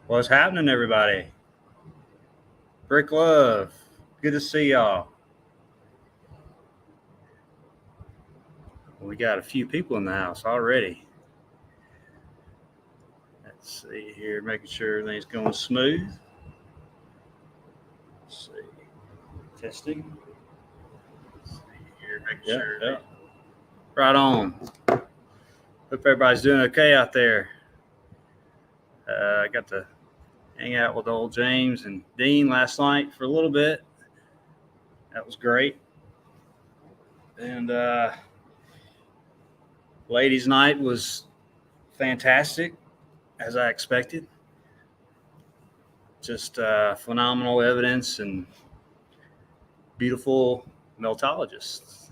What's happening, everybody? Brick Love. Good to see y'all. We got a few people in the house already. Let's see here, making sure everything's going smooth. Let's see. Testing. Let's see here, making sure. Yep. Right on. Hope everybody's doing okay out there. I got to hang out with old James and Dean last night for a little bit. That was great. And ladies' night was fantastic, as I expected. Just phenomenal evidence and beautiful meltologists.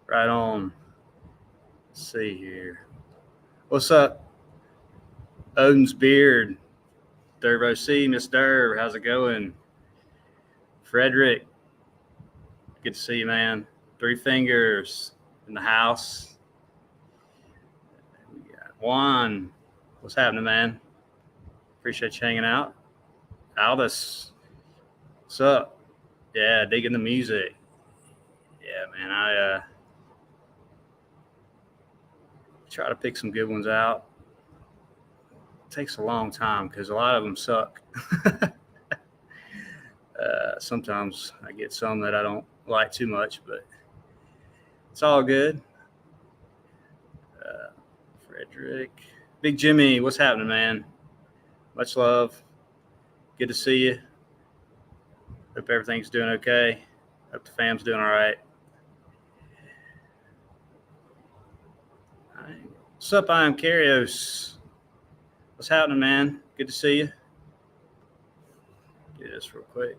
Right on. Let's see here. What's up, Odin's Beard? Dervo C, Miss Derv, how's it going? Frederick, good to see you, man. Three Fingers in the house. We got Juan. What's happening, man? Appreciate you hanging out. Aldous, what's up? Yeah, digging the music. Yeah, man, I try to pick some good ones out. It takes a long time because a lot of them suck. Sometimes I get some that I don't like too much, but it's all good. Frederick, Big Jimmy, what's happening, man? Much love. Good to see you. Hope everything's doing okay. Hope the fam's doing all right. What's up, I am Carios. What's happening, man? Good to see you. Do this real quick.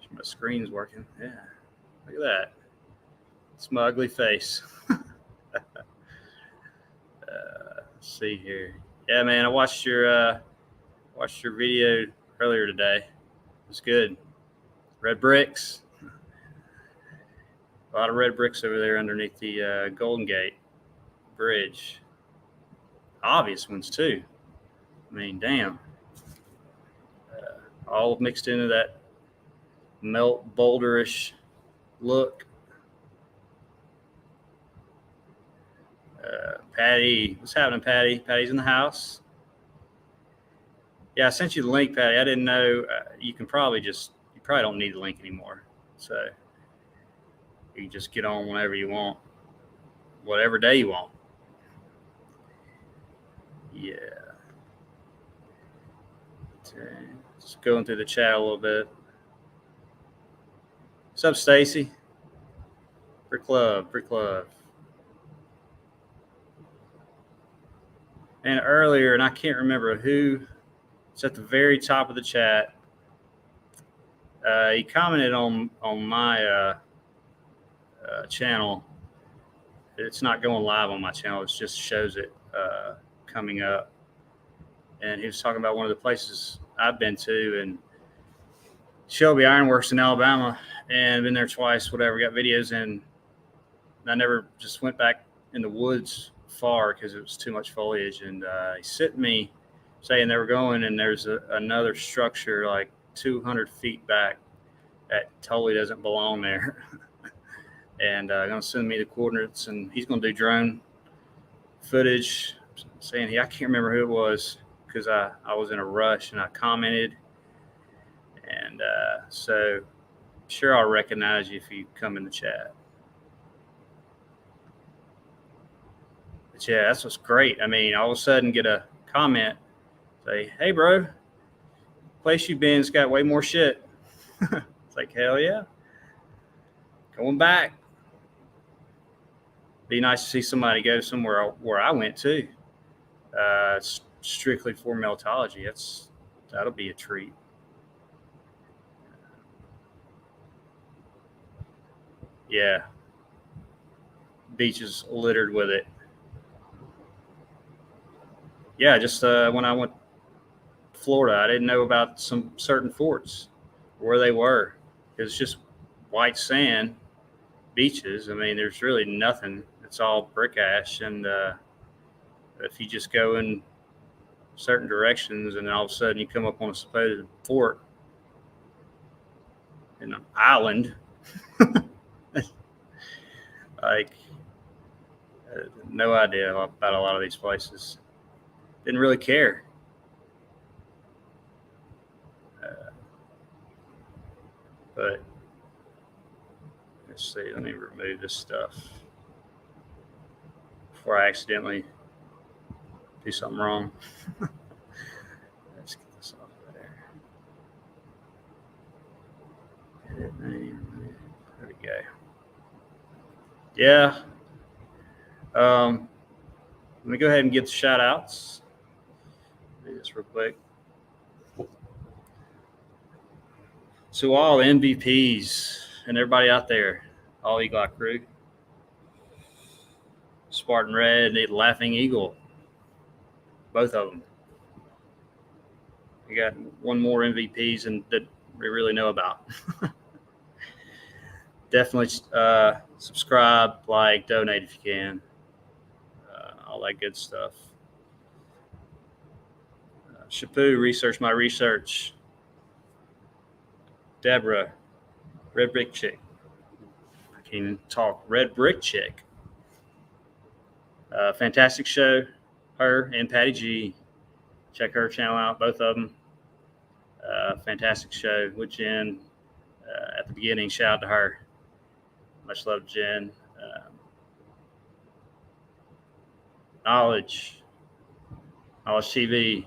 My screen's working. Yeah. Look at that. It's my ugly face. Let's see here. Yeah, man, I watched your video earlier today. It was good. Red bricks. A lot of red bricks over there underneath the Golden Gate Bridge. Obvious ones too. I mean, damn. All mixed into that melt boulderish look. Patty, what's happening, Patty? Patty's in the house. Yeah, I sent you the link, Patty. I didn't know. You probably don't need the link anymore. So you can just get on whenever you want, whatever day you want. Yeah. Okay. Just going through the chat a little bit. What's up, Stacy? Brick Love. And earlier, and I can't remember who, it's at the very top of the chat. He commented on my channel. It's not going live on my channel. It just shows it coming up. And he was talking about one of the places I've been to, and Shelby Ironworks in Alabama, and been there twice, whatever, got videos in. I never just went back in the woods far because it was too much foliage. And he sent me saying they were going, and there's another structure like 200 feet back that totally doesn't belong there. And going to send me the coordinates, and he's going to do drone footage saying I can't remember who it was because I was in a rush and I commented. And so sure, I'll recognize you if you come in the chat. But yeah, that's what's great. I mean, all of a sudden get a comment, say, hey, bro, place you've been's got way more shit. It's like, hell yeah. Going back. Be nice to see somebody go somewhere where I went too. Strictly for meltology. That'll be a treat. Yeah. Beaches littered with it. Yeah, just when I went to Florida, I didn't know about some certain forts, where they were. It was just white sand beaches. I mean, there's really nothing. It's all brick ash. And if you just go and certain directions, and then all of a sudden you come up on a supposed fort in an island. Like, no idea about a lot of these places. Didn't really care. But let's see, let me remove this stuff before I accidentally do something wrong. Let's get this off of there. Edit name. There we go. Yeah. Let me go ahead and get the shout outs. Do this real quick. So all MVPs and everybody out there, all Eagle Eye crew, Spartan Red, Laughing Eagle, both of them. We got one more MVPs and that we really know about. Definitely subscribe, like, donate if you can. All that good stuff. Shapu, research my research. Deborah, Red Brick Chick. I can't even talk. Red Brick Chick. Fantastic show. Her and Patty G. Check her channel out, both of them. Fantastic show with Jen. At the beginning, shout out to her. Much love, Jen. Knowledge TV.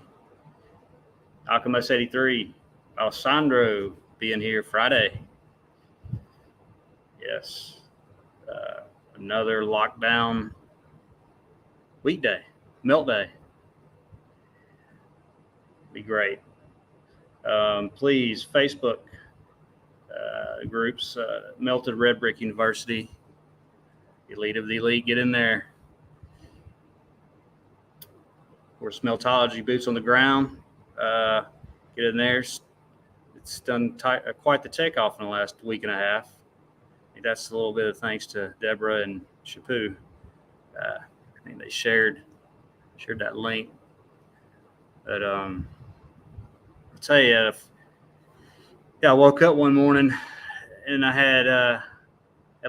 Alchemist 83. Alessandro being here Friday. Yes. Another lockdown weekday. Melt day. Be great. Please, Facebook groups, Melted Red Brick University, Elite of the Elite, get in there. Of course, Meltology, boots on the ground, get in there. It's done quite the takeoff in the last week and a half. I think that's a little bit of thanks to Deborah and Shapu. I think they shared that link. But I'll tell you, I woke up one morning and I had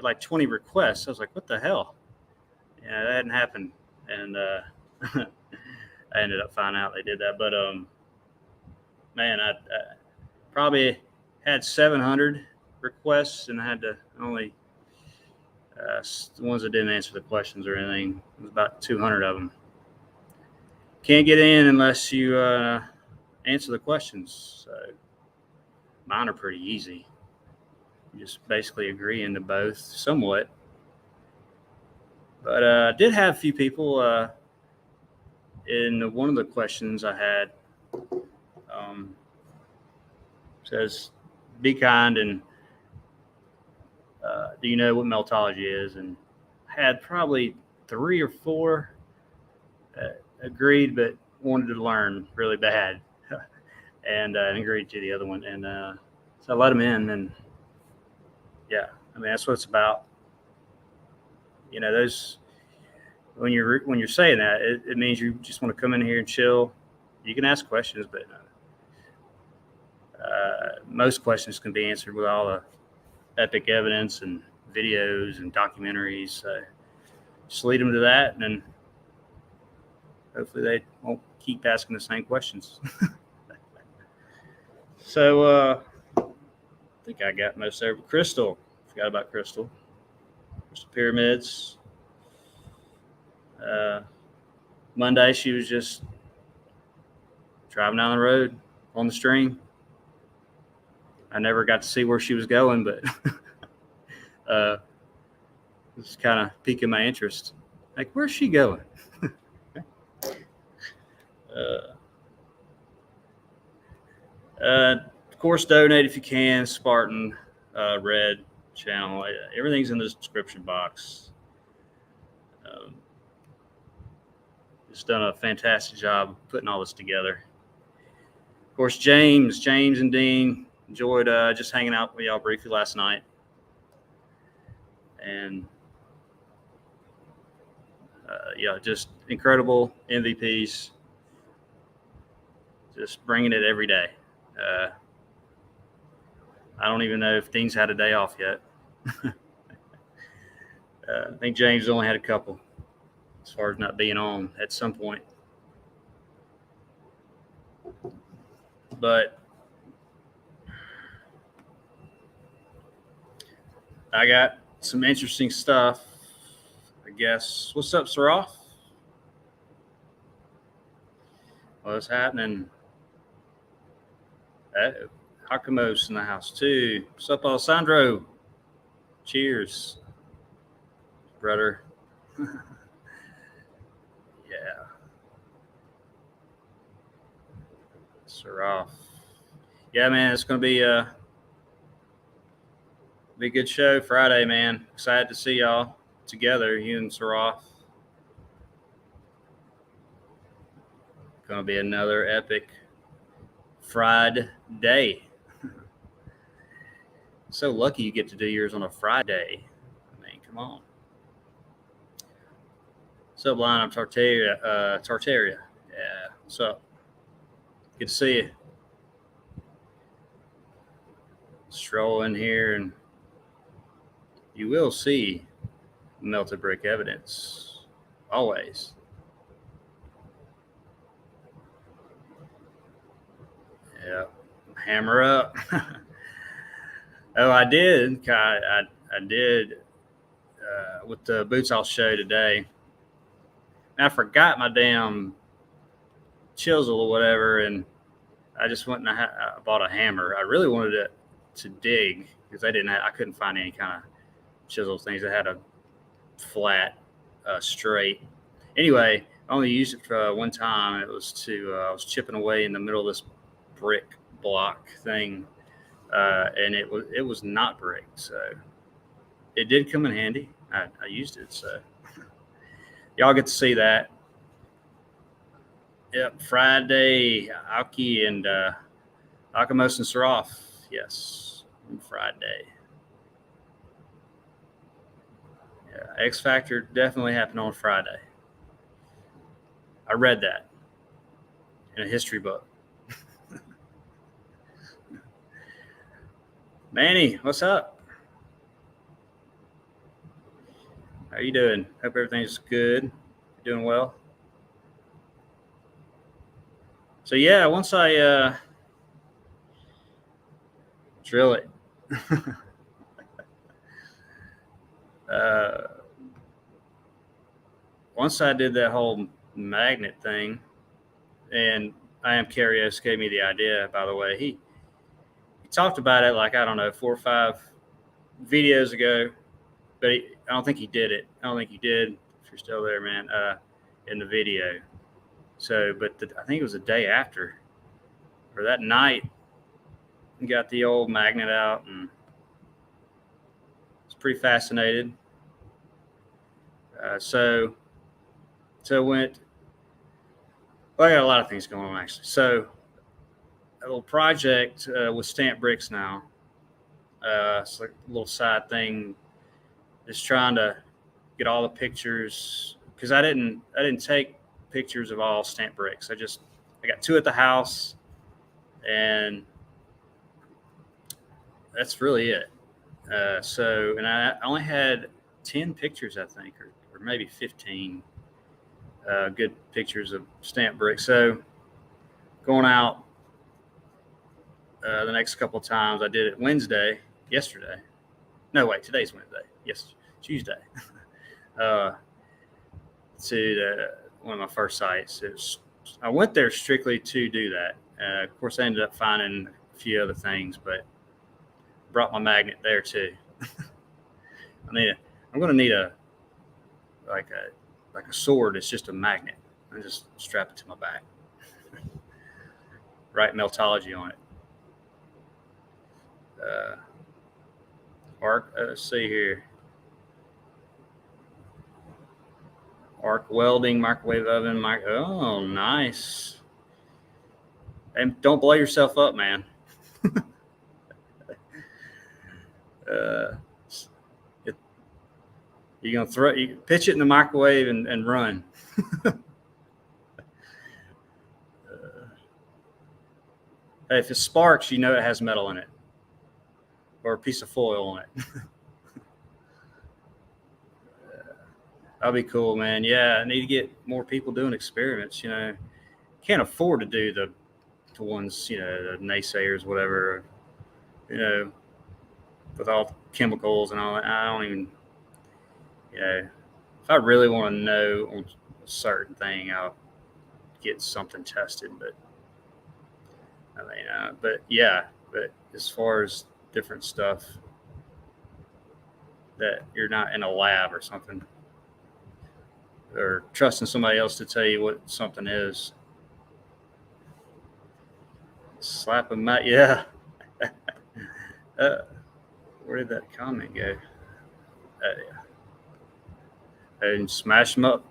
like 20 requests. I was like, what the hell? Yeah, that hadn't happened. And I ended up finding out they did that. But man, I probably had 700 requests, and I had to only the ones that didn't answer the questions or anything. It was about 200 of them. Can't get in unless you answer the questions. So mine are pretty easy. You just basically agreeing to both somewhat. But I did have a few people in one of the questions I had. Says, be kind and do you know what meltology is? And I had probably 3 or 4 agreed, but wanted to learn really bad, and agreed to the other one. And so I let them in, and yeah, I mean, that's what it's about. You know, those when you're saying that, it means you just want to come in here and chill. You can ask questions, but most questions can be answered with all the epic evidence and videos and documentaries. So just lead them to that, and then hopefully they won't keep asking the same questions. So I think I got most of it. Crystal, forgot about Crystal Pyramids. Monday she was just driving down the road on the stream. I never got to see where she was going, but it's kind of piquing my interest. Like, where's she going? Of course, donate if you can. Spartan Red channel. Everything's in the description box. Just done a fantastic job putting all this together. Of course, James and Dean enjoyed just hanging out with y'all briefly last night. And yeah, just incredible MVPs. Just bringing it every day. I don't even know if Dean's had a day off yet. I think James only had a couple, as far as not being on at some point. But I got some interesting stuff, I guess. What's up, Saroff? What's happening? Hakamo's in the house too. What's up, Alessandro? Cheers, brother. Yeah. Saroff. Yeah, man, it's going to be a good show Friday, man. Excited to see y'all together, you and Saroff. Going to be another epic Friday. So lucky you get to do yours on a Friday. I mean, come on. What's up, line? I'm Tartaria. Yeah. What's up? Good to see you. Stroll in here and you will see melted brick evidence. Always. Yeah. Hammer up. Oh, I did. I did with the boots I'll show today. I forgot my damn chisel or whatever, and I just went and I bought a hammer. I really wanted it to dig because I couldn't find any kind of chisel things that had a flat, straight. Anyway, I only used it for one time. It was I was chipping away in the middle of this brick block thing. And it was not brick, so it did come in handy. I used it, so y'all get to see that. Yep, Friday, Aoki and Akamos and Saroff. Yes, Friday. Yeah, X Factor definitely happened on Friday. I read that in a history book. Manny, what's up? How you doing? Hope everything's good. You're doing well. So yeah, once I drill it, once I did that whole magnet thing, and I am Curious gave me the idea. By the way, he talked about it like, I don't know, 4 or 5 videos ago, but I don't think he did it. I don't think he did. If you're still there, man, in the video. So, but I think it was the day after or that night, we got the old magnet out and was pretty fascinated. So went, well, I got a lot of things going on actually. So a little project with stamped bricks now. It's like a little side thing, just trying to get all the pictures, because I didn't take pictures of all stamped bricks. I got 2 at the house, and that's really it. And I only had 10 pictures, I think, or maybe 15 good pictures of stamped bricks. So going out the next couple of times, I did it yesterday. No, wait, today's Wednesday. Yes, Tuesday. To one of my first sites. I went there strictly to do that. Of course, I ended up finding a few other things, but brought my magnet there too. I'm going to need a sword. It's just a magnet. I just strap it to my back. Write Meltology on it. Let's see here. Arc welding, microwave oven. Oh, nice. And don't blow yourself up, man. You're gonna pitch it in the microwave and run. If it sparks, you know it has metal in it or a piece of foil on it. That'll be cool, man. Yeah, I need to get more people doing experiments. Can't afford to do the ones, the naysayers, whatever, you know, with all the chemicals and all that. I don't even, if I really want to know on a certain thing, I'll get something tested. But but as far as different stuff that you're not in a lab or something, or trusting somebody else to tell you what something is. Slap them out, yeah. Where did that comment go? Yeah. And smash them up.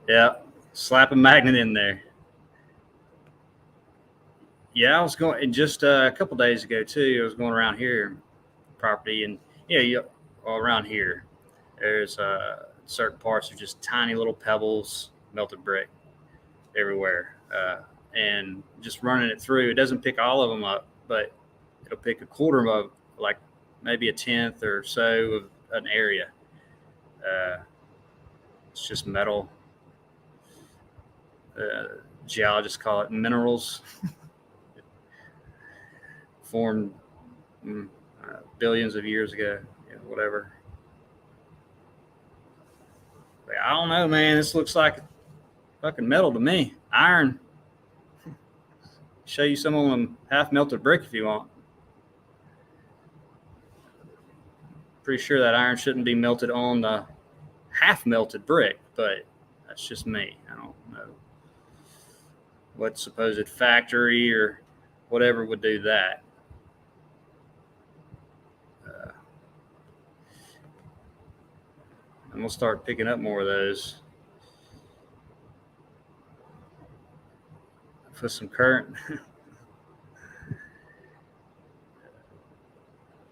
Yeah, slap a magnet in there. Yeah, I was going just a couple days ago too. I was going around here, property, and all around here, there's certain parts are just tiny little pebbles, melted brick everywhere, and just running it through. It doesn't pick all of them up, but it'll pick a quarter of, like maybe a tenth or so of an area. It's just metal. Geologists call it minerals. Formed billions of years ago, whatever. But I don't know, man. This looks like fucking metal to me. Iron. Show you some of them half melted brick if you want. Pretty sure that iron shouldn't be melted on the half melted brick, but that's just me. I don't know what supposed factory or whatever would do that. I'm gonna start picking up more of those. Put some current.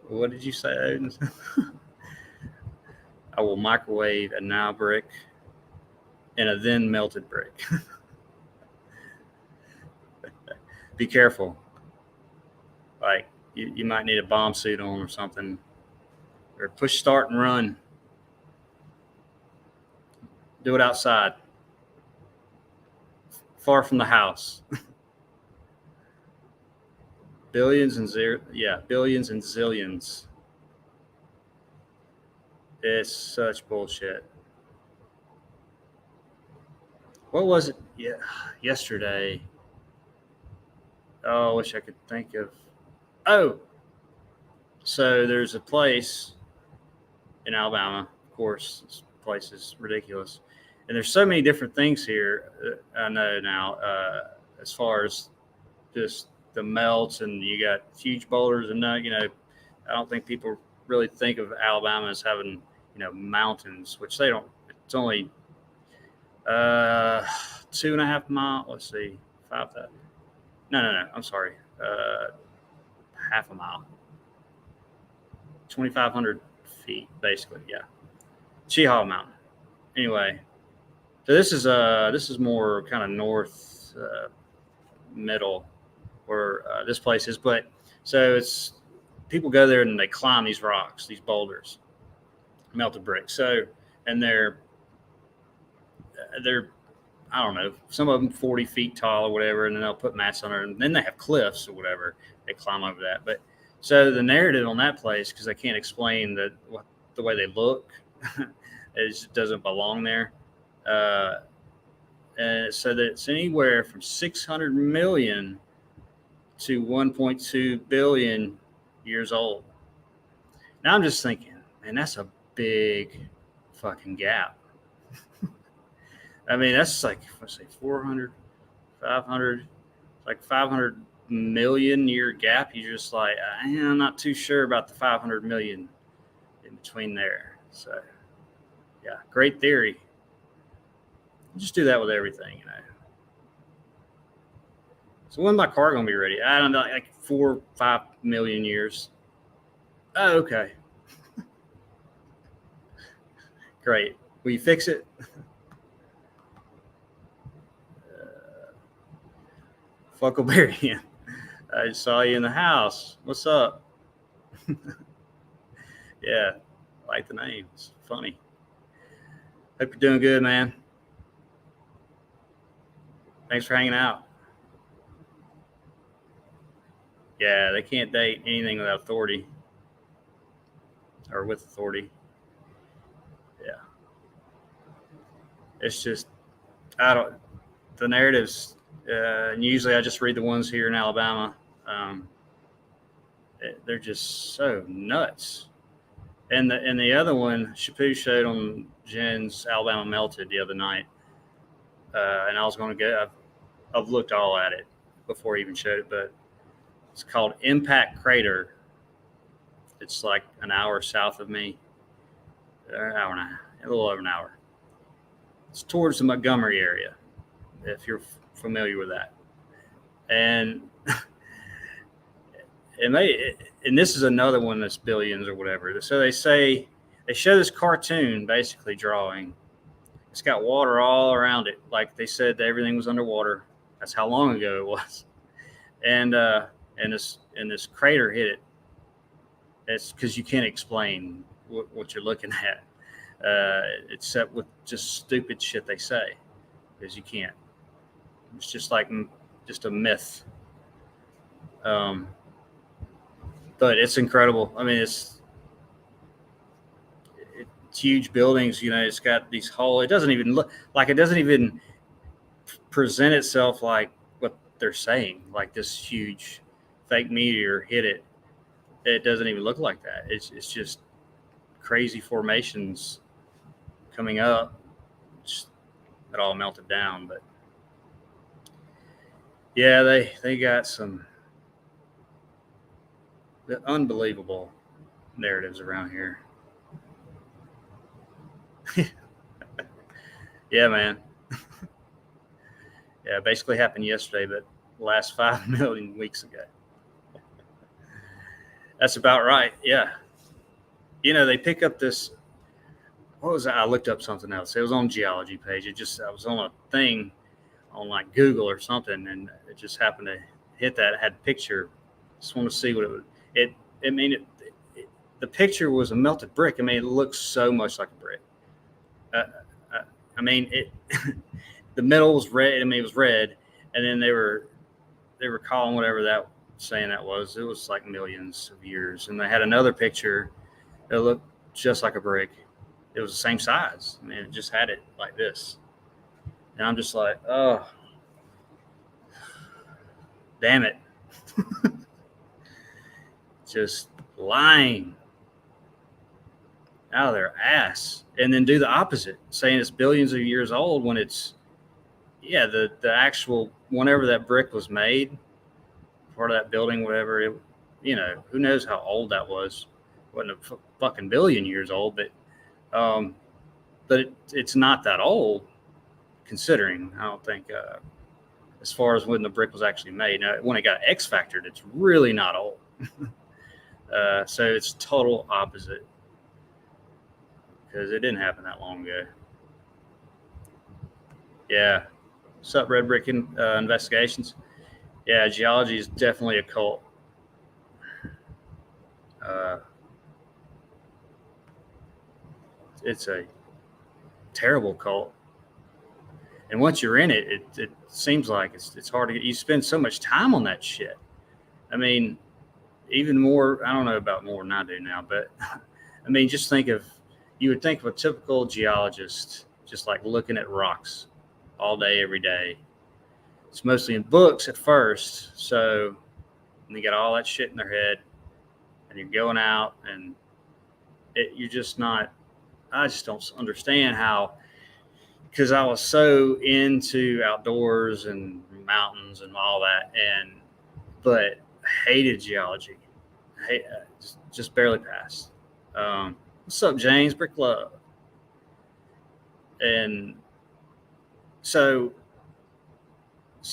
What did you say, Odin? I will microwave a now brick and a then melted brick. Be careful. Like you might need a bomb suit on or something. Or push start and run. Do it outside. Far from the house. Billions and zillions. It's such bullshit. What was it? Yeah, yesterday. Oh, I wish I could think of. Oh, so there's a place in Alabama. Of course, this place is ridiculous, and there's so many different things here. I know now, as far as just the melts, and you got huge boulders, and I don't think people really think of Alabama as having mountains, which they don't. It's only 2.5 miles. Let's see, 5,000. No. I'm sorry, half a mile, 2,500 feet, basically. Yeah, Cheehaw Mountain. Anyway, so this is more kind of north middle where this place is, but so it's people go there and they climb these rocks, these boulders, melted brick. So and they're I don't know, some of them 40 feet tall or whatever, and then they'll put mats on it, and then they have cliffs or whatever. They climb over that. But so the narrative on that place, because I can't explain the way they look, it just doesn't belong there. And so that it's anywhere from 600 million to 1.2 billion years old. Now I'm just thinking, man, that's a big fucking gap. I mean, that's like, let's say 400, 500, like 500 million year gap. You're just like, I'm not too sure about the 500 million in between there. So, yeah, great theory. Just do that with everything, So when's my car going to be ready? I don't know, like 4, 5 million years. Oh, okay. Great. Will you fix it? Fuckleberry. I just saw you in the house. What's up? Yeah, I like the name. It's funny. Hope you're doing good, man. Thanks for hanging out. Yeah, they can't date anything without authority or with authority. Yeah, it's just I don't the narratives. And usually, I just read the ones here in Alabama. Um, they're just so nuts. And the other one, Shapu showed on Jen's Alabama Melted the other night, and I was going to go. I've looked all at it before he even showed it, but it's called Impact Crater. It's like an hour south of me, or an hour and a little over an hour. It's towards the Montgomery area, if you're familiar with that. And and this is another one that's billions or whatever. So they show this cartoon basically drawing. It's got water all around it, like they said that everything was underwater. That's how long ago it was. And this crater hit it. It's because you can't explain what you're looking at, except with just stupid shit they say, because you can't. It's just like just a myth. But it's incredible. I mean, it's huge buildings. You know, it's got these holes. It doesn't even look like it doesn't even present itself like what they're saying. Like this huge fake meteor hit it. It doesn't even look like that. It's just crazy formations coming up. It all melted down, but yeah, they got some unbelievable narratives around here. Yeah, man. Yeah, it basically happened yesterday, but last 5 million weeks ago. That's about right. Yeah. You know, they pick up this. What was that? I looked up something else. It was on Geology page. I was on a thing on like Google or something, and it just happened to hit that. It had a picture. Just want to see what it was. I mean, the picture was a melted brick. I mean, it looks so much like a brick. I mean, the middle was red. I mean, it was red, and then they were calling whatever that saying that was. It was like millions of years, and they had another picture that looked just like a brick. It was the same size. I mean, it just had it like this, and I'm just like, oh, damn it, just lying out of their ass, and then do the opposite, saying it's billions of years old when it's the actual whenever that brick was made, part of that building, whatever it, who knows how old that was. Wasn't a fucking billion years old, but it's not that old considering. I don't think as far as when the brick was actually made. Now, when it got X factored, it's really not old. So it's total opposite because it didn't happen that long ago. Yeah. What's up, Red Brick Investigations? Yeah, geology is definitely a cult. It's a terrible cult. And once you're in it, it seems like it's hard to get. You spend so much time on that shit. I mean, even more, I don't know about more than I do now, but I mean, you would think of a typical geologist just like looking at rocks all day, every day. It's mostly in books at first. So they got all that shit in their head and you're going out and you're just not, I just don't understand how, because I was so into outdoors and mountains and all that, but hated geology. Just barely passed. What's up, James? Brick Love. And so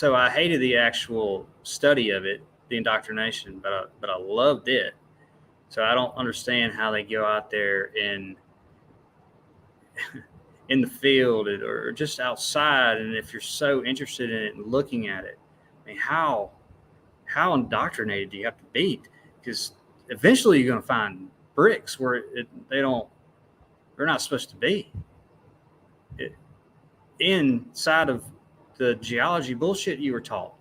I hated the actual study of it, the indoctrination, but I loved it. So I don't understand how they go out there in the field or just outside, and if you're so interested in it and looking at it, I mean, how how indoctrinated do you have to be? Because eventually you're going to find bricks where they're not supposed to be. Inside of the geology bullshit you were taught.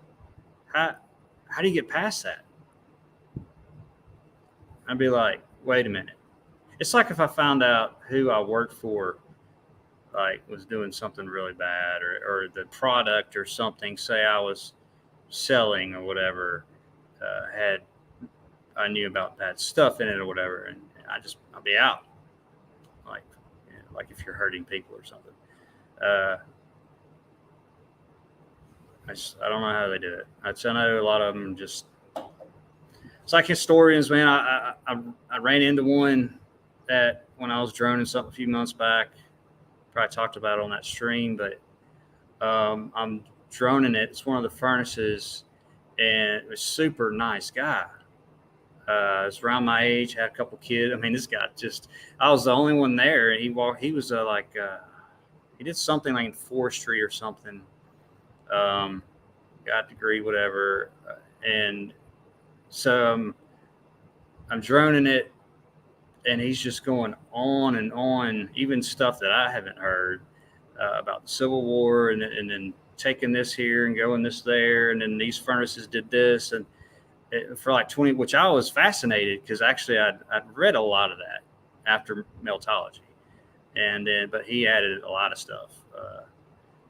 How do you get past that? I'd be like, wait a minute. It's like if I found out who I worked for, like, was doing something really bad, or the product or something, say I was selling or whatever, I knew about bad stuff in it or whatever, and I'd be out. Like, like if you're hurting people or something. Uh, I don't know how they do it. I know a lot of them just. It's like historians, man. I ran into one that when I was droning something a few months back. Probably talked about it on that stream, but I'm droning it. It's one of the furnaces, and it was super nice guy. It's around my age, had a couple kids. I mean, this guy I was the only one there, and he was he did something like in forestry or something. Got a degree, whatever, and so I'm droning it, and he's just going on and on, even stuff that I haven't heard about the Civil War, and then taking this here and going this there, and then these furnaces did this, and for like 20, which I was fascinated because actually I'd read a lot of that after Meltology, and then but he added a lot of stuff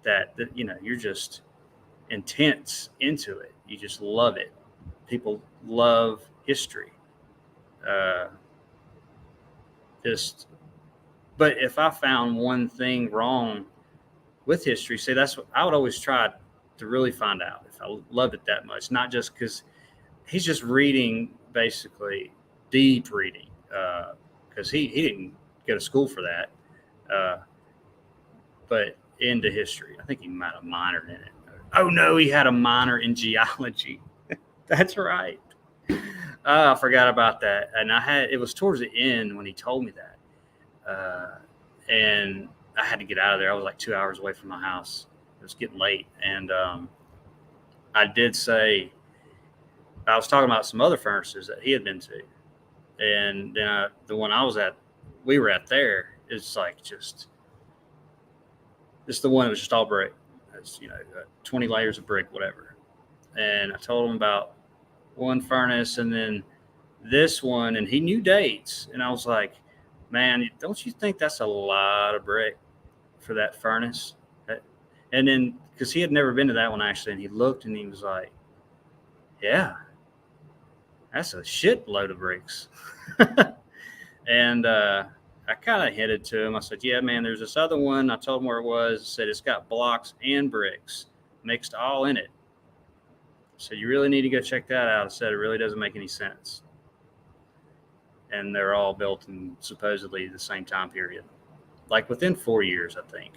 that you're just intense into it. You just love it. People love history. But if I found one thing wrong with history, say that's what I would always try to really find out if I loved it that much, not just because he's just reading, basically deep reading, because he didn't go to school for that, but into history. I think he might have minored in it. Oh no, he had a minor in geology. That's right. I forgot about that, and it was towards the end when he told me that, and I had to get out of there. I was like 2 hours away from my house. It was getting late, and I did say I was talking about some other furnaces that he had been to, and then the one we were at there is like just the one that was just all brick. It's 20 layers of brick, whatever. And I told him about one furnace, and then this one, and he knew dates, and I was like, man, don't you think that's a lot of brick for that furnace? And then because he had never been to that one actually, and he looked and he was like, yeah, that's a shit load of bricks. And I kind of hinted to him. I said, yeah, man, there's this other one. I told him where it was. I said, it's got blocks and bricks mixed all in it. So you really need to go check that out. I said, it really doesn't make any sense. And they're all built in supposedly the same time period, like within 4 years, I think,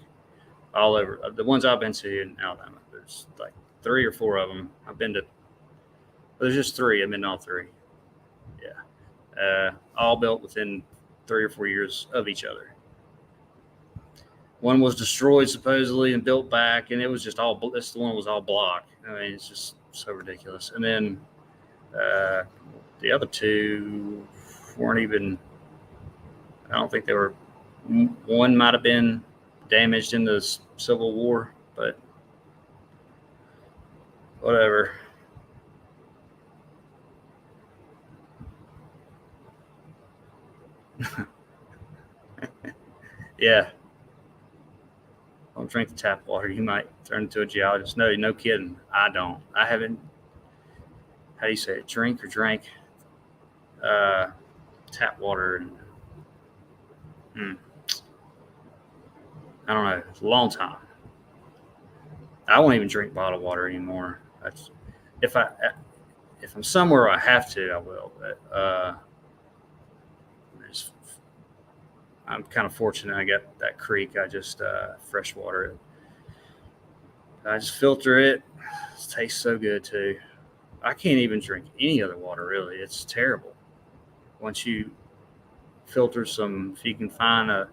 all over. The ones I've been to in Alabama, there's like 3 or 4 of them. I've been to, there's just 3. I've been to all 3. Yeah. All built within 3 or 4 years of each other. One was destroyed supposedly and built back, and it was just all, this one was all block. I mean, it's just so ridiculous. And then the other 2 weren't even, I don't think they were, one might have been damaged in the Civil War, but whatever. Yeah. Don't drink the tap water. You might turn into a geologist. No kidding. I don't. I haven't, how do you say it? Drink or drank tap water. I don't know. It's a long time. I won't even drink bottled water anymore. If I'm somewhere I have to, I will. But I'm kind of fortunate. I got that creek. I just fresh water it. I just filter it. It tastes so good too. I can't even drink any other water really. It's terrible. Once you filter some, if you can find a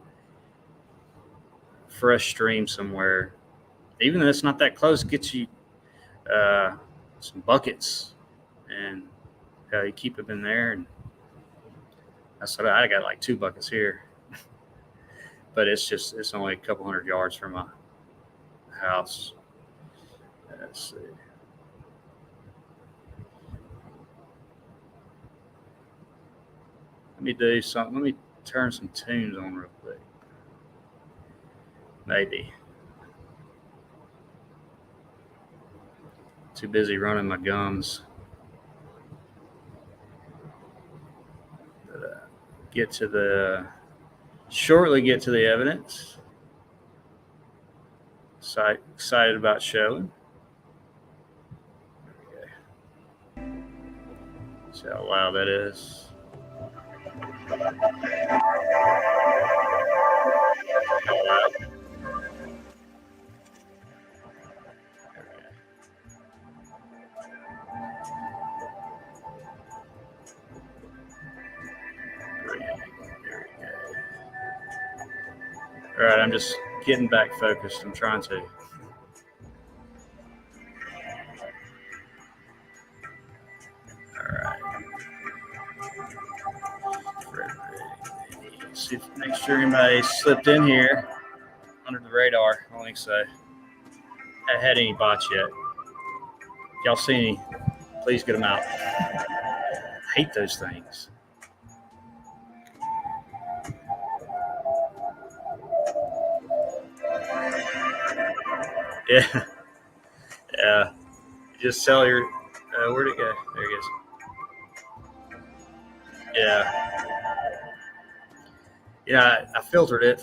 fresh stream somewhere, even though it's not that close, get you some buckets and you keep them in there. And I said, I got like 2 buckets here, but it's only a couple hundred yards from my house. Let's see. Let me do something. Let me turn some tunes on real quick. Maybe. Too busy running my gums. But, shortly get to the evidence. Excited about showing. Okay. See how loud that is. How loud? All right, I'm just getting back focused. I'm trying to. All right. See if make sure anybody slipped in here under the radar. I don't think so. I had any bots yet. If y'all see any, please get them out. I hate those things. Yeah. Yeah. Just tell your, where'd it go? There it is. Yeah. Yeah, I filtered it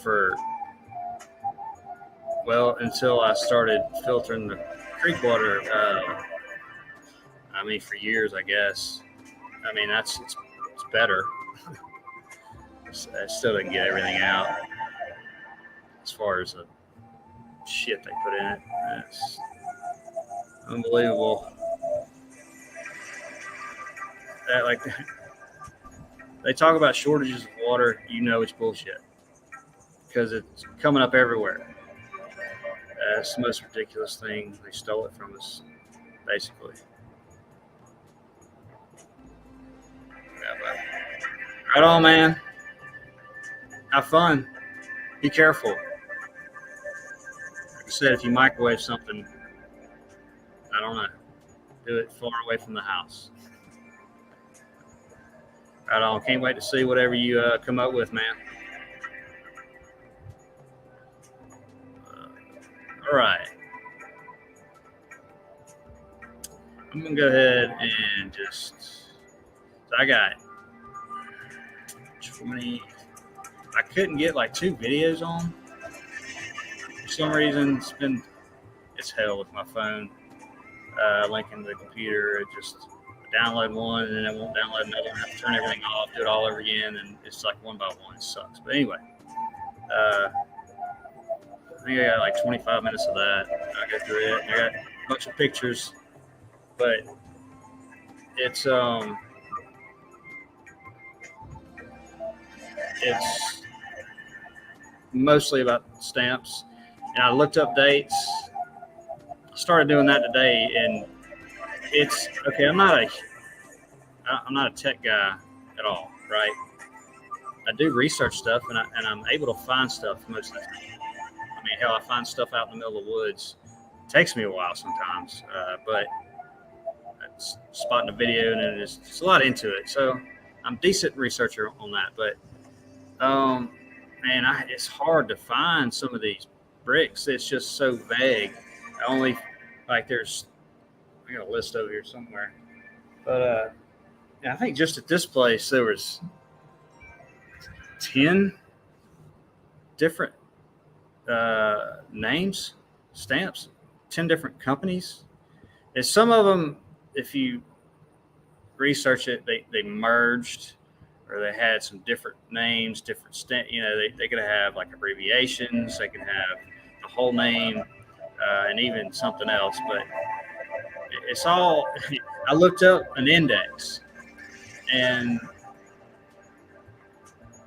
until I started filtering the creek water. For years, I guess. It's better. I still didn't get everything out as far as the shit they put in it. It's unbelievable. They talk about shortages of water, it's bullshit because it's coming up everywhere. It's the most ridiculous thing. They stole it from us, basically. Right on, man. Have fun. Be careful. Like I said, if you microwave something, I don't know, do it far away from the house. Right on. Can't wait to see whatever you come up with, man. All right. I'm going to go ahead and I got 20. I couldn't get like 2 videos on. For some reason, it's hell with my phone. Linking the computer, it just download one and then it won't download another. I have to turn everything off, do it all over again, and it's like one by one. It sucks. But anyway, I think I got like 25 minutes of that. I go through it. I got a bunch of pictures, but it's mostly about stamps. And I looked up dates. Started doing that today, and it's okay. I'm not a tech guy at all, right? I do research stuff, and I'm able to find stuff most of the time. Hell, I find stuff out in the middle of the woods. It takes me a while sometimes, but it's spotting a video, and it's a lot into it. So I'm a decent researcher on that, but it's hard to find some of these bricks. It's just so vague. I got a list over here somewhere, but I think just at this place there was 10 different names, stamps, 10 different companies. And some of them, if you research it, they merged, or they had some different names, different they could have like abbreviations, they could have the whole name, and even something else. But it's all. I looked up an index, and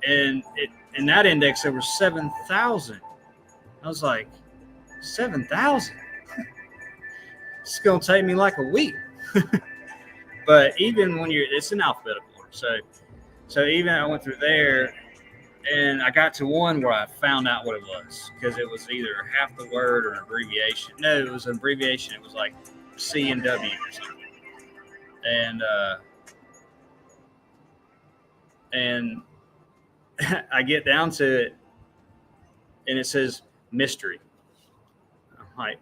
in that index there were 7,000. I was like, 7,000. It's gonna take me like a week. But even when it's in alphabetical order. So even I went through there, and I got to one where I found out what it was, because it was either half the word or an abbreviation. No, it was an abbreviation. It was like C and W or something. And I get down to it, and it says mystery. I'm like,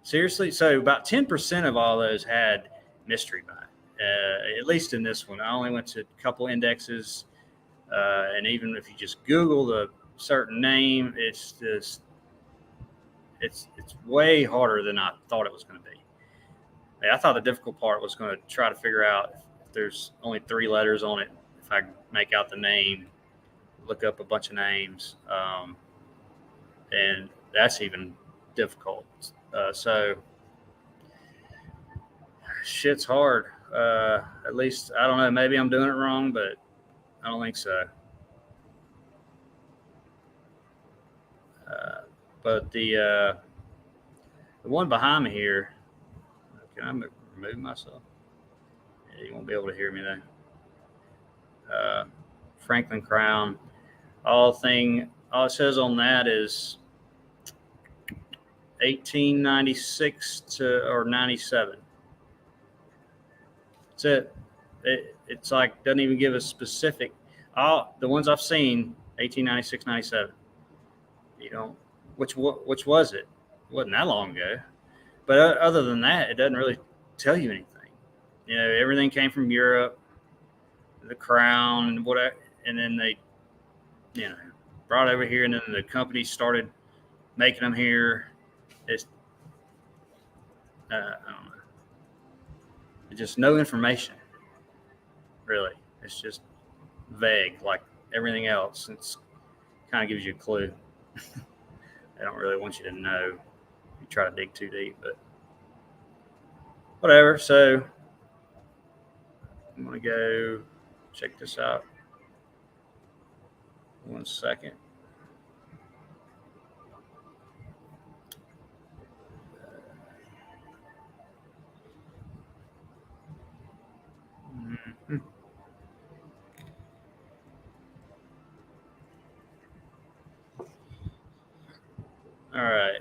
seriously? So about 10% of all those had mystery by it. At least in this one, I only went to a couple indexes, and even if you just Google the certain name, it's just it's way harder than I thought it was going to be. I thought the difficult part was going to try to figure out if there's only 3 letters on it. If I make out the name, look up a bunch of names, and that's even difficult. So shit's hard. At least I don't know. Maybe I'm doing it wrong, but I don't think so. But the one behind me here, can I remove myself? Yeah, you won't be able to hear me though. Franklin Crown. All it says on that is 1896 or 97. That's it. It's like doesn't even give a specific. All the ones I've seen, 1896, 97. You know, which was it? It wasn't that long ago. But other than that, it doesn't really tell you anything. You know, everything came from Europe, the crown and whatever, and then they, brought over here, and then the company started making them here. It's, I don't know. It's just no information, really. It's just vague, like everything else. It's kind of gives you a clue. They don't really want you to know if you try to dig too deep, but whatever. So I'm going to go check this out. 1 second. Mm-hmm. All right.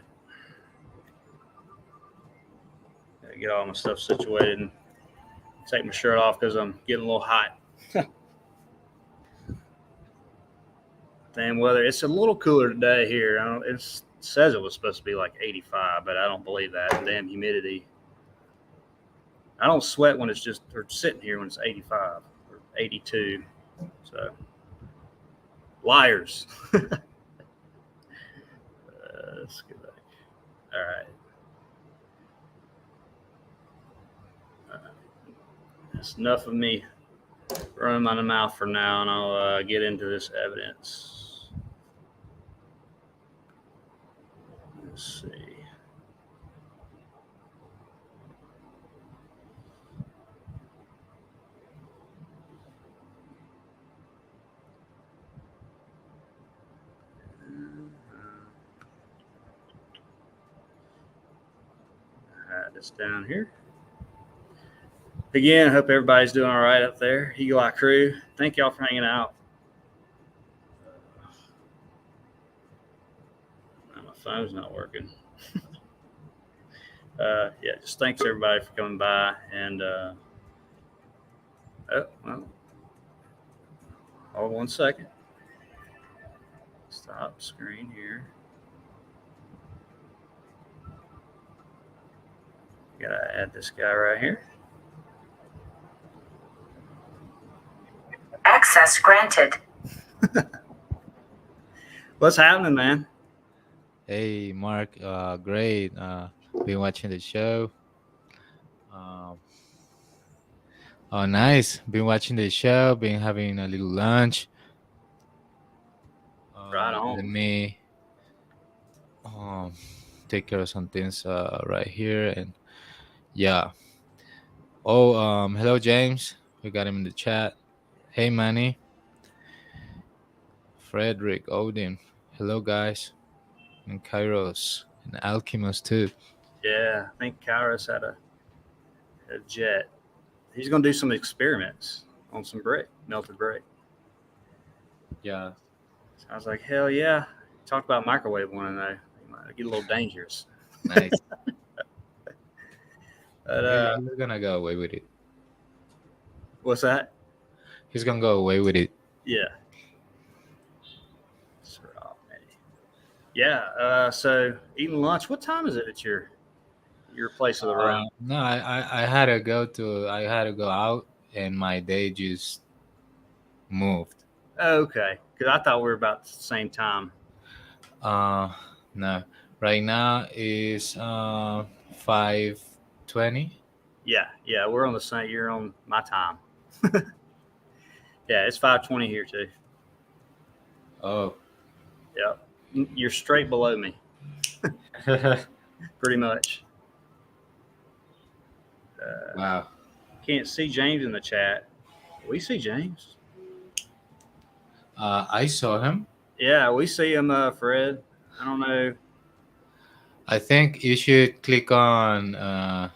Gotta get all my stuff situated and take my shirt off because I'm getting a little hot. Damn weather. It's a little cooler today here. It says it was supposed to be like 85, but I don't believe that. Damn humidity. I don't sweat when it's just or sitting here when it's 85 or 82. So liars. Let's get back. All right. That's enough of me running my mouth for now, and I'll get into this evidence. Let's see. Hide this down here. Again, I hope everybody's doing all right up there. Eagle Eye Crew, thank y'all for hanging out. My phone's not working. Yeah, just thanks everybody for coming by. And hold 1 second. Stop screen here. Gotta add this guy right here. Access granted. What's happening, man? Hey, Mark. Great. Been watching the show. Oh, nice. Been watching the show. Been having a little lunch. Right on. Let me take care of some things right here. And yeah. Oh, hello, James. We got him in the chat. Hey, Manny. Frederick, Odin. Hello, guys. And Kairos. And Alchemist, too. Yeah, I think Kairos had a jet. he's going to do some experiments on some brick, melted brick. Yeah. So I was like, hell yeah. Talk about microwave one though. It might get a little dangerous. Nice. But He's gonna go away with it. what's that? He's gonna go away with it. Yeah. Yeah. So eating lunch. What time is it at your place of the road? No, I had to go to. I had to go out, and my day just moved. Okay, because I thought we were about the same time. No, right now is 5:20. Yeah, we're on the same. You're on my time. Yeah, it's 5:20 here too. Oh. Yep, you're straight below me, pretty much. Wow. Can't see James in the chat. We see James. I saw him. Yeah, we see him, Fred. I don't know. I think you should click on.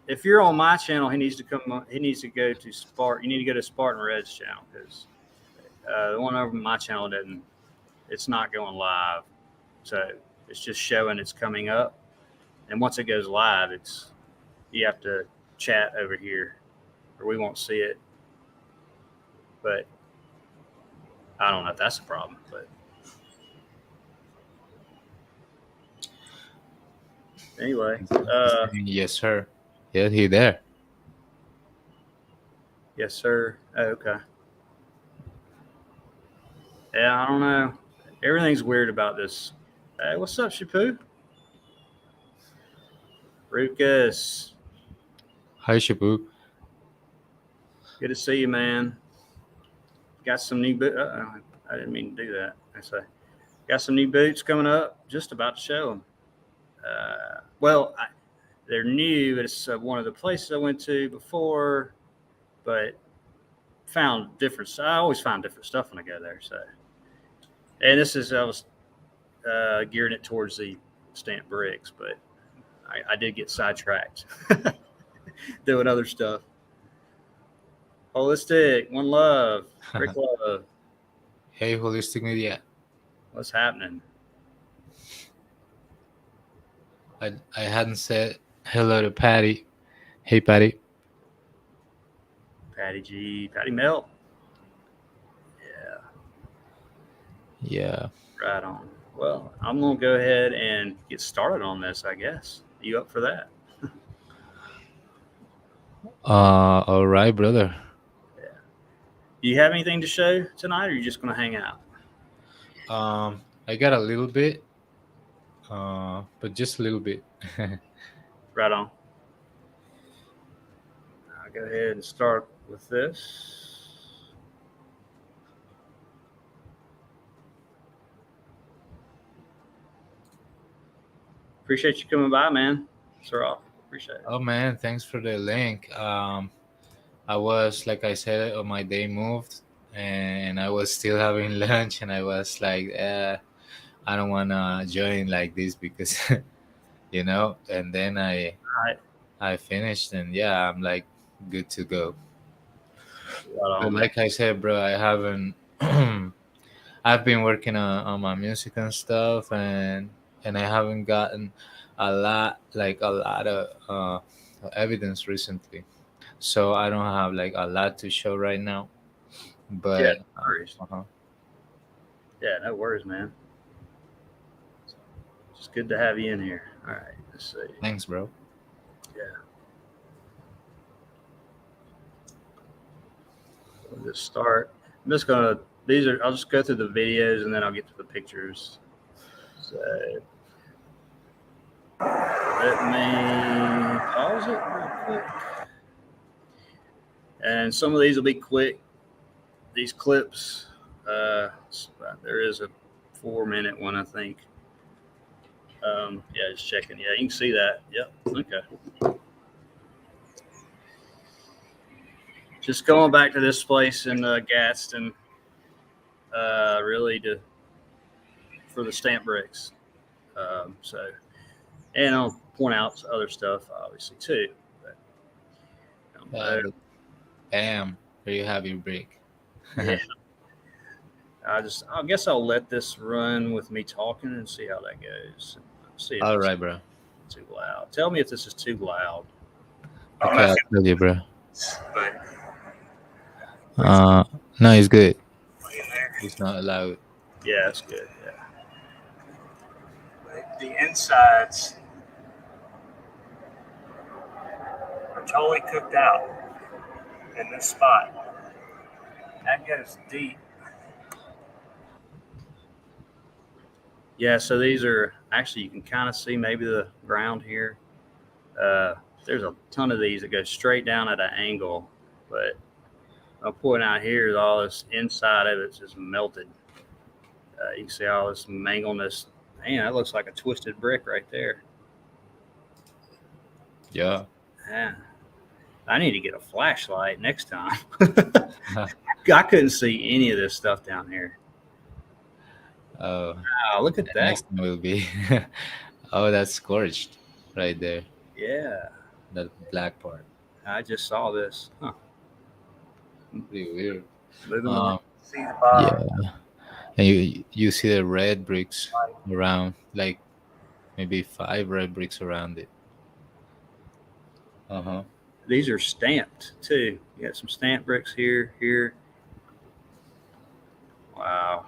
If you're on my channel, he needs to come. He needs to go to Spartan. You need to go to Spartan Red's channel because the one over my channel didn't. It's not going live, so it's just showing it's coming up. And once it goes live, it's you have to chat over here, or we won't see it. But I don't know if that's a problem. But anyway, Yes, sir. Yeah, he there. yes, sir. Oh, okay. Yeah, I don't know. Everything's weird about this. Hey, what's up, Shapu? Ruckus. Hi, Shabu. Good to see you, man. Got some new boots. I didn't mean to do that. I say, got some new boots coming up. Just about to show them. They're new. It's one of the places I went to before, but found different. I always find different stuff when I go there. So, and I was gearing it towards the stamped bricks, but I did get sidetracked doing other stuff. Holistic, one love, Rick Love. Hey, Holistic Media. What's happening? I hadn't said hello to Patty. Hey, Patty. Patty G, Patty Melt. Yeah. Right on. Well, I'm gonna go ahead and get started on this. I guess. You up for that? All right, brother. Yeah. Do you have anything to show tonight, or are you just gonna hang out? I got a little bit, but just a little bit. Right on. I'll go ahead and start with this. Appreciate you coming by, man. Sir off. Appreciate it. Oh man, thanks for the link. I was, like I said, on my day moved, and I was still having lunch, and I was like, I don't wanna join like this because, And then Right. I finished, and yeah, I'm like good to go. Right But on. like I said, bro, I haven't. I've been working on my music and stuff, and I haven't gotten a lot of evidence recently. So I don't have like a lot to show right now. Yeah, But no worries. Yeah, no worries, man. It's good to have you in here. All right, let's see. thanks, bro. Yeah. We'll just start. I'm just gonna. I'll just go through the videos and then I'll get to the pictures. So let me pause it real quick. And some of these will be quick. These clips. There is a 4-minute one, I think. Yeah, just checking. Yeah, you can see that. Yep. Okay. Just going back to this place in Gadsden, really for the stamp bricks. And I'll point out other stuff, obviously too. But, Bam. There you have your brick. Yeah. I guess I'll let this run with me talking and see how that goes. See if All it's right, bro. too loud. Tell me if this is too loud. I don't know Okay, if I'll tell you, bro. it's, but Uh, no, it's good. in there. It's not loud. Yeah, it's good. Yeah. But the insides are totally cooked out in this spot. That goes deep. Yeah, so these are actually, you can kind of see maybe the ground here. Uh, there's a ton of these that go straight down at an angle, but I'll point out here is all this inside of it's just melted. You can see all this mangleness. Man, that looks like a twisted brick right there. Yeah. Yeah. I need to get a flashlight next time. I couldn't see any of this stuff down here. Oh, Wow, look at the that. next one will be. Oh, that's scorched right there. Yeah, That black part. I just saw this. Huh. Pretty weird. Moving along. Um, See the bottom. yeah. And you see the red bricks around, like maybe 5 red bricks around it. Uh huh. These are stamped too. You got some stamp bricks here, here. Wow.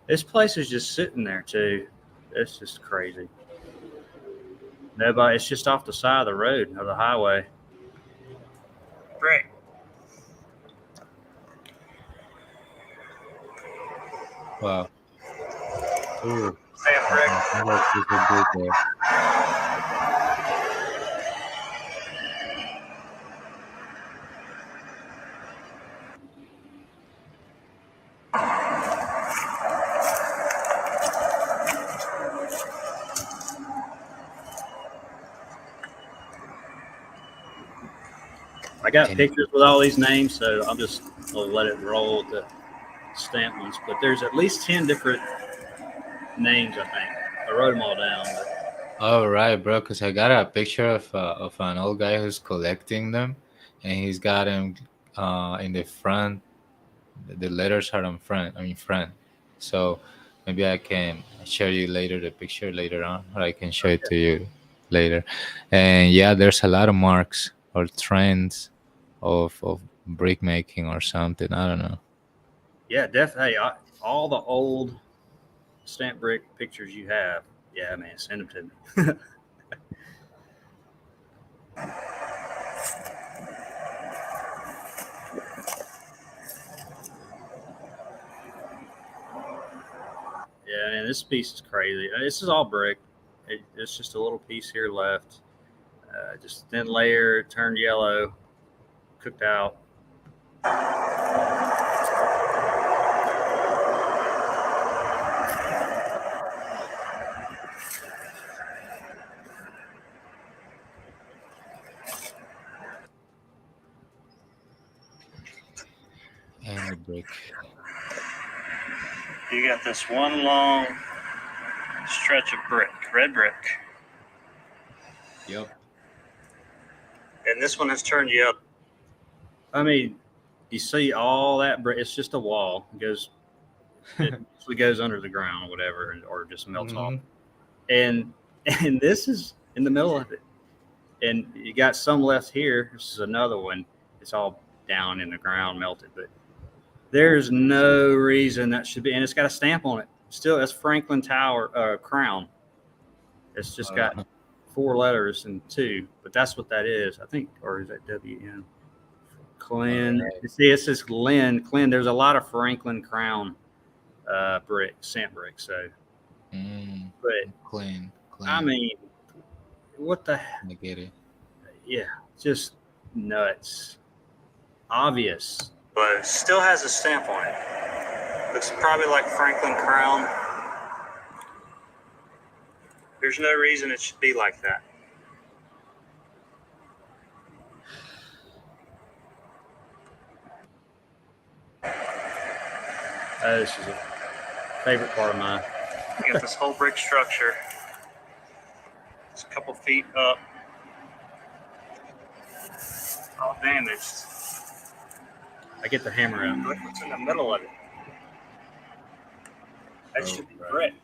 This place is just sitting there too. It's just crazy. Nobody. It's just off the side of the road of the highway. Brick. Wow. Ooh. Stamp brick. Another piece of brick there. I got And pictures with all these names, so I'll let it roll with the stamp ones. But there's at least 10 different names, I think. I wrote them all down. But all right, bro. Cause I got a picture of an old guy who's collecting them, and he's got them in the front. The letters are on front. I mean front. So maybe I can share you later the picture later on, or I can show it to you later. And yeah, there's a lot of marks or trends of brick making or something. I don't know. yeah, definitely. Hey, all the old stamp brick pictures you have, yeah, man, send them to me. Yeah, man, this piece is crazy. This is all brick. It's just a little piece here left. Just thin layer, turned yellow, cooked out. And the brick. You got this one long stretch of brick, red brick. Yep. And this one has turned yellow. I mean, you see all that brick. It's just a wall. It usually goes under the ground, or whatever, or just melts off. Mhm. And and this is in the middle of it. And you got some left here. This is another one. It's all down in the ground, melted. But there's no reason that should be. And it's got a stamp on it. Still, that's Franklin Tower Crown. It's just got 4 letters and 2, but that's what that is, I think. Or is that WN? Clyn. Right. You see, it says Clyn. There's a lot of Franklin Crown brick, stamp brick. So, but Clean. I mean, what the? I get it. Yeah, just nuts. Obvious, but it still has a stamp on it. Looks probably like Franklin Crown. There's no reason it should be like that. This is a favorite part of mine. You got this whole brick structure. It's a couple feet up. All damaged. I get the hammer out. Look what's in the middle of it. That should be brick.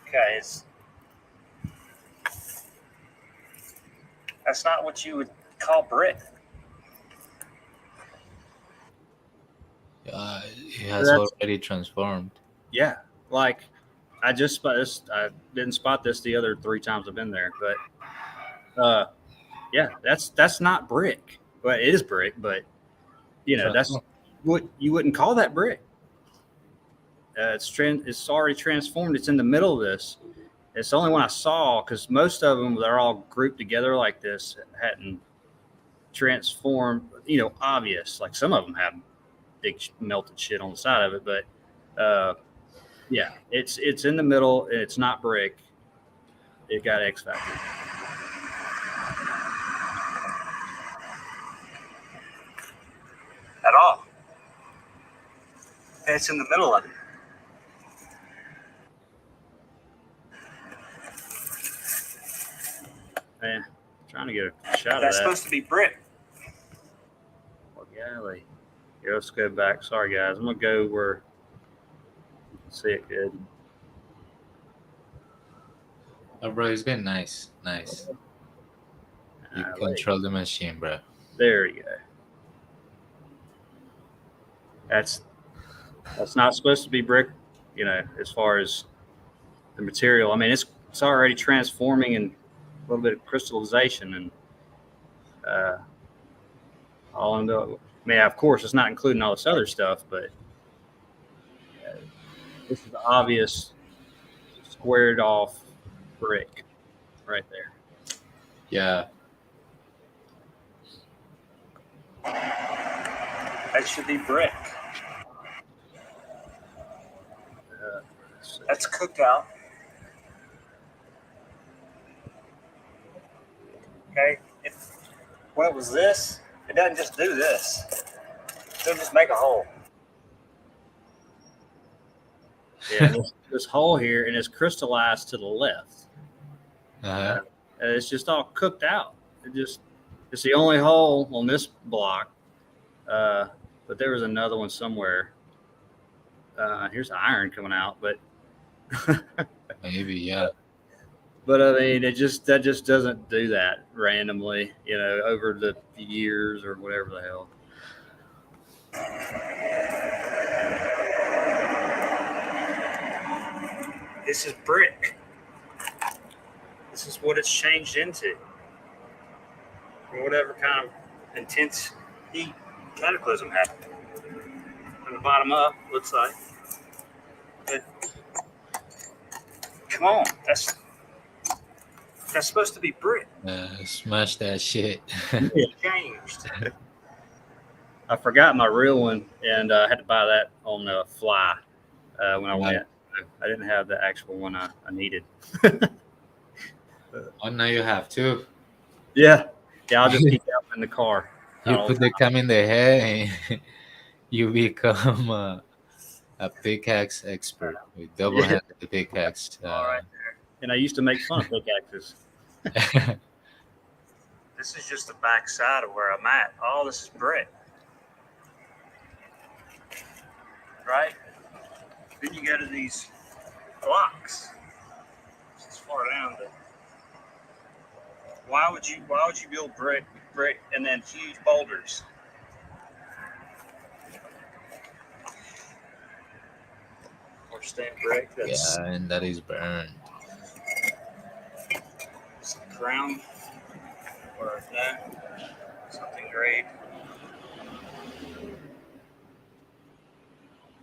Okay, that's not what you would call brick. It has already transformed. Yeah, like I just spot this. I didn't spot this the other 3 times I've been there, but yeah, that's not brick. Well, it is brick, but that's what you wouldn't call that brick. It's already transformed. It's in the middle of this. It's the only one I saw because most of them they're all grouped together like this. Hadn't transformed. Obvious. Like some of them have big melted shit on the side of it, but yeah, it's in the middle. And it's not brick. It got X factor. At all. And it's in the middle of it. Man, trying to get a shot of that. That's supposed to be brick. Well, golly. Here, let's go back. Sorry, guys. I'm going to go where you can see it good. Oh, bro, it's been nice. You control the machine, bro. There you go. That's not supposed to be brick, as far as the material. I mean, it's already transforming and a little bit of crystallization and all into. I mean, of course, it's not including all this other stuff, but this is the obvious squared off brick right there. Yeah. That should be brick. That's cooked out. Okay. What was this? It doesn't just do this. It doesn't just make a hole. Yeah, this hole here, and it's crystallized to the left. It's just all cooked out. It's the only hole on this block. But there was another one somewhere. Here's the iron coming out, but maybe, yeah. But I mean, that just doesn't do that randomly, over the years or whatever the hell. This is brick. This is what it's changed into. Or whatever kind of intense heat cataclysm happened. From the bottom up, looks like. But come on, that's supposed to be brick. Smash that shit. It changed. I forgot my real one, and I had to buy that on the fly when I went. I didn't have the actual one I needed. Oh, now you have two. Yeah, I'll just keep that in the car. You put the cam in the head, and you become a pickaxe expert with double-handed pickaxe. All right there. And I used to make fun of pickaxes. This is just the back side of where I'm at. All this is brick. Right? Then you go to these blocks. This is far down. Why would you build brick, and then huge boulders? Or stand brick. Yeah, and that is burned. Some crown or something great.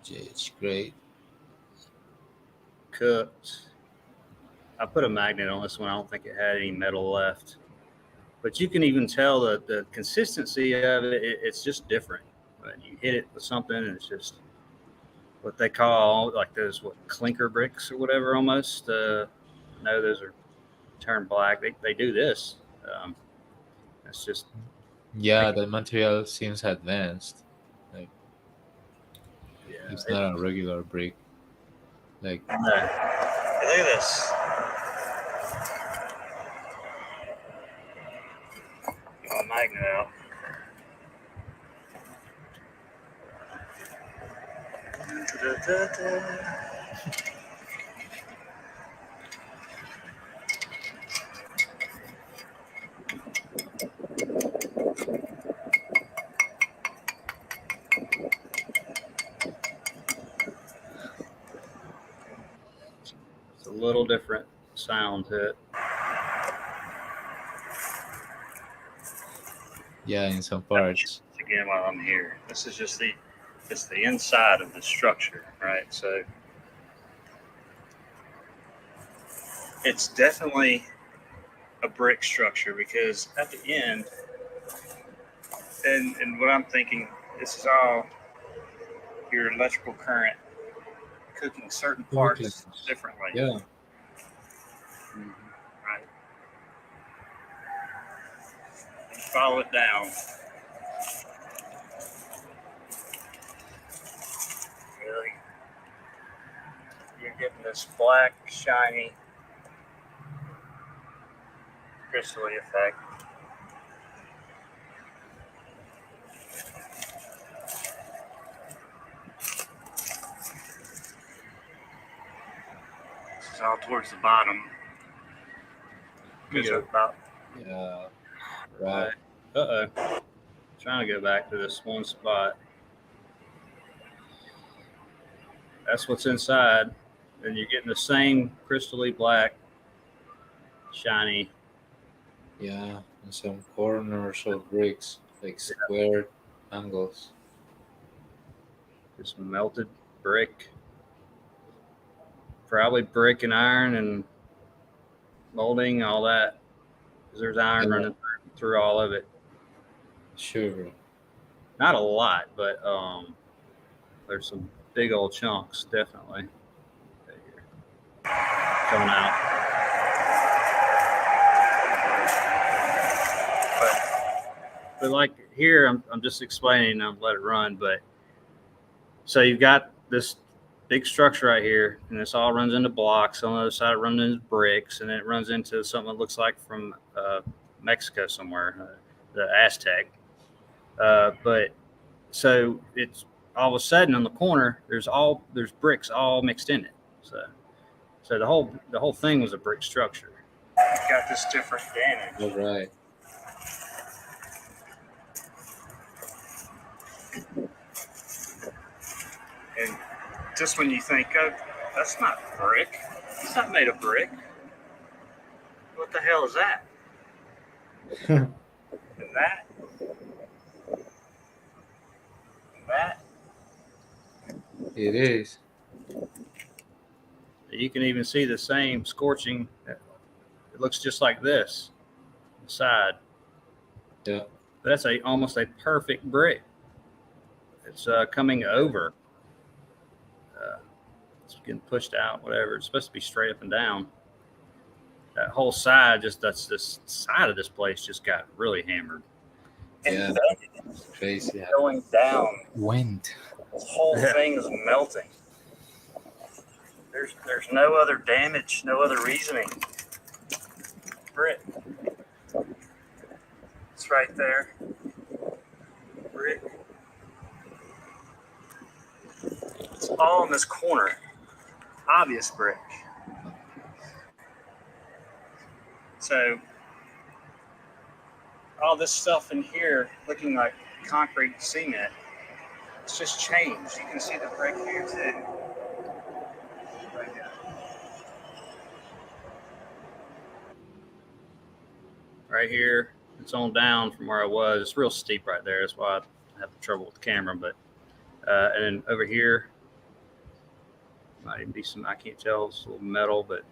It's great. Cooked. I put a magnet on this one. I don't think it had any metal left. But you can even tell the consistency of it. It's just different. When you hit it with something, and it's just what they call like those clinker bricks or whatever almost. No, those are turned black. They do this. It's just Yeah, the material seems advanced. Like Yeah. it's not a regular brick. Like No. Hey, look at this. Get my magnet out. It's a little different sound to it. yeah, in some Let me show parts. this again while I'm here. This is just it's the inside of the structure, right? So it's definitely a brick structure because at the end, and what I'm thinking, this is all your electrical current cooking certain parts Weaklings. differently. Yeah. Right. You follow it down. Really, you're getting this black, shiny, crystally effect. This is all towards the bottom. Because about Yeah. right. Wow. Uh-oh. Trying to go back to this one spot. That's what's inside. And you're getting the same crystally black, shiny. Yeah. And some corners of bricks, like squared angles. Just melted brick. Probably brick and iron and molding, all that. Because there's iron Yeah. running through all of it. Sure. Not a lot, but there's some big old chunks, definitely. Coming out. But like here, I'm just explaining. I'll let it run. But so you've got this big structure right here, and this all runs into blocks. On the other side, it runs into bricks, and then it runs into something that looks like from Mexico somewhere, the Aztec. But so it's all of a sudden on the corner, there's bricks all mixed in it. So the whole thing was a brick structure. You've got this different All damage. right. And just when you think, oh, that's not brick, it's not made of brick. What the hell is that? And that, and that. It is. You can even see the same scorching. It looks just like this side. Yeah. But that's almost a perfect brick. It's coming over. Uh, it's getting pushed out. Whatever. It's supposed to be straight up and down. That whole side, that's this side of this place just got really hammered. Yeah. And Crazy. Yeah. going down. Went. This whole thing is melting. There's no other damage, no other reasoning. Brick. It's right there. Brick. It's all in this corner. Obvious brick. So all this stuff in here looking like concrete cement, it's just changed. You can see the brick here too. Right here. Right here, it's on down from where I was. It's real steep right there. That's why I have trouble with the camera. But and then over here, might even be some. I can't tell. It's a little metal, but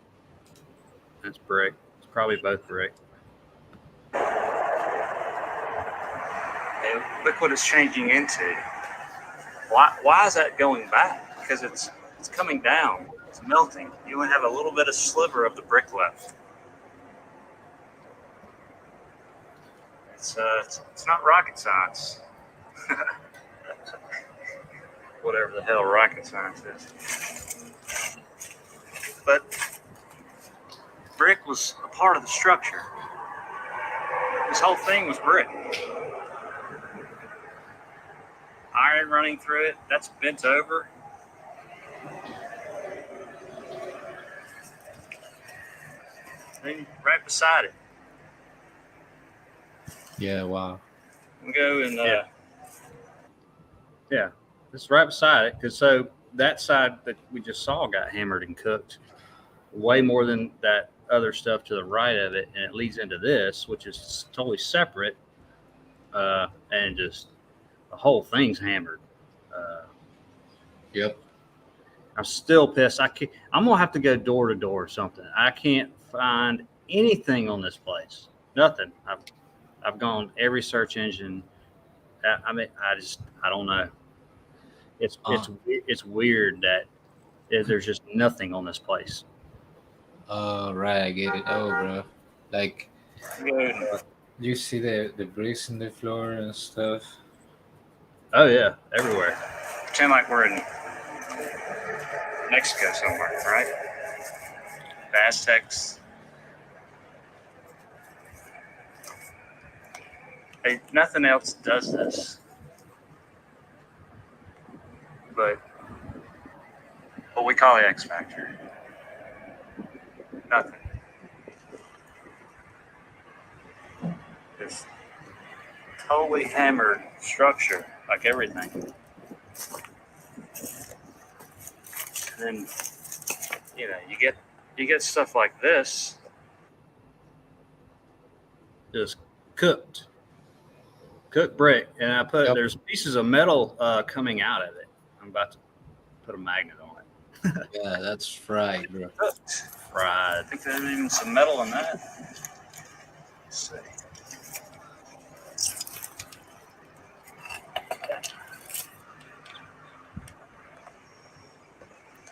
that's brick. It's probably both brick. And look what it's changing into. Why is that going back? Because it's coming down. It's melting. You only have a little bit of sliver of the brick left. It's not rocket science. Whatever the hell rocket science is. But brick was a part of the structure. This whole thing was brick. Iron running through it, that's bent over. And right beside it. Yeah, wow. We go and yeah, it's right beside it. Because so that side that we just saw got hammered and cooked way more than that other stuff to the right of it, and it leads into this, which is totally separate, and just the whole thing's hammered. Yep. I'm still pissed. I'm gonna have to go door to door or something. I can't find anything on this place. Nothing. I've gone every search engine. I mean, I don't know. It's weird that there's just nothing on this place. Oh, right, I get it. Oh, bro. Like, you see the bricks in the floor and stuff. Oh yeah, everywhere. Pretend like we're in Mexico somewhere, right? The Aztecs. Nothing else does this. But what we call the X Factor. Nothing. This totally hammered structure, like everything. And then, you get stuff like this, just cooked brick, and I put there's pieces of metal coming out of it. I'm about to put a magnet on it. Yeah, that's fried, bro. Fried. I think there's even some metal in that. Let's see.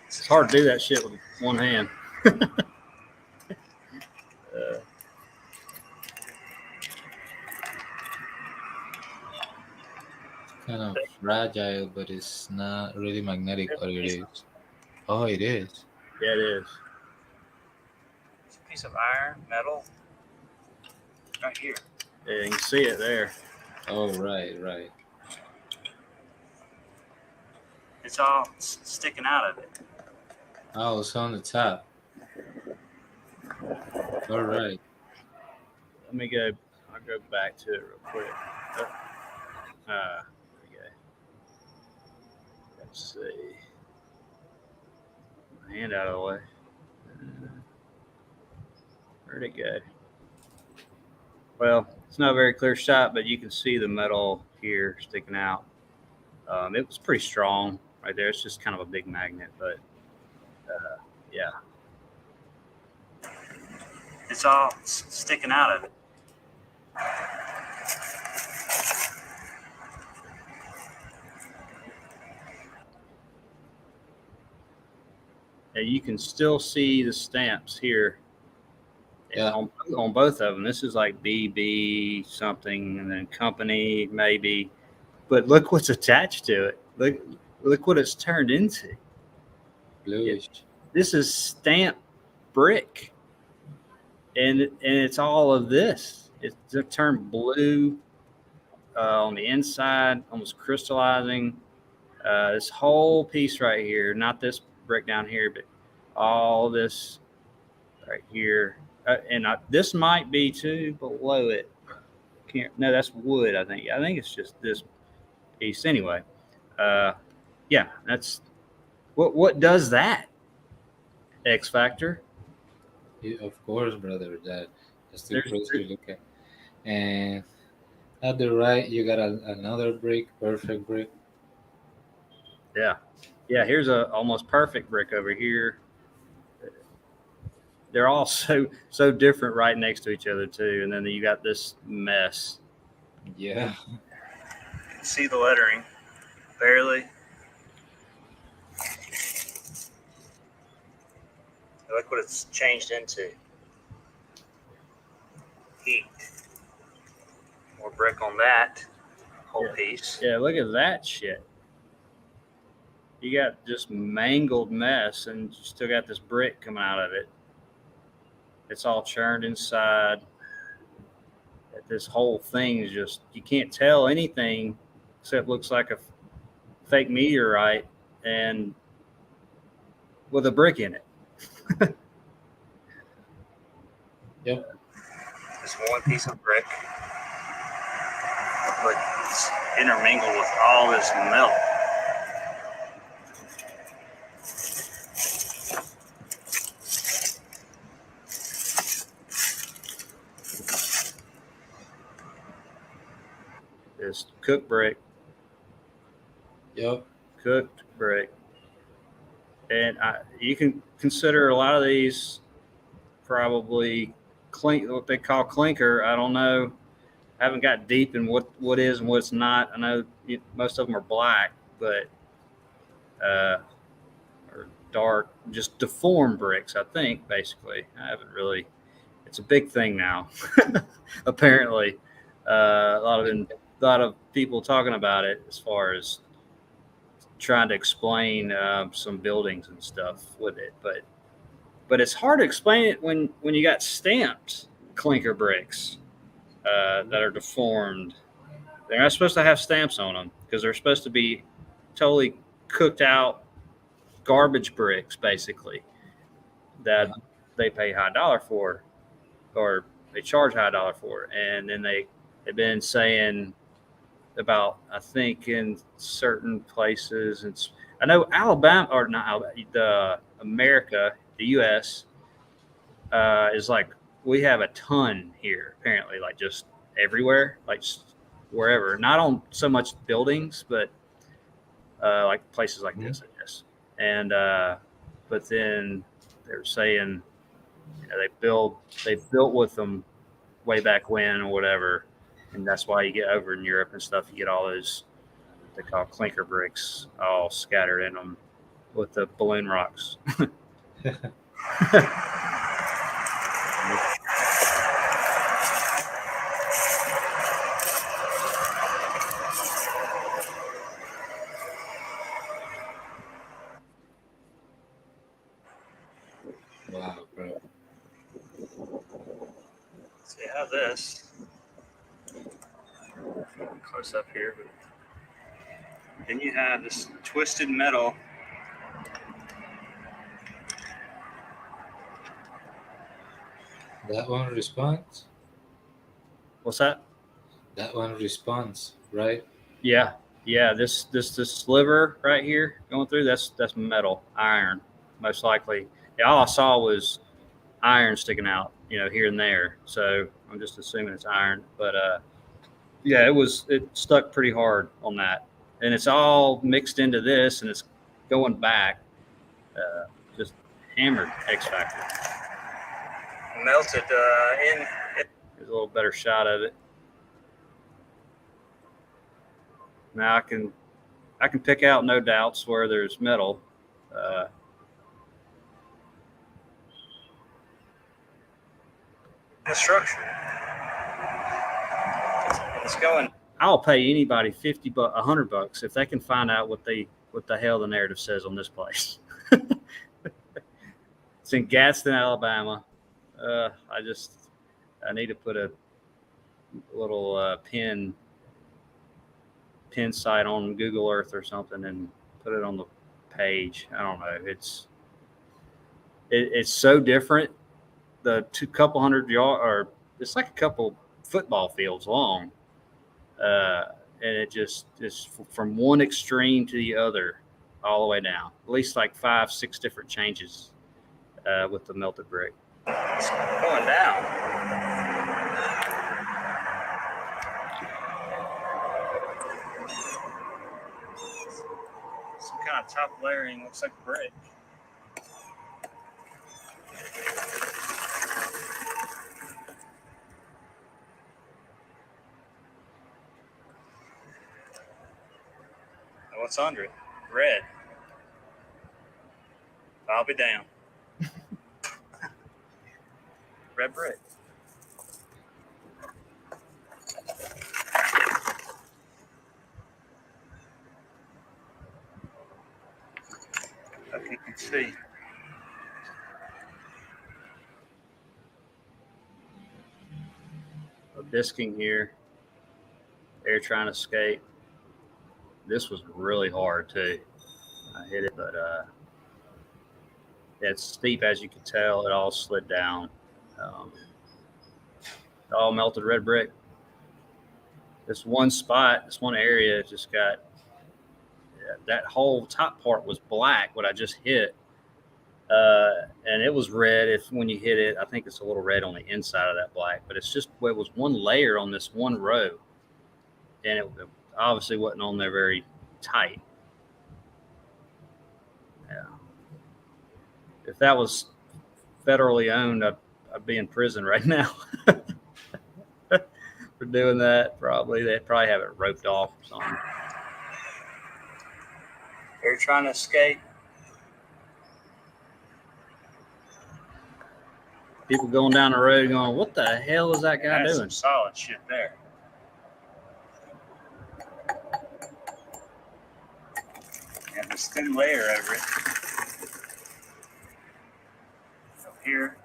It's hard to do that shit with one hand. Kind of fragile, but it's not really magnetic, or it is. Oh, it is. Yeah, it is. It's a piece of iron, metal, right here. Yeah, you can see it there. Oh, right. It's all sticking out of it. Oh, it's on the top. All right. Let me go. I'll go back to it real quick. There we go. Let's see. My hand out of the way. Where'd it go? Well, it's not a very clear shot, but you can see the metal here sticking out. It was pretty strong right there. It's just kind of a big magnet, but yeah. It's all sticking out of it. And you can still see the stamps here. Yeah. On both of them. This is like BB something, and then company maybe. But look what's attached to it. Look what it's turned into. Bluish. This is stamped brick, and it's all of this. It's turned blue on the inside, almost crystallizing. This whole piece right here, not this brick down here, but all this right here. And this might be too below it. No, that's wood. I think it's just this piece anyway. Yeah, that's what does that? X Factor. Yeah, of course, brother. That's too close to look at. And at the right, you got another brick, perfect brick. Yeah. Here's a almost perfect brick over here. They're all so different right next to each other too, and then you got this mess. Yeah. You can see the lettering barely. Look what it's changed into. Heat. More brick on that whole piece. Yeah, look at that shit. You got just mangled mess, and you still got this brick coming out of it. It's all churned inside. This whole thing is just, you can't tell anything except looks like a fake meteorite and with a brick in it. Yep. Just one piece of brick, but it's intermingled with all this melt. This cooked brick. Yep. Cooked brick. And you can consider a lot of these probably what they call clinker. I don't know. I haven't got deep in what is and what's not. I know most of them are black, but or dark, just deformed bricks, I think, basically. I haven't really. It's a big thing now, apparently. A lot of people talking about it as far as trying to explain some buildings and stuff with it, but it's hard to explain it when you got stamped clinker bricks that are deformed. They're not supposed to have stamps on them because they're supposed to be totally cooked out garbage bricks, basically, that they pay high dollar for, or they charge high dollar for. And then they've been saying about, I think in certain places, I know Alabama, or not Alabama, America, the U.S. Is like, we have a ton here, apparently, like just everywhere, like just wherever. Not on so much buildings, but like places like this, I guess. And but then they're saying, they built with them way back when or whatever, and that's why you get over in Europe and stuff, you get all those they call clinker bricks all scattered in them with the balloon rocks. Wow, bro. See how this close up here, but then you have this twisted metal. That one responds. What's that? That one responds, right? Yeah. This sliver right here going through, that's metal, iron, most likely. Yeah, all I saw was iron sticking out, here and there. So I'm just assuming it's iron. But yeah, it stuck pretty hard on that, and it's all mixed into this, and it's going back, just hammered X Factor. Melted in. Here's a little better shot of it. Now I can pick out, no doubts, where there's metal. The structure. It's going. I'll pay anybody $50, $100 if they can find out what the hell the narrative says on this place. It's in Gadsden, Alabama. I need to put a little pin site on Google Earth or something and put it on the page. I don't know. It's so different. The couple hundred yards, or it's like a couple football fields long, and it just is from one extreme to the other, all the way down. At least like 5-6 different changes with the melted brick. It's going down. Some kind of top layering, looks like brick. What's under it? Red. I'll be down. Red brick. Let's see. Disking here. They're trying to escape. This was really hard too. I hit it, but it's steep as you can tell. It all slid down. All melted red brick. This one spot, this one area just got, that whole top part was black, what I just hit. And it was red. If when you hit it, I think it's a little red on the inside of that black, but it's just, it was one layer on this one row. And it obviously wasn't on there very tight. Yeah. If that was federally owned, I'd be in prison right now for doing that. Probably they'd probably have it roped off or something. They're trying to escape. People going down the road going, "What the hell is that guy doing?" Some solid shit there. And this thin layer over it. Up here.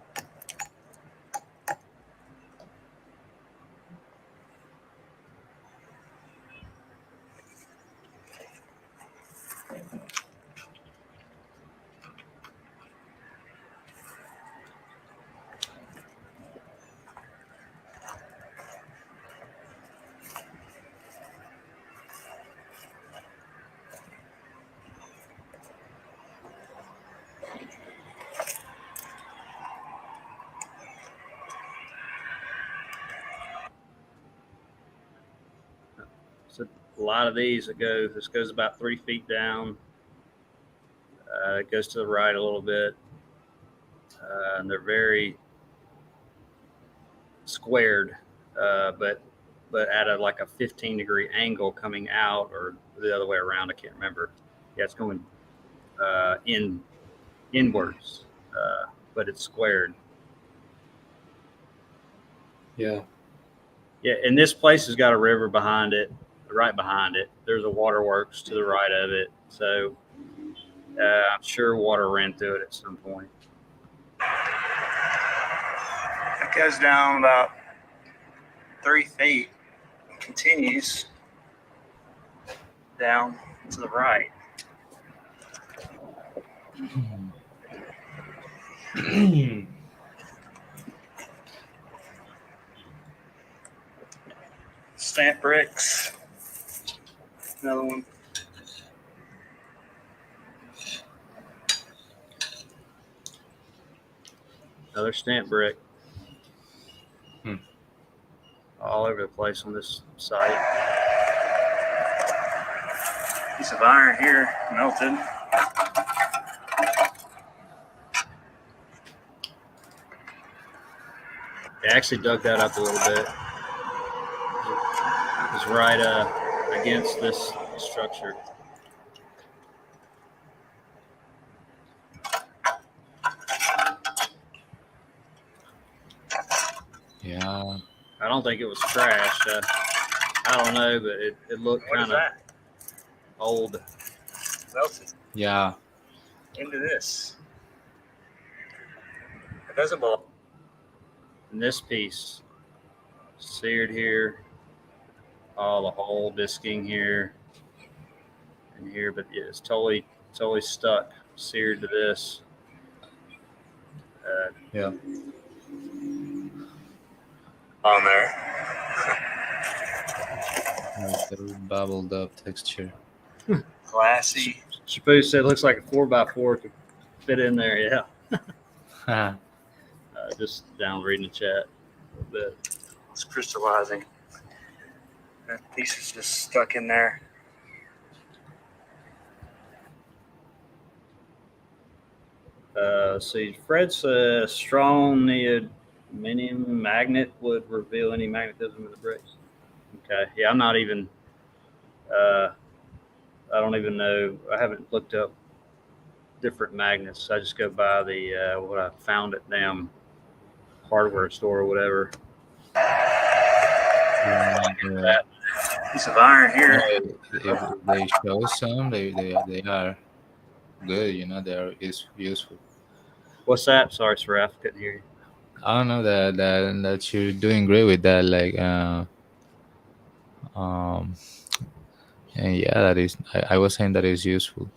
So a lot of these this goes about 3 feet down. It goes to the right a little bit. And they're very squared, but at like a 15-degree angle coming out, or the other way around. I can't remember. Yeah, it's going inwards, but it's squared. Yeah. Yeah, and this place has got a river behind it, right behind it. There's a waterworks to the right of it, so I'm sure water ran through it at some point. It goes down about 3 feet and continues down to the right. Stamp bricks. Another one. Another stamp brick. All over the place on this site. Piece of iron here, melted. They actually dug that up a little bit. It was right against this structure. Yeah. I don't think it was trashed. I don't know, but it looked kind of old. Melted. Yeah. Into this. It doesn't belong. And this piece, seared here, all the whole disking here and here, but yeah, it's totally stuck, seared to this. Yeah. On there. Like the bubbled up texture. Classy. Shapu said it looks like a 4x4 could fit in there. Yeah. Just down reading the chat a little bit. It's crystallizing. That piece is just stuck in there. See, Fred says strong neodymium magnet would reveal any magnetism in the bricks. Okay. Yeah, I'm not even. I don't even know. I haven't looked up different magnets. I just go by the what I found at damn hardware store or whatever. That piece of iron here. If they show some, they are. good. They're is useful. What's that? Sorry, Saraf, couldn't hear you. I don't know that you're doing great with that. Like, um, and yeah, that is. I was saying that is useful.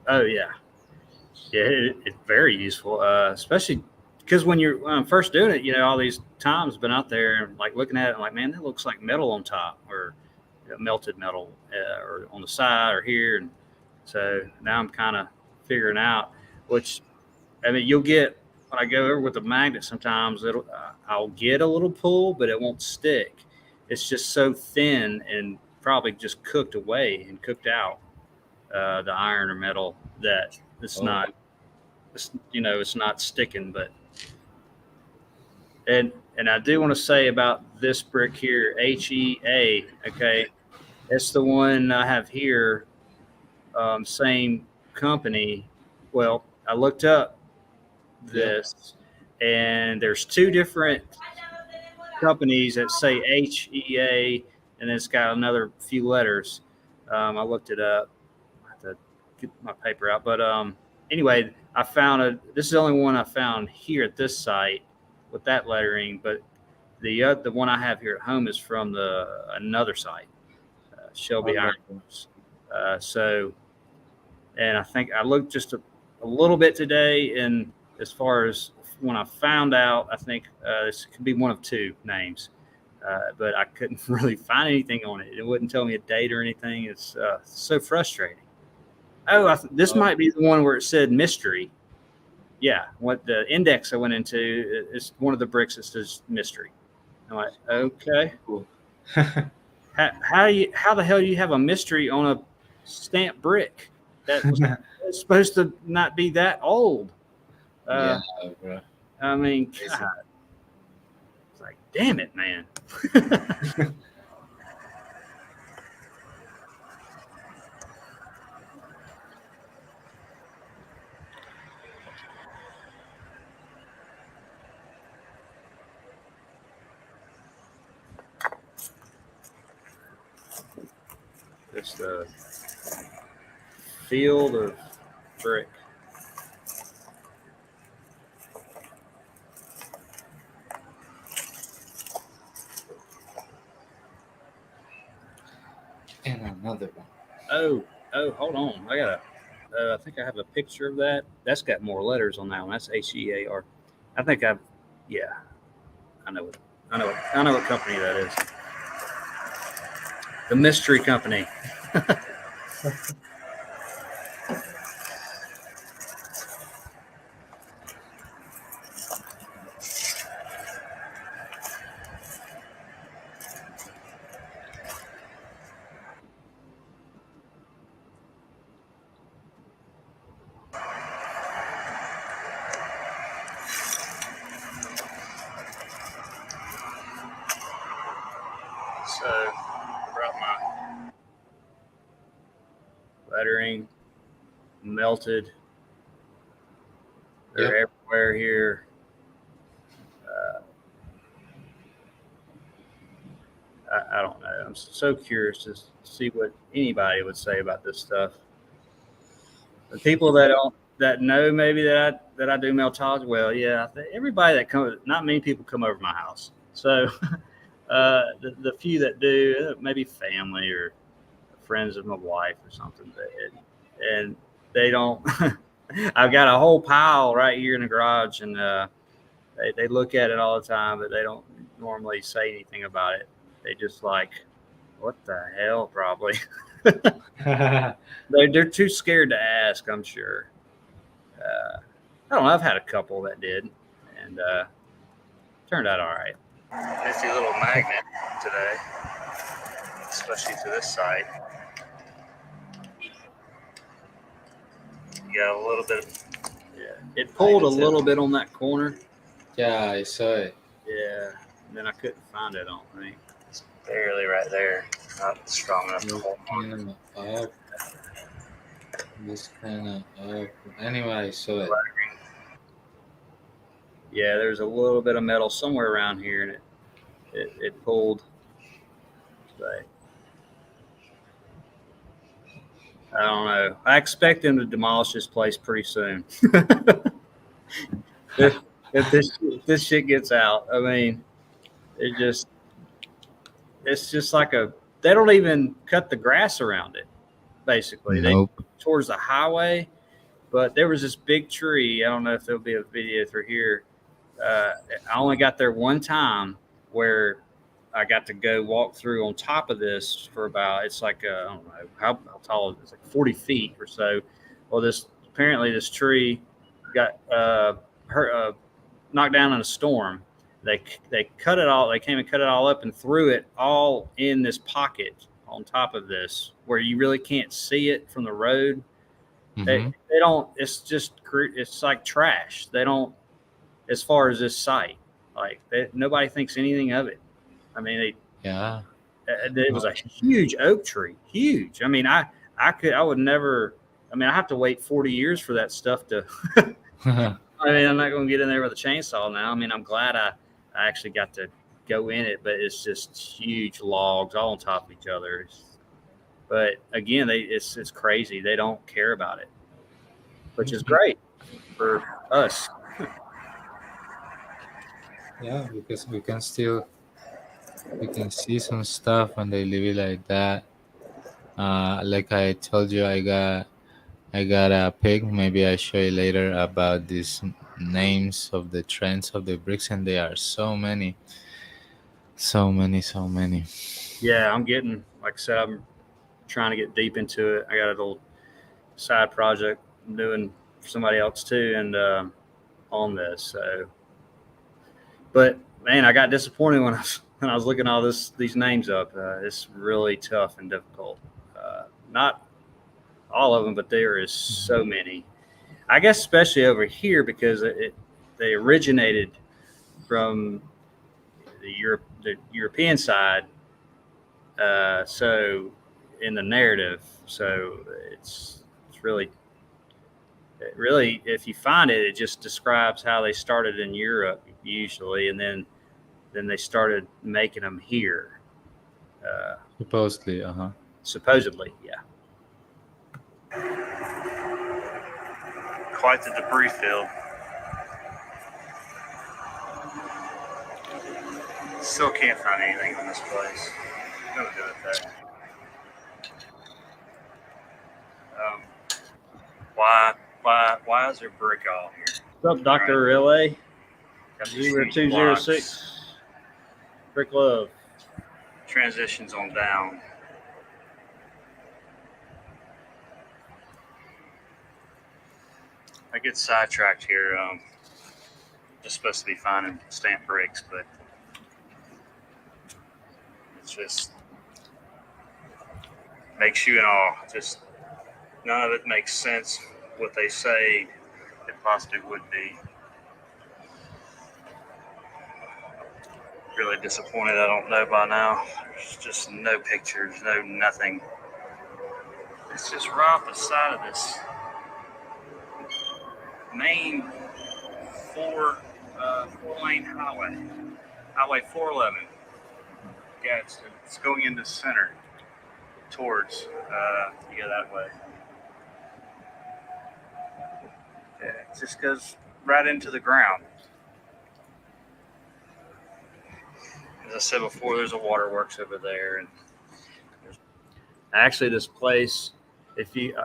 Oh yeah, yeah, it's very useful, especially because when I'm first doing it, all these times been out there and like looking at it, and like, man, that looks like metal on top or melted metal or on the side or here, and so now I'm kind of figuring out which I mean you'll get when I go over with the magnet. Sometimes I'll get a little pull, but it won't stick. It's just so thin and probably just cooked away and cooked out the iron or metal that it's Oh, not it's not sticking. But and I do want to say about this brick here, HEA. Okay, it's the one I have here. Same company. Well, I looked up yeah. this, and there's two different companies that say HEA, and it's got another few letters. I looked it up. I have to get my paper out, but anyway, I found a. This is the only one I found here at this site with that lettering, but the one I have here at home is from the another site, Shelby Iron Okay. Works. So, and I think I looked just a little bit today, and as far as when I found out, I think this could be one of two names, but I couldn't really find anything on it. It wouldn't tell me a date or anything. It's so frustrating. Oh, this Oh, might be the one where it said mystery. Yeah, what the index I went into is one of the bricks that says mystery. I'm like, okay, cool. how the hell do you have a mystery on a stamped brick that was it's supposed to not be that old? Yeah, Uh, bro. I mean, God, Crazy. it's like, damn it, man. Just a field of brick. And another one. Oh, hold on. I think I have a picture of that. That's got more letters on that one. That's HEAR. I think I've, yeah, I know it. I know what company that is. The mystery company. So, I brought my lettering, melted. Yep. They're everywhere here. Uh, I don't know. I'm so curious to see what anybody would say about this stuff. The people that know maybe that I do meltology. Well, yeah, everybody that comes, not many people come over my house. So the few that do, maybe family or friends of my wife or something. And they don't. I've got a whole pile right here in the garage, and they look at it all the time, but they don't normally say anything about it. They just like, what the hell, probably. They're too scared to ask, I'm sure. I don't know. I've had a couple that did, and turned out all right. Nifty little magnet today, especially to this side. You got a little bit of, yeah. It pulled a little bit on that corner. Yeah, I saw it. Yeah, and then I couldn't find it on me. It's barely right there. Not strong enough to It's hold on. kind of up. It's kind of up. Anyway, I saw it. Yeah, there's a little bit of metal somewhere around here, and it pulled. But I don't know. I expect them to demolish this place pretty soon. if if this shit gets out, I mean, it just it's just like a they don't even cut the grass around it. Basically, they Nope. towards the highway. But there was this big tree. I don't know if there'll be a video through here. Uh, I only got there one time where I got to go walk through on top of this for about it's like I don't know how tall it is, like 40 feet or so. Well, this apparently this tree got hurt, knocked down in a storm. They cut it all. They came and cut it all up and threw it all in this pocket on top of this where you really can't see it from the road. Mm-hmm. They don't. It's just it's like trash. They don't as far as this site. Like nobody thinks anything of it. I mean, Yeah. it was a huge oak tree, huge. I mean, I would never. I mean, I have to wait 40 years for that stuff to. I mean, I'm not going to get in there with a chainsaw now. I mean, I'm glad I actually got to go in it, but it's just huge logs all on top of each other. But again, it's crazy. They don't care about it, which is great for us. Yeah, because we can see some stuff when they leave it like that. Like I told you, I got a pic. Maybe I show you later about these names of the trends of the bricks, and there are so many, so many, so many. Yeah, I'm getting like I said, I'm trying to get deep into it. I got a little side project I'm doing for somebody else too, and on this. So, but man, I got disappointed when I was looking all these names up. It's really tough and difficult. Not all of them, but there is so many. I guess especially over here because they originated from the European side. So in the narrative, so it's really if you find it, it just describes how they started in Europe usually, and then they started making them here. Supposedly, Supposedly, yeah. Quite the debris field. Still can't find anything on this place. I'm gonna do it though. Why is there brick all here? What's up, Dr. Relay? 0206. Brick Love. Transitions on down. I get sidetracked here. Just supposed to be finding stamp bricks, but it's just makes you in awe. Just none of it makes sense. What they say it possibly would be. Really disappointed I don't know by now. There's just no pictures, no nothing. It's just right off the side of this main four-lane highway, Highway 411. Yeah, it's going into center towards you go that way. Yeah, it just goes right into the ground. As I said before, there's a waterworks over there, and actually this place. If you,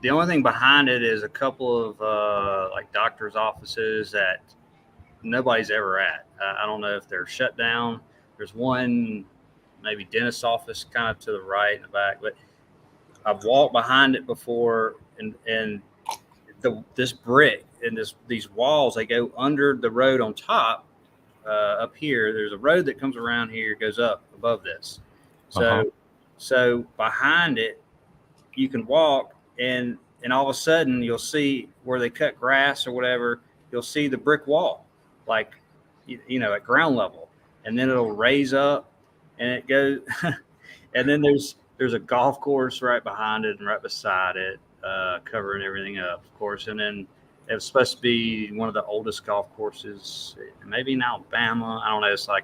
the only thing behind it is a couple of like doctors' offices that nobody's ever at. I don't know if they're shut down. There's one maybe dentist office kind of to the right in the back, but I've walked behind it before, and this brick and these walls, they go under the road on top. Up here, there's a road that comes around here, goes up above this. So behind it, you can walk, and all of a sudden you'll see where they cut grass or whatever. You'll see the brick wall, like at ground level, and then it'll raise up, and it goes, and then there's a golf course right behind it and right beside it, covering everything up, of course. And then it was supposed to be one of the oldest golf courses, maybe in Alabama. I don't know. It's like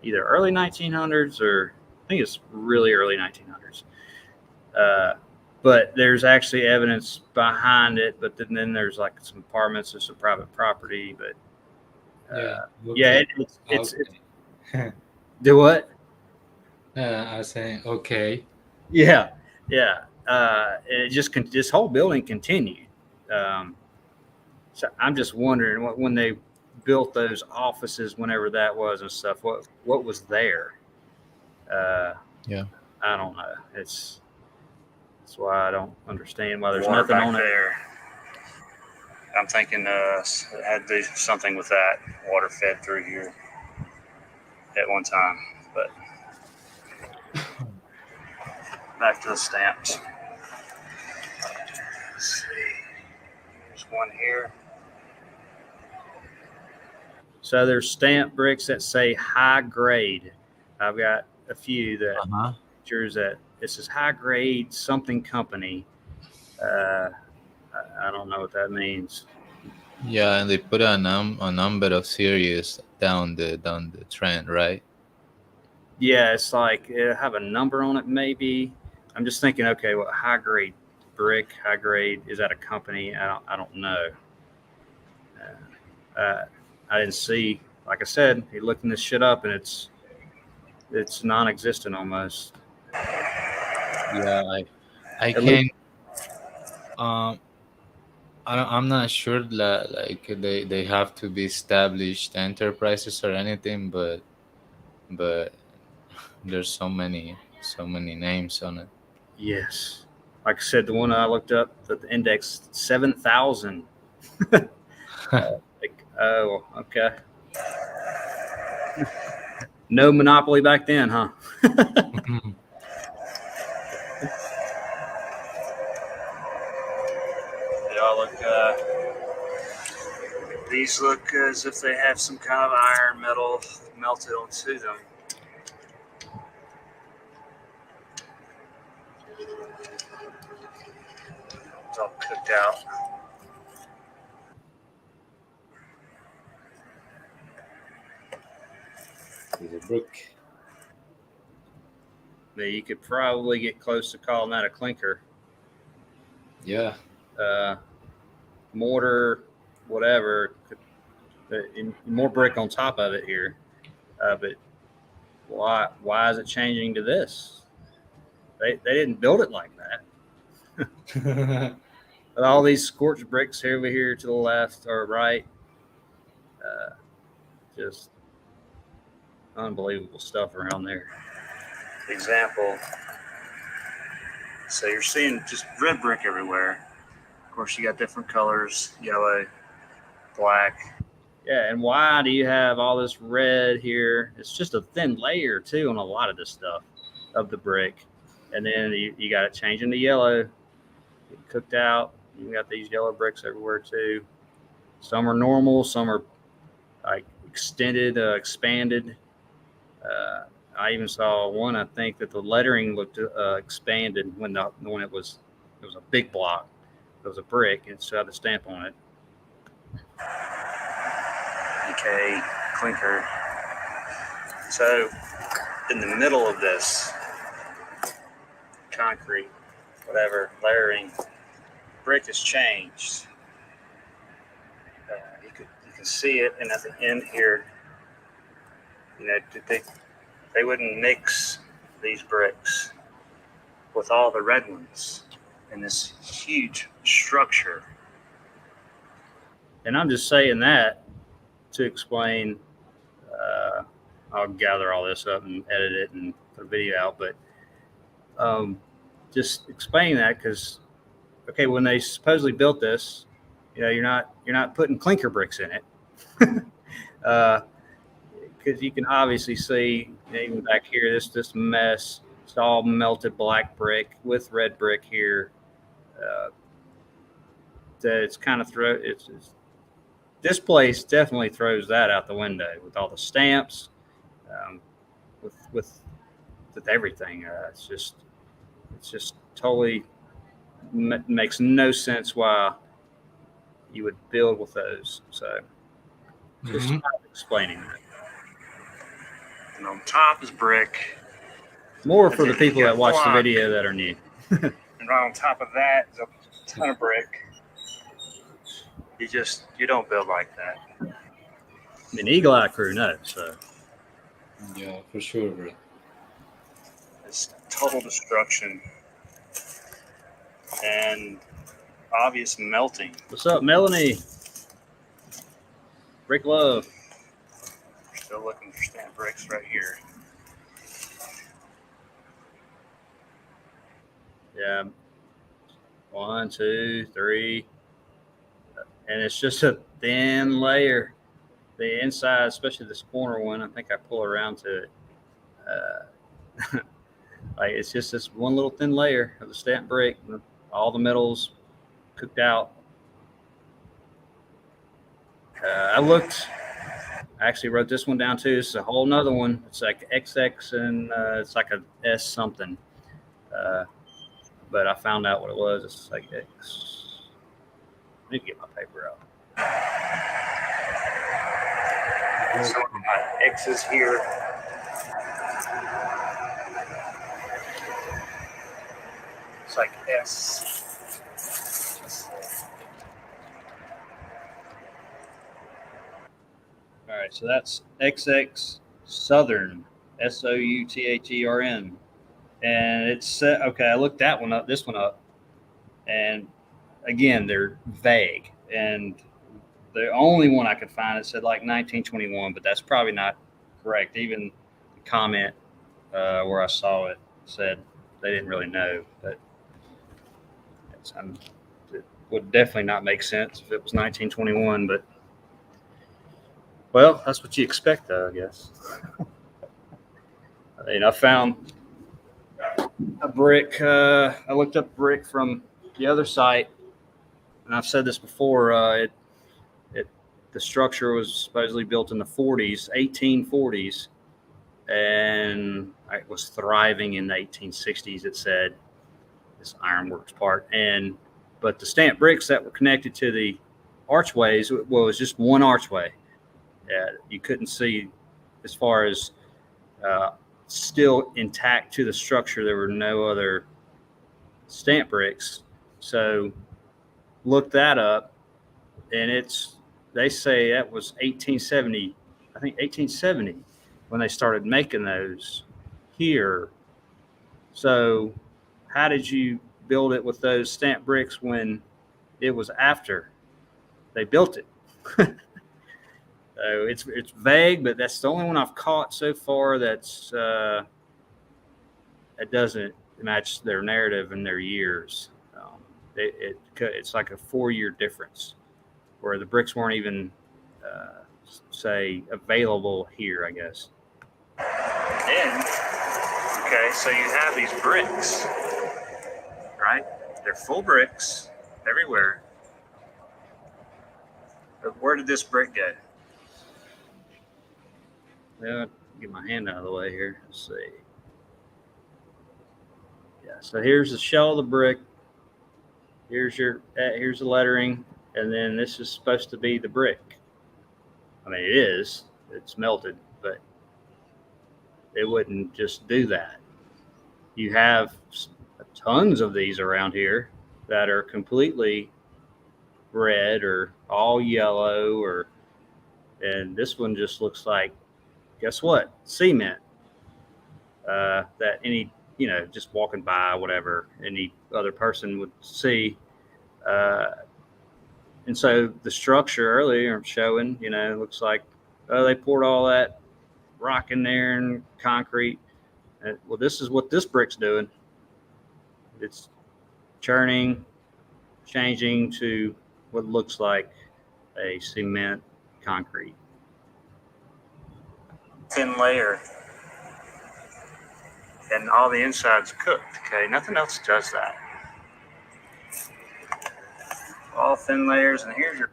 either early 1900s or I think it's really early 1900s. but there's actually evidence behind it. But then there's like some apartments or some private property. But Yeah. yeah, Okay. it's Okay. do what? I was saying okay. Yeah, yeah. It just this whole building continued. Um, so I'm just wondering when they built those offices, whenever that was and stuff, what was there? Uh, Yeah. I don't know. That's why I don't understand why there's water nothing back on there. I'm thinking it had to do something with that water fed through here at one time. But back to the stamps. Let's see. There's one here. So there's stamp bricks that say high grade. I've got a few that pictures that this is high grade something company. I don't know what that means. Yeah, and they put a number of series down the trend, right? Yeah, it's like it have a number on it. Maybe I'm just thinking. Okay, what high grade brick? High grade, is that a company? I don't know. I didn't see. Like I said, he looking this shit up, and it's non-existent almost. Yeah, I can. Um, I'm not sure that like they have to be established enterprises or anything, but there's so many names on it. Yes. Like I said, the one I looked up, the index 7,000. Like, oh, okay. No monopoly back then, huh? They all look. These look as if they have some kind of iron metal melted onto them. It's all cooked out. There's a brook. You could probably get close to calling that a clinker. Yeah. Mortar, whatever. More brick on top of it here. But why is it changing to this? They didn't build it like that. All these scorched bricks over here to the left or right, just unbelievable stuff around there. Example. So you're seeing just red brick everywhere. Of course, you got different colors: yellow, black. Yeah, and why do you have all this red here? It's just a thin layer too on a lot of this stuff of the brick, and then you got it changing to yellow, cooked out. You got these yellow bricks everywhere too. Some are normal, some are like extended, expanded. I even saw one. I think that the lettering looked expanded when it was a big block. It was a brick and it still had the stamp on it. Okay, clinker. So in the middle of this concrete, whatever layering, brick has changed. You can see it, and at the end here, they wouldn't mix these bricks with all the red ones in this huge structure. And I'm just saying that to explain. I'll gather all this up and edit it and put a video out, but just explain that because, okay, when they supposedly built this, you're not putting clinker bricks in it. Because you can obviously see even back here this mess. It's all melted black brick with red brick here. That it's kind of this place definitely throws that out the window with all the stamps, with everything. It's just totally makes no sense why you would build with those. So just kind of explaining that. And on top is brick. More for the people that watch the video that are new. And right on top of that is a ton of brick. You don't build like that. I mean, Eagle Eye crew knows, so. Yeah, for sure, bro. It's total destruction and obvious melting. What's up, Melanie? Brick love. We're still looking for stamp bricks right here. Yeah. 1, 2, 3. And it's just a thin layer. The inside, especially this corner one, I think I pull around to it. Like it's just this one little thin layer of the stamp brick. All the metals cooked out. I actually wrote this one down too. It's a whole nother one. It's like XX and it's like a S something. But I found out what it was. It's like X. I need to get my paper out. So my X's here. It's like S. All right, so that's XX Southern, SOUTHERN. And it's okay. I looked this one up, and again, they're vague. And the only one I could find, it said like 1921, but that's probably not correct. Even the comment where I saw it said they didn't really know, but it would definitely not make sense if it was 1921. But well, that's what you expect, though, I guess. I found a brick. I looked up brick from the other site, and I've said this before. The structure was supposedly built in the 1840s, and it was thriving in the 1860s. It said this ironworks part, but the stamped bricks that were connected to the archways, well, it was just one archway. You couldn't see as far as still intact to the structure. There were no other stamp bricks. So look that up, and they say that was 1870. I think 1870 when they started making those here. So how did you build it with those stamp bricks when it was after they built it? So it's vague, but that's the only one I've caught so far that's that doesn't match their narrative and their years. It's like a 4-year difference where the bricks weren't even, say, available here, I guess. Then, okay, so you have these bricks, right? They're full bricks everywhere. But where did this brick go? Well, get my hand out of the way here. Let's see. Yeah, so here's the shell of the brick. Here's the lettering, and then this is supposed to be the brick. I mean, it is. It's melted, but it wouldn't just do that. You have tons of these around here that are completely red or all yellow, and this one just looks like, guess what? Cement. That any, just walking by, whatever, any other person would see. And so the structure earlier I'm showing, looks like, they poured all that rock in there and concrete. Well, this is what this brick's doing. It's churning, changing to what looks like a cement concrete. Thin layer. And all the inside's cooked, okay? Nothing else does that. All thin layers, and here's your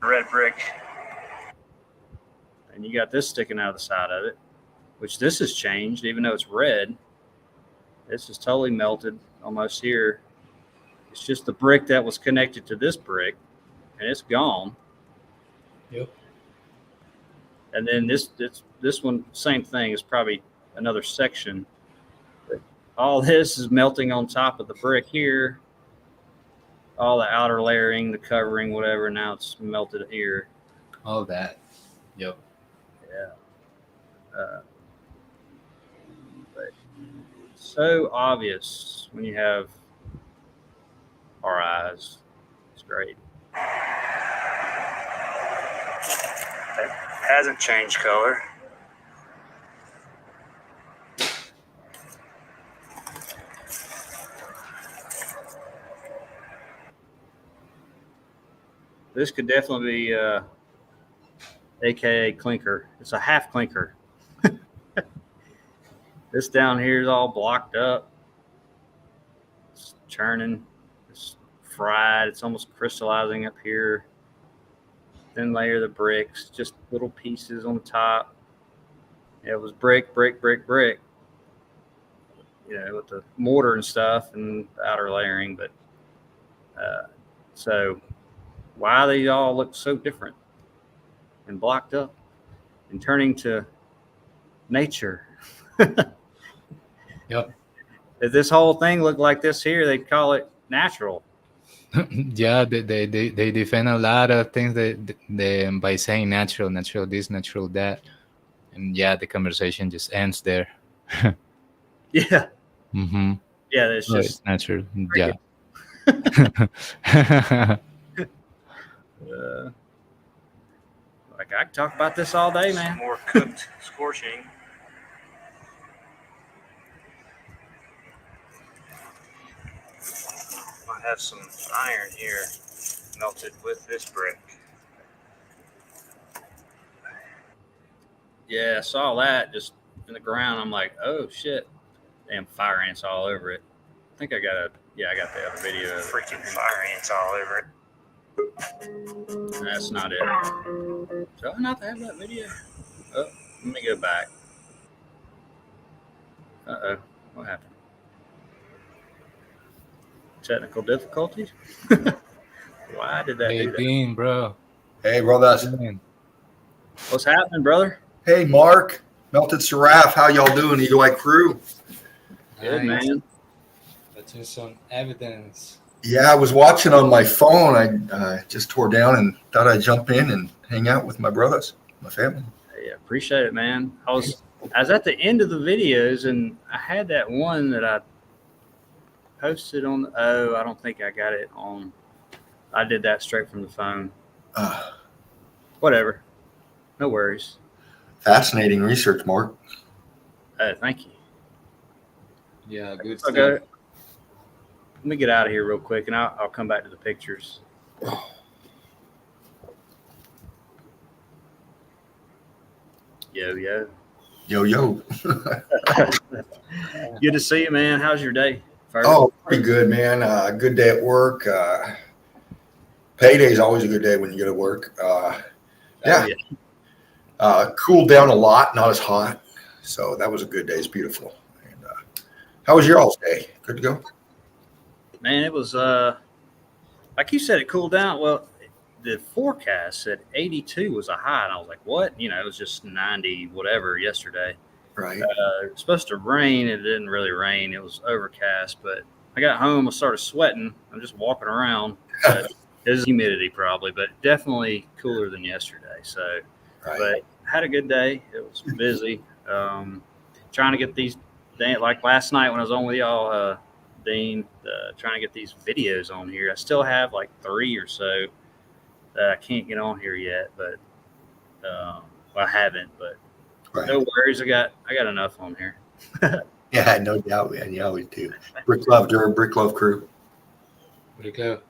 red brick. And you got this sticking out of the side of it, which this has changed, even though it's red. This is totally melted almost here. It's just the brick that was connected to this brick, and it's gone. Yep. And then this one, same thing, is probably another section. But all this is melting on top of the brick here. All the outer layering, the covering, whatever. Now it's melted here. All that. Yep. Yeah. But so obvious when you have our eyes. It's great. It hasn't changed color. This could definitely be AKA clinker. It's a half clinker. This down here is all blocked up. It's churning. It's fried. It's almost crystallizing up here. Thin layer of the bricks, just little pieces on the top. It was brick, brick, brick, brick. You know, with the mortar and stuff and the outer layering. But so why they all look so different and blocked up and turning to nature. Yep. If this whole thing looked like this here, they'd call it natural. Yeah, they defend a lot of things they by saying natural this, natural that, and yeah, the conversation just ends there. Yeah. Mm-hmm. Yeah, it's Oh, just it's natural. Yeah. like I could talk about this all day, man. More cooked scorching. Might have some iron here melted with this brick. Yeah, I saw that just in the ground. I'm like, oh shit. Damn fire ants all over it. I think I got I got the other video of freaking fire ants all over it. That's not it. Do I not have that video? Oh, let me go back. Uh-oh. What happened? Technical difficulties? Why did that do that? Dean, bro. Hey, brothers. What's happening, brother? Hey, Mark. Melted Seraph. How y'all doing, Eagle Eye Crew? Good, man. That's just some evidence. Yeah, I was watching on my phone. I just tore down and thought I'd jump in and hang out with my brothers, my family. Yeah, appreciate it, man. I was at the end of the videos, and I had that one that I posted on. I don't think I got it on. I did that straight from the phone. Whatever. No worries. Fascinating research, Mark. Thank you. Yeah, good stuff. Okay. Let me get out of here real quick, and I'll come back to the pictures. Yo, yo. Yo, yo. Good to see you, man. How's your day? First? Oh, pretty good, man. Good day at work. Payday is always a good day when you go to work. Yeah. Cooled down a lot, not as hot. So that was a good day. It's beautiful. And how was your all's day? Good to go? Man, it was like you said, it cooled down. Well, the forecast said 82 was a high, and I was like, what? You know, it was just 90 whatever yesterday. Right. It was supposed to rain. It didn't really rain. It was overcast, but I got home, I started sweating. I'm just walking around. It was humidity probably, but definitely cooler than yesterday. So, But had a good day. It was busy. Trying to get these, like last night when I was on with y'all, Dean, trying to get these videos on here. I still have like 3 or so that I can't get on here yet, but well, I haven't. But no worries, I got enough on here. Yeah, no doubt, man. You always do. Brick Love Crew. Where'd it go?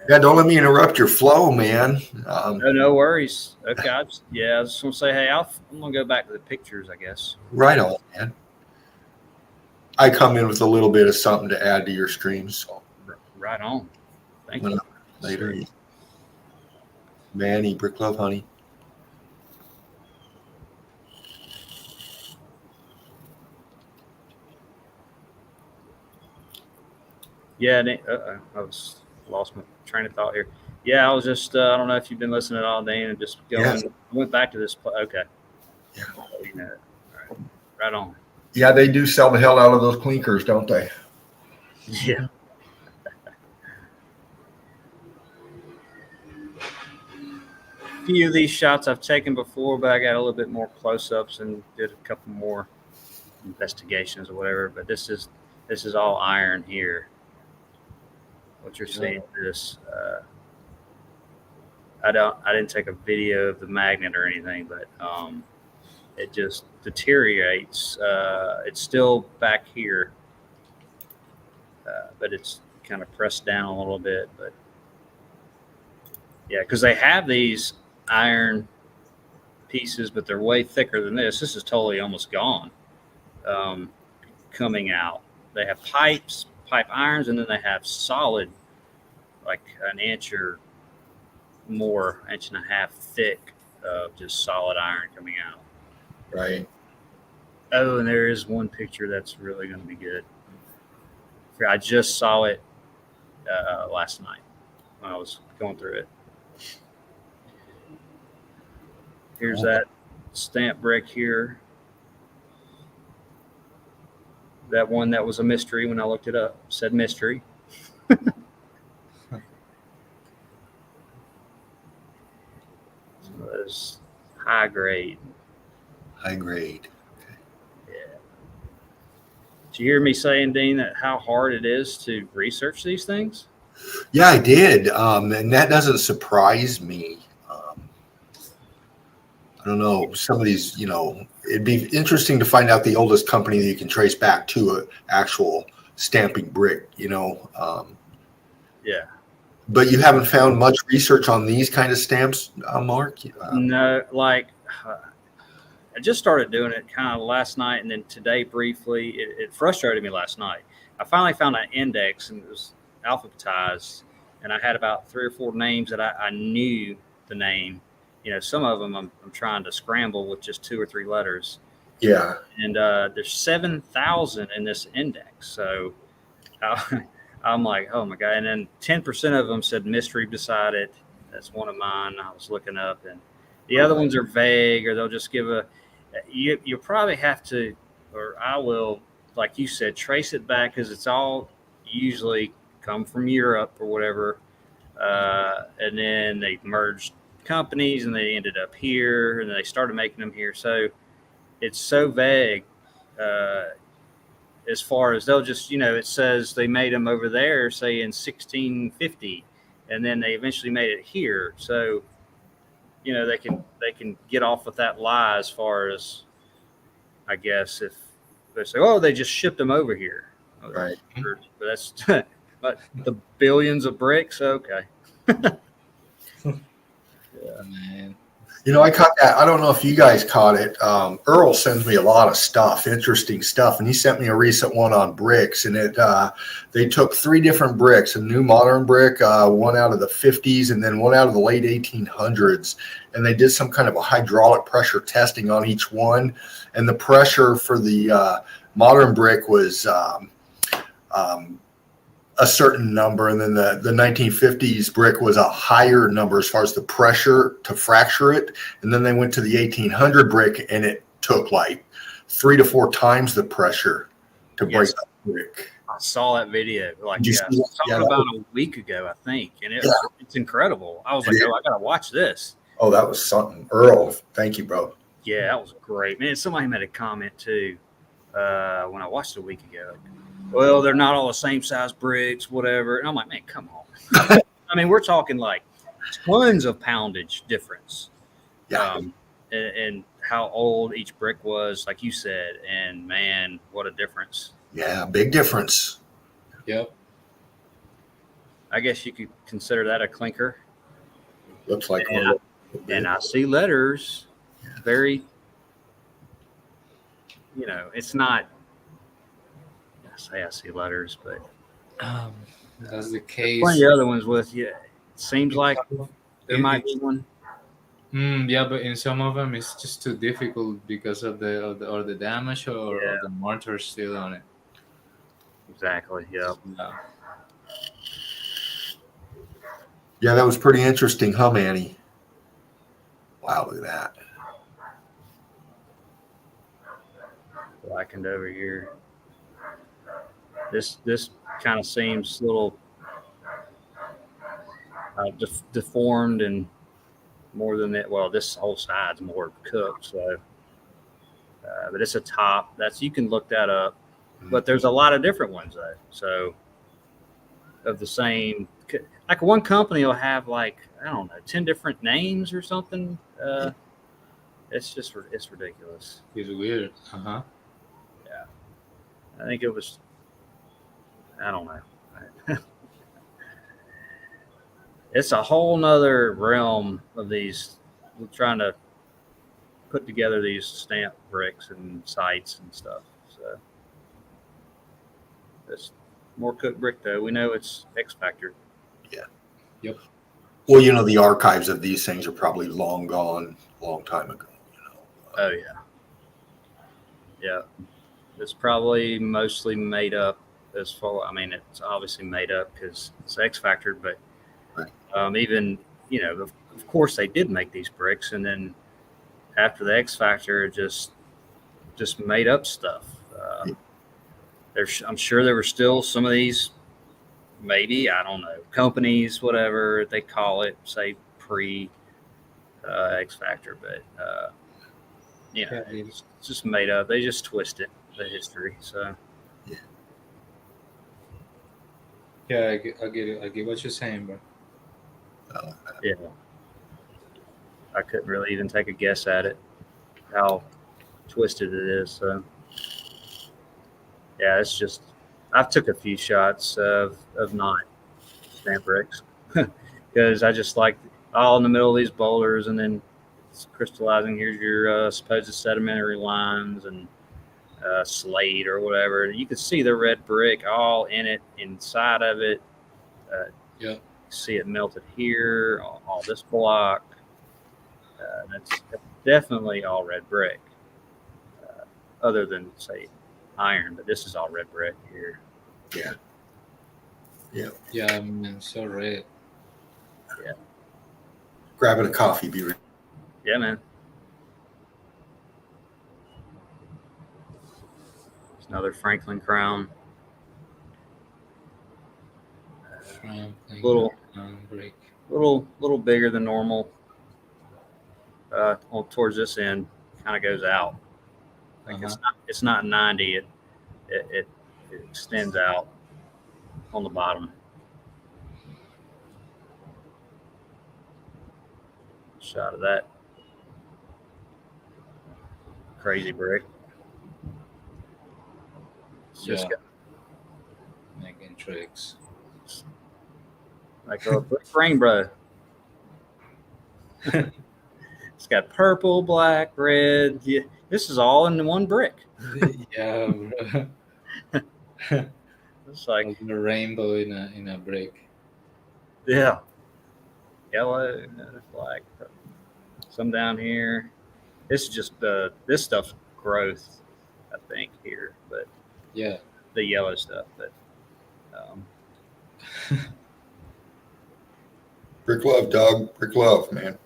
Yeah, don't let me interrupt your flow, man. No worries. Okay, I was just gonna say, hey, I'm gonna go back to the pictures, I guess. Right on, man. I come in with a little bit of something to add to your streams. So. Right on. Thank you. Later. Manny, Brick Love, honey. Yeah, I lost my train of thought here. Yeah, I was just, I don't know if you've been listening at all, Dan, and just going, went back to this. Okay. Yeah. You know, right on. Yeah, they do sell the hell out of those clinkers, don't they? Yeah. A few of these shots I've taken before, but I got a little bit more close-ups and did a couple more investigations or whatever. But this is all iron here. What you're seeing is I didn't take a video of the magnet or anything, but it just deteriorates. It's still back here, but it's kind of pressed down a little bit. But yeah, because they have these iron pieces, but they're way thicker than this. This is totally almost gone coming out. They have pipe irons, and then they have solid, like an inch or more, inch and a half thick of just solid iron coming out. Right. Oh, and there is one picture that's really going to be good. I just saw it last night when I was going through it. Here's that stamp brick here. That one that was a mystery when I looked it up said mystery. So it was high grade. High grade. Yeah. Did you hear me saying, Dean, that how hard it is to research these things? Yeah, I did. And that doesn't surprise me. I don't know. Some of these, it'd be interesting to find out the oldest company that you can trace back to an actual stamping brick, Yeah. But you haven't found much research on these kind of stamps, Mark? No, like I just started doing it kind of last night, and then today briefly. It frustrated me last night. I finally found an index, and it was alphabetized, and I had about 3 or 4 names that I knew the name. Some of them I'm trying to scramble with just 2 or 3 letters. Yeah. And there's 7,000 in this index. So I'm like, oh my God. And then 10% of them said mystery beside it. That's one of mine I was looking up. And the other ones are vague, or they'll just give you'll probably have to, or I will, like you said, trace it back, because it's all usually come from Europe or whatever. And then they merged companies and they ended up here, and they started making them here. So it's so vague as far as they'll just, it says they made them over there, say in 1650, and then they eventually made it here. So, they can get off with that lie as far as, I guess, if they say, oh, they just shipped them over here. Right. But that's but the billions of bricks. Okay. Yeah, man. I caught that. I don't know if you guys caught it. Earl sends me a lot of stuff, interesting stuff, and he sent me a recent one on bricks. And they took 3 different bricks: a new modern brick, one out of the 50s, and then one out of the late 1800s. And they did some kind of a hydraulic pressure testing on each one. And the pressure for the modern brick was a certain number, and then the 1950s brick was a higher number as far as the pressure to fracture it. And then they went to the 1800 brick, and it took like 3 to 4 times the pressure to break that brick. I saw that video about a week ago, I think, and it's incredible. I was like, I gotta watch this. Oh, that was something. Earl, thank you, bro. Yeah, that was great, man. Somebody made a comment too when I watched it a week ago. Well, they're not all the same size bricks, whatever. And I'm like, man, come on. I mean, we're talking like tons of poundage difference. Yeah. And how old each brick was, like you said. And man, what a difference. Yeah, big difference. Yep. I guess you could consider that a clinker. Looks like and I see letters very, it's not. I see letters, but that's the case. Plenty of other ones with you. It seems like there might be one. Yeah, but in some of them, it's just too difficult because of the damage or the mortar still on it. Exactly. Yeah. Yeah, that was pretty interesting, huh, Manny? Wow, look at that. blackened over here. This kind of seems a little deformed and more than that. Well, this whole side's more cooked, so. But it's a top. You can look that up. But there's a lot of different ones though. So of the same, like one company will have like, I don't know, 10 different names or something. It's ridiculous. It's weird. Yeah. I think it was, I don't know. It's a whole nother realm of these, trying to put together these stamp bricks and sites and stuff. So it's more cooked brick though. We know it's X Factor. Yeah. Yep. Well, the archives of these things are probably long gone, long time ago. Oh yeah. Yeah. It's probably mostly made up as far. I mean, it's obviously made up because it's X Factor, but right. Even of course they did make these bricks, and then after the X Factor, just made up stuff. I'm sure there were still some of these, maybe, I don't know, companies, whatever they call it, say pre X Factor, but it's just made up. They just twist it, the history. So yeah, I get it. I get what you're saying, bro. Yeah, I couldn't really even take a guess at it, how twisted it is. So yeah, it's just, I've took a few shots of not stamp bricks because I just like all in the middle of these boulders, and then it's crystallizing. Here's your supposed sedimentary lines and slate or whatever. You can see the red brick all in it, inside of it. Yeah. See it melted here, all this block. That's definitely all red brick, other than, say, iron, but this is all red brick here. Yeah. Yeah. Yeah, I mean, so red. Yeah. Grabbing a coffee, be right. Yeah, man. It's another Franklin crown. Franklin brick. Little bigger than normal. Towards this end, kind of goes out. Like it's not 90. It extends out on the bottom. Shot of that crazy brick. It's just got, making tricks. Like a brick frame, bro. It's got purple, black, red. Yeah, this is all in one brick. Yeah, bro. It's like a rainbow in a brick. Yeah. Yellow, black. Some down here. This is just this stuff's growth, I think, here, but yeah, the yellow stuff. But brick love, dog. Brick love, man.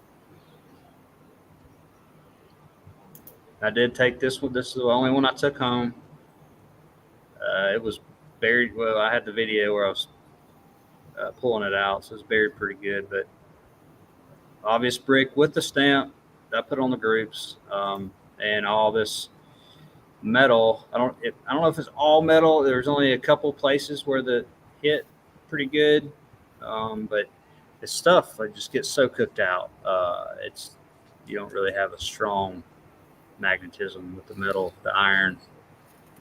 I did take this one. This is the only one I took home. It was buried. Well, I had the video where I was pulling it out, so it's buried pretty good. But obvious brick with the stamp that I put on the groups, and all this metal. I don't know if it's all metal. There's only a couple places where the hit pretty good, but the stuff just gets so cooked out. You don't really have a strong magnetism with the metal, the iron.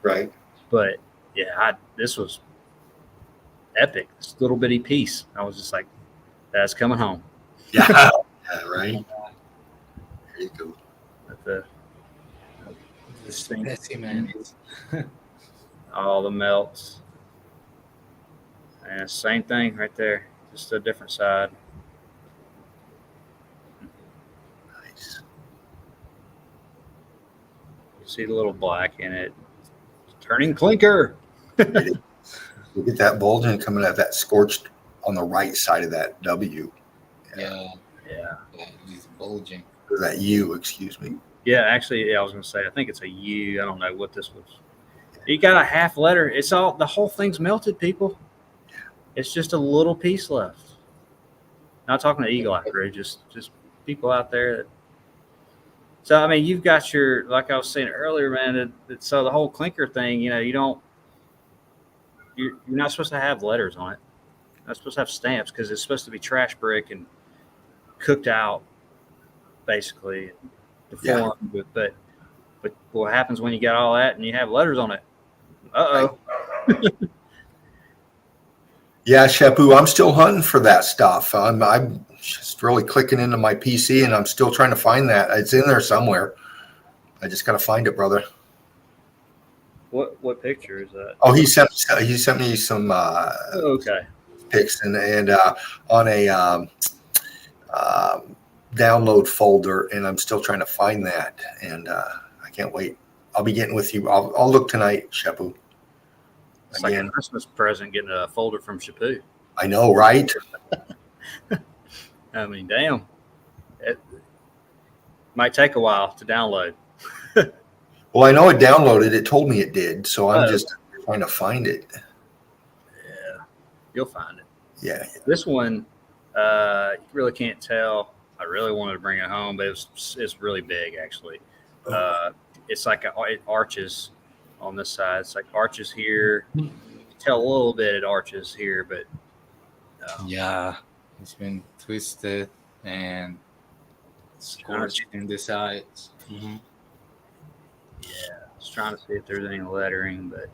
Right. But yeah, this was epic. This little bitty piece. I was just like, that's coming home. Yeah. Right. There you go. This thing, messy, man. all the melts. And same thing right there, just a different side. Nice. You see the little black in it. Turning clinker. Look at that bulging coming out, that scorched on the right side of that W. Yeah. It's bulging. Or that U, excuse me. Yeah, actually, I was going to say, I think it's a U. I don't know what this was You got a half letter. It's all, the whole thing's melted, people. It's just a little piece left. Not talking to Eagle Eye Crew, just people out there that. So I mean, you've got your, like I was saying earlier, man. So the whole clinker thing, you know, you're not supposed to have letters on it. You're not supposed to have stamps because it's supposed to be trash brick and cooked out, basically, deformed. Yeah. But what happens when you got all that and you have letters on it? Uh-oh. Yeah, Shepu, I'm still hunting for that stuff. I'm just really clicking into my PC, and I'm still trying to find that. It's in there somewhere. I just got to find it, brother. What picture is that? Oh, he sent me some okay pics and on a download folder, and I'm still trying to find that, and I can't wait. I'll be getting with you. I'll look tonight, Shepu. It's like a Christmas present getting a folder from Shepu. I know, right? I mean, damn. It might take a while to download. Well, I know it downloaded. It told me it did, so I'm just trying to find it. Yeah, you'll find it. Yeah. This one, you really can't tell. I really wanted to bring it home, but it's really big, actually. It's like it arches on this side. It's like arches here. You can tell a little bit it arches here, but yeah, it's been twisted and scorched in the sides. Mm-hmm. Yeah, I was trying to see if there's any lettering, but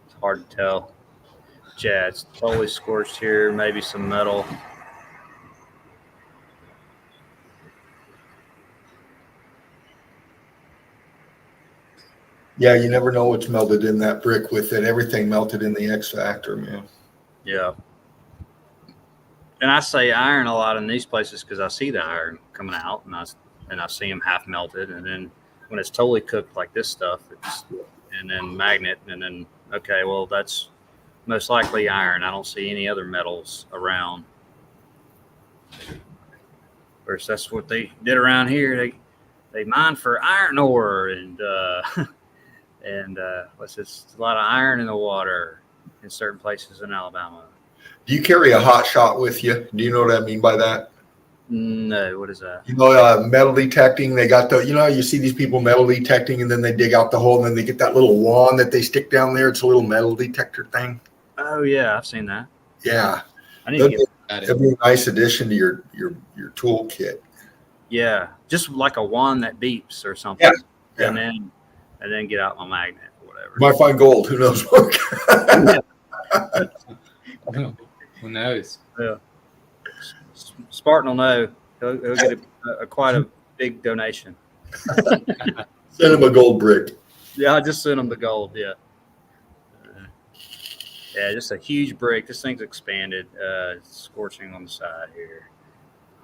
it's hard to tell. Yeah, it's totally scorched here. Maybe some metal. Yeah, you never know what's melted in that brick with it. Everything melted in the X Factor, man. Yeah. And I say iron a lot in these places because I see the iron coming out, and I see them half melted. And then when it's totally cooked like this stuff, and then magnet, and then okay, well that's most likely iron. I don't see any other metals around. Of course, that's what they did around here. They mined for iron ore and what's this? A lot of iron in the water in certain places in Alabama. Do you carry a hot shot with you? Do you know what I mean by that? No, what is that? You know, metal detecting. They got you see these people metal detecting, and then they dig out the hole, and then they get that little wand that they stick down there. It's a little metal detector thing. Oh yeah, I've seen that. Yeah, I need to get that. It'd be a nice addition to your toolkit. Yeah, just like a wand that beeps or something. Yeah. And then get out my magnet or whatever. Might find gold. Who knows? Who knows? Yeah. Spartan will know. He'll get quite a big donation. Send him a gold brick. Yeah, I just sent him the gold. Yeah. Yeah, just a huge brick. This thing's expanded. It's scorching on the side here.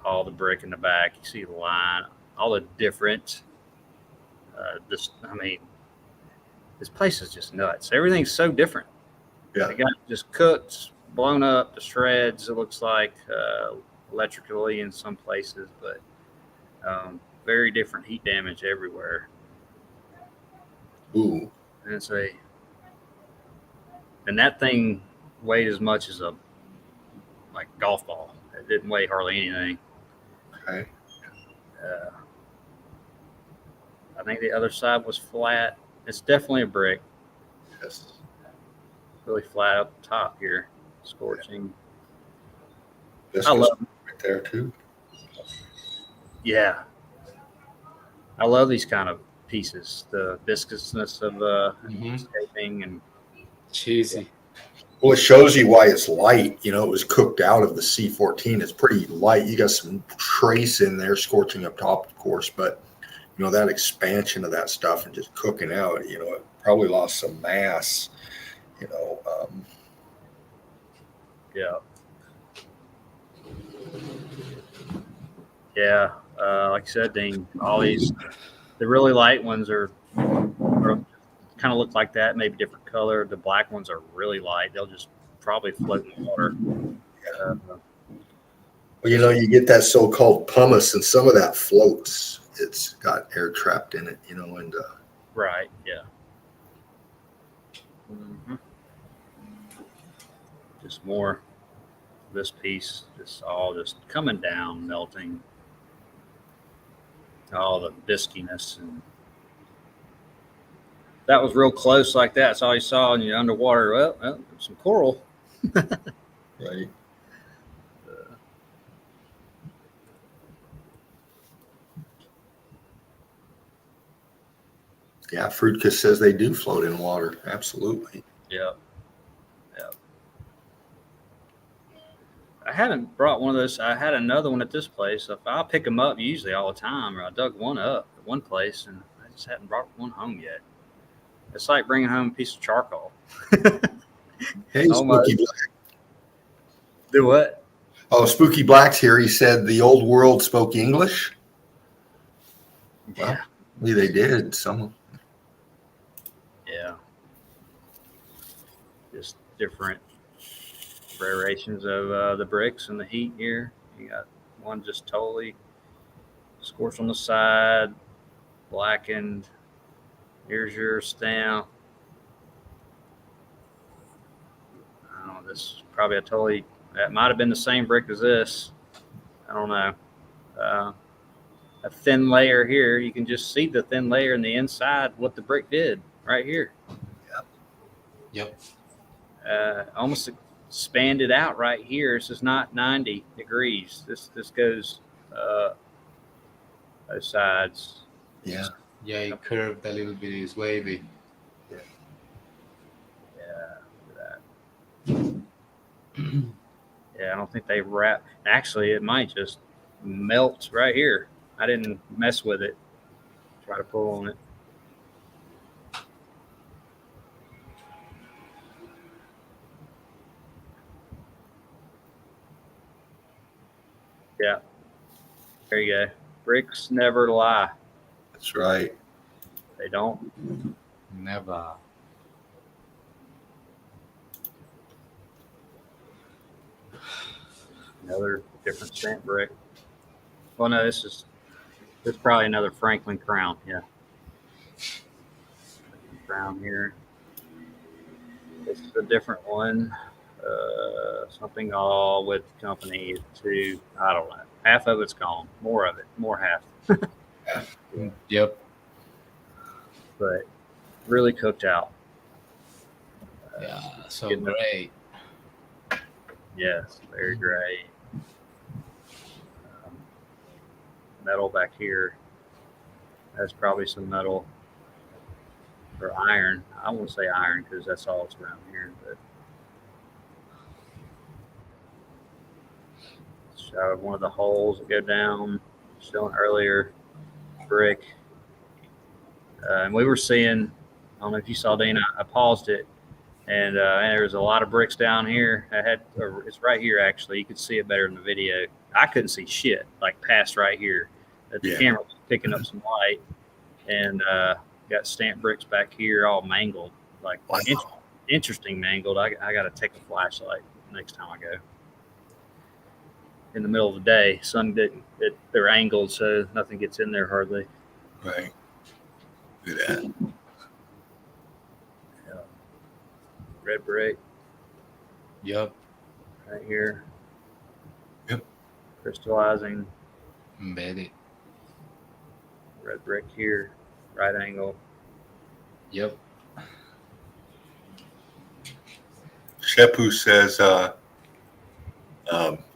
All the brick in the back. You see the line. All the different. This place is just nuts. Everything's so different. Yeah. They got just cooked, blown up to shreds. It looks like electrically in some places, but very different heat damage everywhere. Ooh. And that thing weighed as much as a golf ball. It didn't weigh hardly anything. Okay. I think the other side was flat. It's definitely a brick. Yes. Really flat up top here, scorching. I love it right there too. Yeah, I love these kind of pieces. The viscousness of escaping and cheesy. Well, it shows you why it's light. You know, it was cooked out of the C14. It's pretty light. You got some trace in there, scorching up top, of course, but you know that expansion of that stuff and just cooking out. You know, it probably lost some mass. You know. Yeah. Like I said, Dean, all these, the really light ones are kind of look like that, maybe different color. The black ones are really light. They'll just probably float in the water. Well, you know, you get that so-called pumice, and some of that floats. It's got air trapped in it, you know, and right, yeah. Mm-hmm. Just more. This piece, just all just coming down, melting. All the biskiness, and that was real close like that. That's all you saw, and you're underwater. Well, some coral. Right. Yeah, Fruitkiss says they do float in water. Absolutely. Yeah. I hadn't brought one of those. I had another one at this place. I'll pick them up usually all the time, or I dug one up at one place, and I just hadn't brought one home yet. It's like bringing home a piece of charcoal. Hey, Almost. Spooky Black. Do what? Oh, Spooky Black's here. He said the old world spoke English. Well, Yeah. maybe they did. Some. Yeah. Just different variations of the bricks and the heat here. You got one just totally scorched on the side, blackened. Here's your stamp. I don't know. This is probably that might have been the same brick as this. I don't know. A thin layer here. You can just see the thin layer in the inside, what the brick did right here. Yep. Almost expanded out right here. This is not 90 degrees. This goes both sides. Yeah. Yeah, it curved a little bit. It's wavy. Yeah, look at that. Yeah, I don't think they wrap. Actually, it might just melt right here. I didn't mess with it. Try to pull on it. Yeah. There you go. Bricks never lie. That's right. They don't. Never. Another different stamp brick. Well, no, this is probably another Franklin crown. Yeah. Crown here. This is a different one. Something all with company to, I don't know. Half of it's gone. More of it. More half. Yep. But really cooked out. Yeah. So Good enough. great. Yes, very great. Metal back here. That's probably some metal or iron. I won't say iron because that's all that's around here. But showed one of the holes that go down. Showing earlier brick. And we were seeing, I don't know if you saw, Dean, I paused it, and there was a lot of bricks down here. It's right here, actually. You could see it better in the video. I couldn't see shit, like past right here. The camera was picking up some light, and got stamped bricks back here all mangled, like Wow. interesting mangled. I got to take a flashlight next time I go. In the middle of the day, they're angled, so nothing gets in there hardly. Right. Look at that. Yeah. Red brick Yep. right here. Yep. Crystallizing. Embedded. Red brick here, right angle. Yep. Shepu says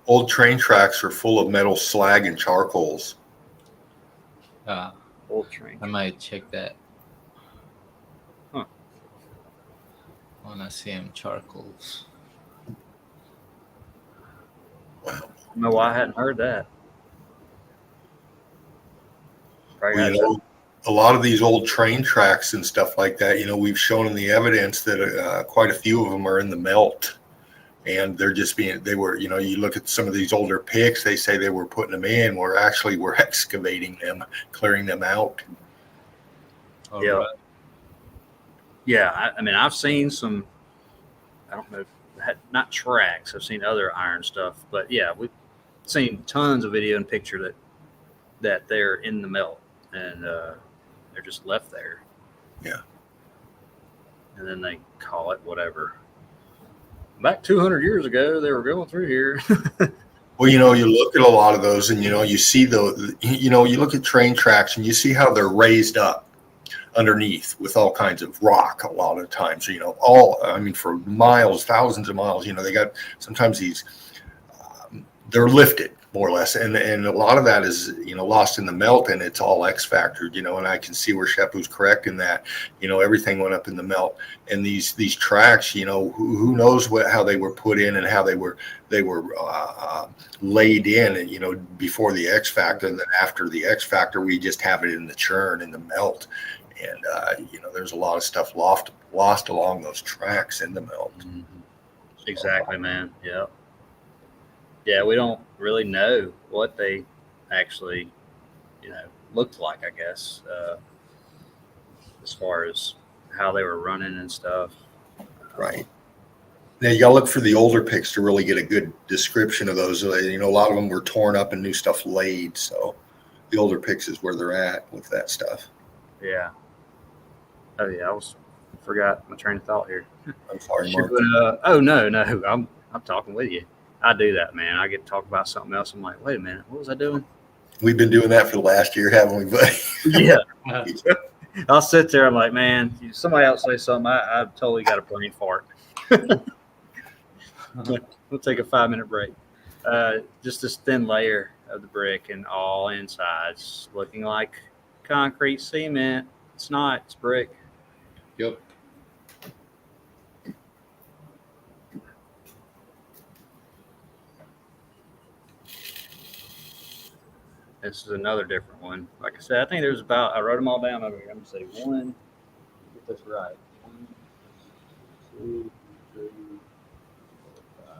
old train tracks are full of metal slag and charcoals. Old train. I might check that. Huh. I wanna see them charcoals. Wow. I don't know why I hadn't heard that. Well, you know, a lot of these old train tracks and stuff like that, you know, we've shown in the evidence that quite a few of them are in the melt. And they're just they were, you know, you look at some of these older picks, they say they were putting them in, where actually we're excavating them, clearing them out. All Yeah. right. Yeah, I mean, I've seen some, I don't know, not tracks. I've seen other iron stuff, but yeah, we've seen tons of video and picture that they're in the melt and they're just left there. Yeah. and then they call it whatever. Back 200 years ago, they were going through here. Well, you look at a lot of those, and you see you look at train tracks, and you see how they're raised up underneath with all kinds of rock. A lot of times, for miles, thousands of miles. They got sometimes these. They're lifted more or less, and a lot of that is lost in the melt, and it's all X factored. And I can see where Shepu's correct in that. Everything went up in the melt, and these tracks, who knows how they were put in and how they were laid in, and before the X factor, and then after the X factor, we just have it in the churn, in the melt, and there's a lot of stuff lost along those tracks in the melt. Mm-hmm. Exactly, man. Yeah. Yeah, we don't really know what they actually, looked like, I guess, as far as how they were running and stuff. Right. Now, you got to look for the older pics to really get a good description of those. A lot of them were torn up and new stuff laid. So the older pics is where they're at with that stuff. Yeah. Oh, yeah. Forgot my train of thought here. I'm sorry, Mark. No. I'm talking with you. I do that, man. I get to talk about something else. I'm like, wait a minute, what was I doing? We've been doing that for the last year, haven't we, buddy? Yeah. I'll sit there. I'm like, man, somebody else say something. I've totally got a brain fart. We'll take a 5-minute break. Just this thin layer of the brick and all insides looking like concrete cement. It's not. It's brick. Yep. This is another different one. Like I said, I think there's I wrote them all down over here. I'm going to say one. Get this right. 1, 2, 3, 4, 5,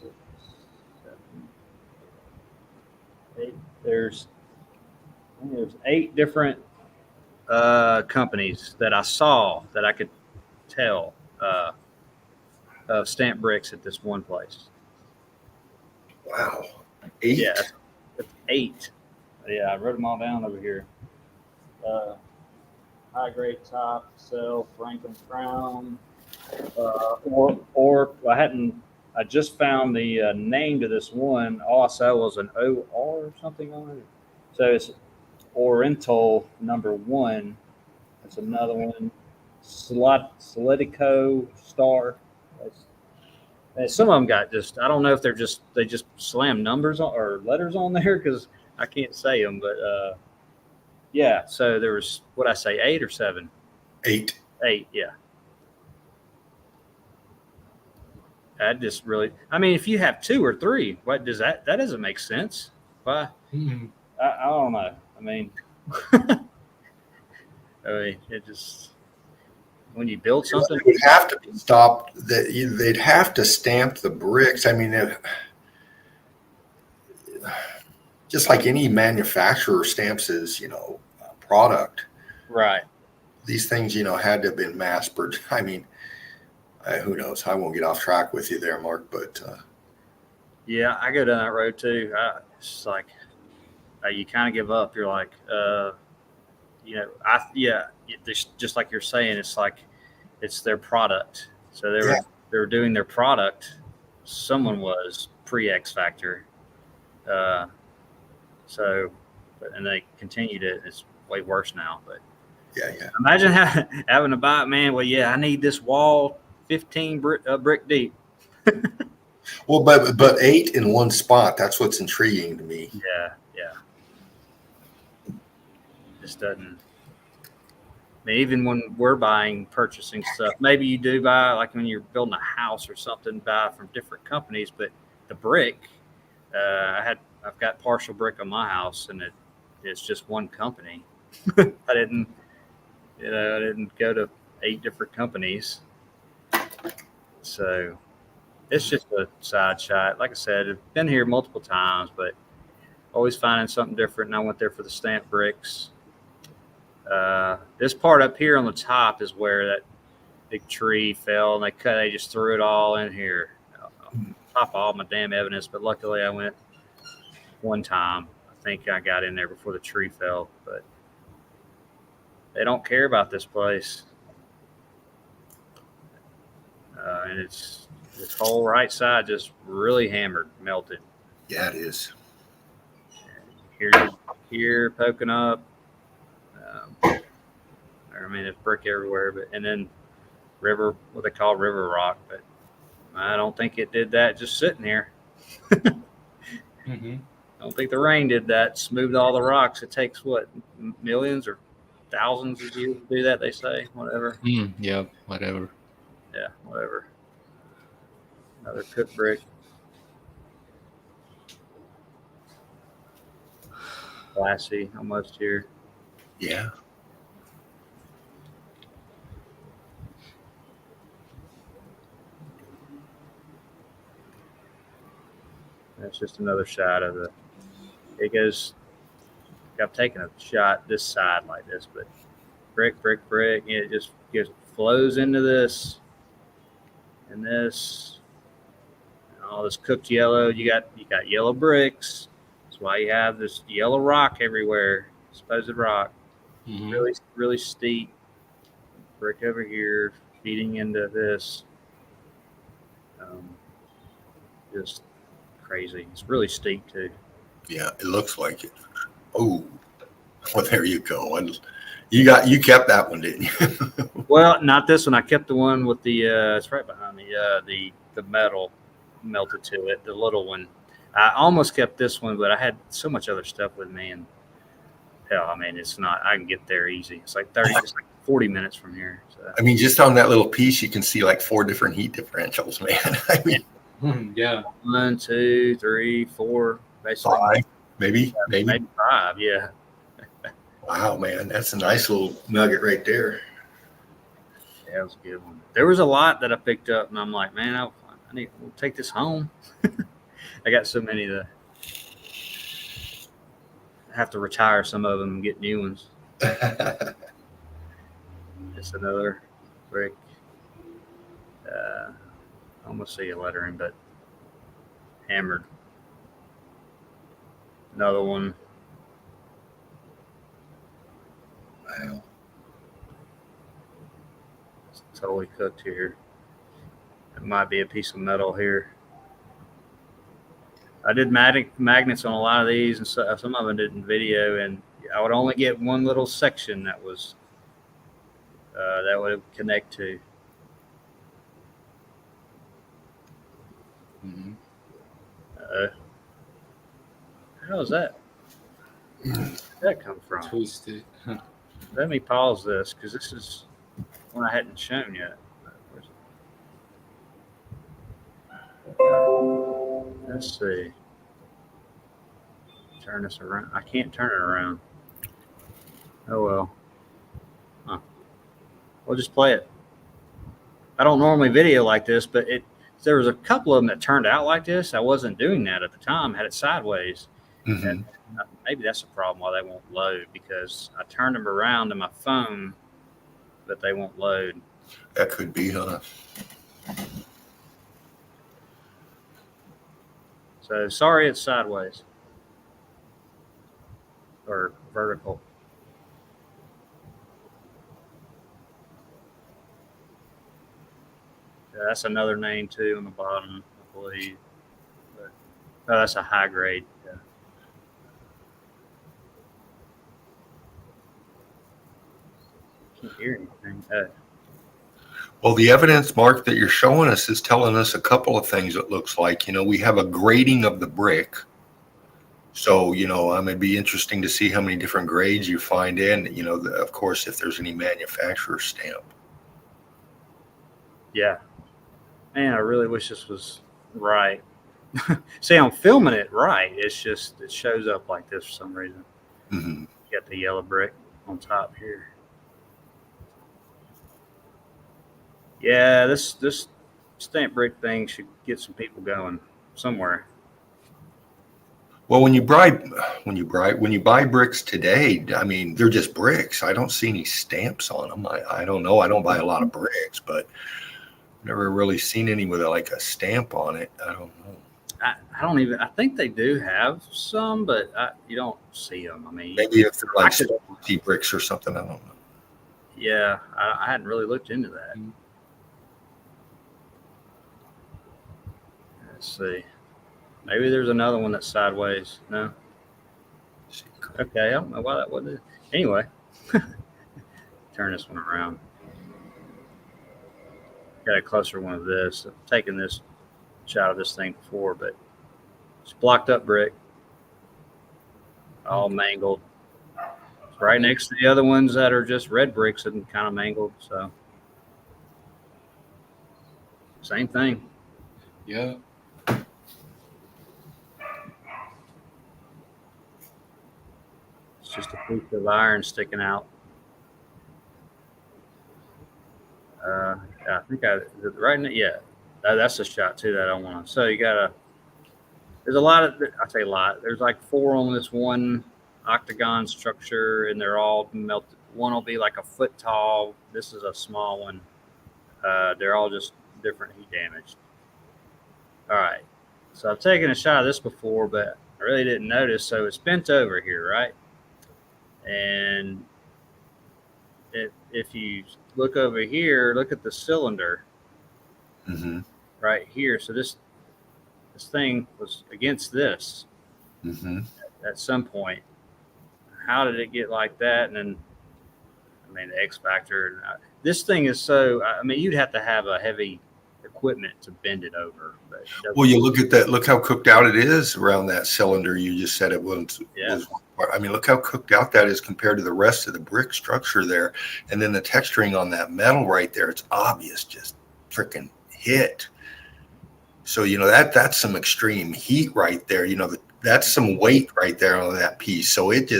6, 7, 8. There's 8 different companies that I saw that I could tell of stamped bricks at this one place. Wow. 8? Yeah, it's 8. Yeah, I wrote them all down over here. High grade top, cell, Franklin Crown, or I just found the name to this one. All I saw was an OR or something on it. So it's Oriental number 1. That's another one. Soletico Star. And some of them got I don't know if they just slam numbers or letters on there because I can't say them, but yeah. So there was, what I say, 8 or 7? 8. 8, yeah. That just really, if you have 2 or 3, what does that doesn't make sense. Why? Mm-hmm. I don't know. It just, when you build something, it would have to be stopped. They'd have to stamp the bricks. Just like any manufacturer stamps his, product. right? These things, had to have been mass produced. Who knows? I won't get off track with you there, Mark. But yeah, I go down that road too. It's like you kind of give up. You're like, just like you're saying, it's like it's their product. So they were doing their product. Someone was pre-X Factor. And they continued it. It's way worse now. But yeah. Imagine having to buy it, man. Well, yeah, I need this wall 15 brick deep. Well, but 8 in one spot. That's what's intriguing to me. Yeah. Just doesn't. Even when we're purchasing stuff, maybe you do buy, like when you're building a house or something, buy from different companies. But the brick, I've got partial brick on my house, and it's just one company. I didn't go to 8 different companies. So it's just a side shot. Like I said, I've been here multiple times, but always finding something different. And I went there for the stamped bricks. This part up here on the top is where that big tree fell, and they just threw it all in here. Top of all my damn evidence, but luckily I went one time. I think I got in there before the tree fell, but they don't care about this place. and it's this whole right side just really hammered, melted. Yeah, it is. Here poking up. I mean, it's brick everywhere, but and then river, what they call river rock, but I don't think it did that just sitting here. Mm-hmm. I don't think the rain did that. Smoothed all the rocks. It takes what, millions or thousands of years to do that. They say whatever. Yeah, whatever. Yeah, whatever. Another cook brick. Glassy almost here. Yeah. That's just another shot of the. It goes. I've taken a shot this side like this, but brick, brick, brick. And it just flows into this and this. And all this cooked yellow. You got yellow bricks. That's why you have this yellow rock everywhere. Supposed rock. Mm-hmm. Really, really steep. Brick over here, feeding into this. Just crazy. It's really steep too. Yeah, it looks like it. Oh, well, there you go. And you kept that one, didn't you? Well, not this one. I kept the one with the. It's right behind me. The metal melted to it. The little one. I almost kept this one, but I had so much other stuff with me, and hell, I mean, it's not. I can get there easy. It's like 40 minutes from here. So. I mean, just on that little piece, you can see like 4 different heat differentials, man. I mean, yeah. 1, 2, 3, 4, basically. 5, maybe 5. Yeah. Wow, man, that's a nice little nugget right there. Yeah, it was a good one. There was a lot that I picked up, and I'm like, man, I need to take this home. I got so many that I have to retire some of them and get new ones. It's another brick. I almost see a lettering, but hammered. Another one. Wow. It's totally cooked here. It might be a piece of metal here. I did magnets on a lot of these, and some of them did in video, and I would only get one little section that was that would connect to. Mm-hmm. How is that? Where did that come from? Twisted. Let me pause this because this is one I hadn't shown yet. Let's see. Turn this around. I can't turn it around. Oh well. Huh. We'll just play it. I don't normally video like this, but there was a couple of them that turned out like this. I wasn't doing that at the time. I had it sideways. Mm-hmm. And maybe that's a problem why they won't load, because I turned them around to my phone, but they won't load. That could be, huh? So sorry, it's sideways or vertical. Yeah, that's another name too on the bottom, I believe. But, oh, that's a high grade. Yeah. Can't hear anything. Well, the evidence, Mark, that you're showing us is telling us a couple of things. It looks like, we have a grading of the brick. So, it'd be interesting to see how many different grades you find in, of course, if there's any manufacturer stamp. Yeah. Man, I really wish this was right. See, I'm filming it right. It's just, it shows up like this for some reason. Mm-hmm. You got the yellow brick on top here. Yeah, this stamp brick thing should get some people going somewhere. Well, when you buy bricks today, I mean, they're just bricks. I don't see any stamps on them. I don't know. I don't buy a lot of bricks, but never really seen any with like a stamp on it. I don't know. I think they do have some, but you don't see them. I mean, Maybe if they're like specialty bricks or something. I don't know. Yeah, I hadn't really looked into that. Let's see. Maybe there's another one that's sideways. No. Okay, I don't know why that wasn't. Anyway, turn this one around. Got a closer one of this. I've taken this shot of this thing before, but it's blocked up brick, all mangled. It's right next to the other ones that are just red bricks and kind of mangled. So same thing. Yeah. It's just a piece of iron sticking out. I think right now, yeah, that's a shot too that I want. So you gotta. There's a lot of. I say a lot. There's like 4 on this one octagon structure, and they're all melted. One will be like a foot tall. This is a small one. They're all just different heat damage. All right. So I've taken a shot of this before, but I really didn't notice. So it's bent over here, right? And if you look over here, look at the cylinder right here. So this thing was against this at some point. How did it get like that? And then, I mean, the X factor. This thing is so. I mean, you'd have to have a heavy equipment to bend it over. But well, you look at that. Look how cooked out it is around that cylinder. You just said it was. Yeah. I mean, look how cooked out that is compared to the rest of the brick structure there, and then the texturing on that metal right there. It's obvious, just freaking hit. So that's some extreme heat right there. That's some weight right there on that piece. So it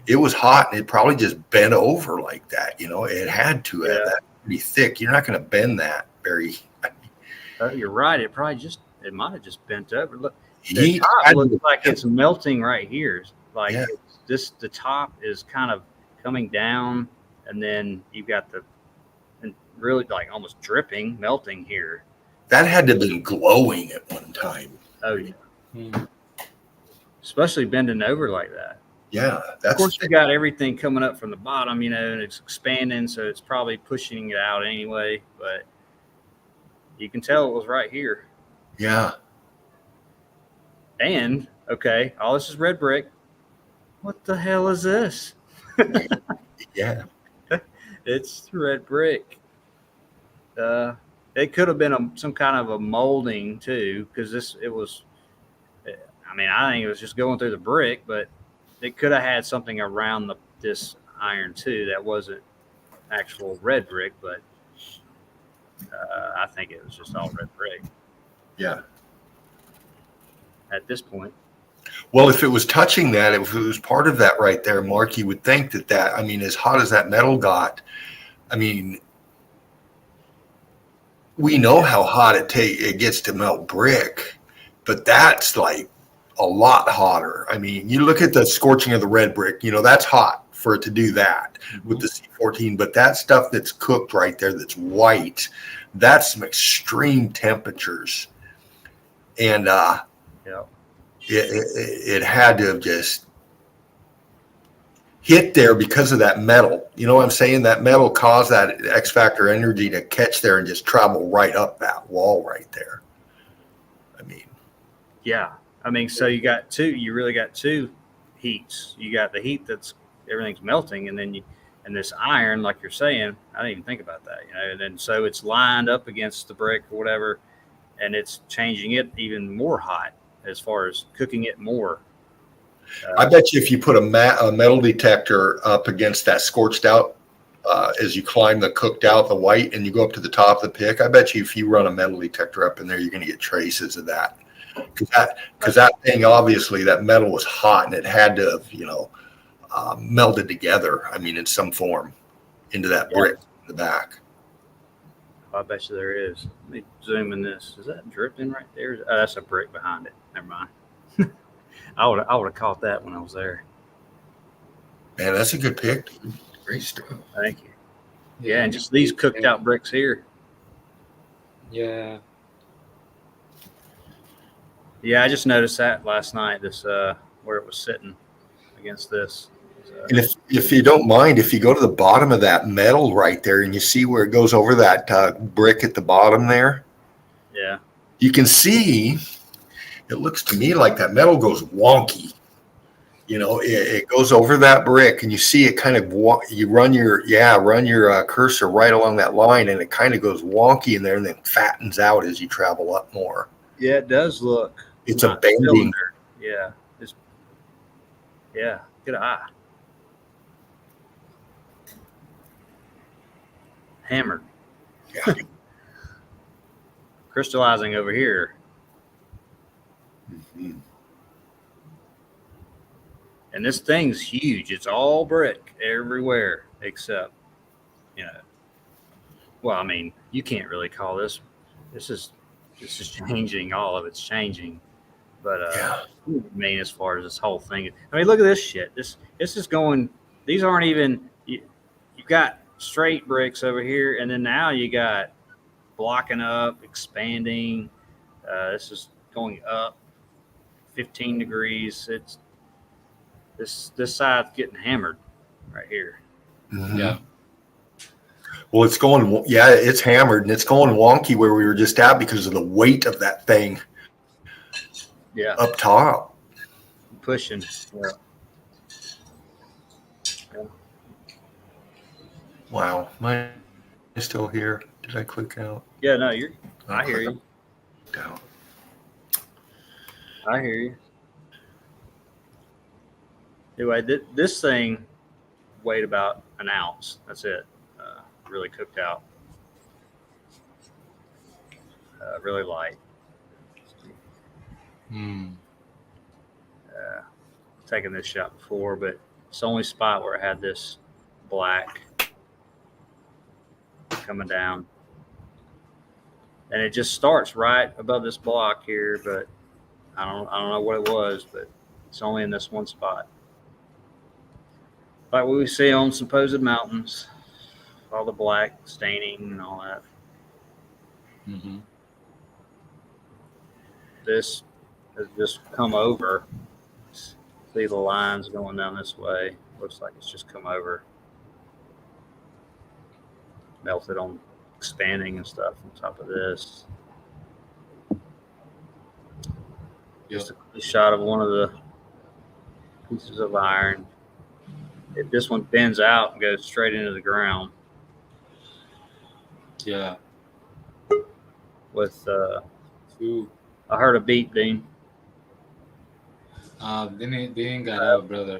was hot, and it probably just bent over like that. It had to have that pretty thick. You're not going to bend that very. You're right. It might have just bent over. Look, the top looks like it's melting right here. Like the top is kind of coming down, and then you've got really like almost dripping, melting here. That had to have been glowing at one time. Oh yeah. Especially bending over like that. Yeah. Of course, you got everything coming up from the bottom, and it's expanding, so it's probably pushing it out anyway, but you can tell it was right here. Yeah. And, okay, all this is red brick. What the hell is this? Yeah. It's red brick. It could have been some kind of a molding too, because it was. I mean, I think it was just going through the brick, but it could have had something around this iron too that wasn't actual red brick, but I think it was just all red brick. Yeah. At this point. Well, if it was touching that, if it was part of that right there, Mark, you would think that, I mean, as hot as that metal got, I mean, we know how hot it gets to melt brick, but that's like a lot hotter. I mean, you look at the scorching of the red brick, that's hot for it to do that with the C14, but that stuff that's cooked right there, that's white, that's some extreme temperatures. And it had to have just hit there because of that metal. You know what I'm saying? That metal caused that X factor energy to catch there and just travel right up that wall right there. I mean, yeah. I mean, so you really got two heats. You got the heat that's everything's melting, and then and this iron, like you're saying, I didn't even think about that, and then so it's lined up against the brick or whatever, and it's changing it even more hot as far as cooking it more. I bet you if you put a metal detector up against that scorched out, as you climb the cooked out, the white, and you go up to the top of the pick, I bet you if you run a metal detector up in there, you're going to get traces of that. Because that thing, obviously, that metal was hot, and it had to have, melded together, I mean, in some form into that brick in the back. I bet you there is. Let me zoom in this. Is that dripping right there? Oh, that's a brick behind it. Never mind. I would have caught that when I was there. Man, that's a good pick. Great stuff. Thank you. Yeah, and just these cooked out bricks here. Yeah. Yeah, I just noticed that last night. This where it was sitting against this. So. And if you don't mind, if you go to the bottom of that metal right there, and you see where it goes over that brick at the bottom there, yeah, you can see it looks to me like that metal goes wonky. You know, it goes over that brick, and you see it kind of. You run your cursor right along that line, and it kind of goes wonky in there, and then fattens out as you travel up more. Yeah, it does look. It's a bending. Yeah, good eye. Hammered. Yeah. Crystallizing over here. Mm-hmm. And this thing's huge. It's all brick everywhere except, well, I mean, you can't really call this. This is changing. All of it's changing. But I mean, as far as this whole thing, I mean, look at this shit. This is going. These aren't even. You've got straight bricks over here, and then now you got blocking up, expanding. This is going up 15 degrees. It's this side's getting hammered right here. Mm-hmm. Yeah. Well, it's going. Yeah, it's hammered, and it's going wonky where we were just at because of the weight of that thing. Yeah. Up top. Pushing. Yeah. Wow. Mine is still here. Did I click out? Yeah, no, I hear you. Down. I hear you. Anyway, this thing weighed about an ounce. That's it. Really cooked out. Really light. Taken this shot before, but it's the only spot where I had this black coming down. And it just starts right above this block here, but I don't know what it was, but it's only in this one spot. Like what we see on supposed mountains, all the black staining and all that. Mm-hmm. This has just come over. See the lines going down this way. Looks like it's just come over. Melted on expanding and stuff on top of this. Just a shot of one of the pieces of iron. This one bends out and goes straight into the ground. Yeah. With I heard a beep, Dean. Didn't got out, brother.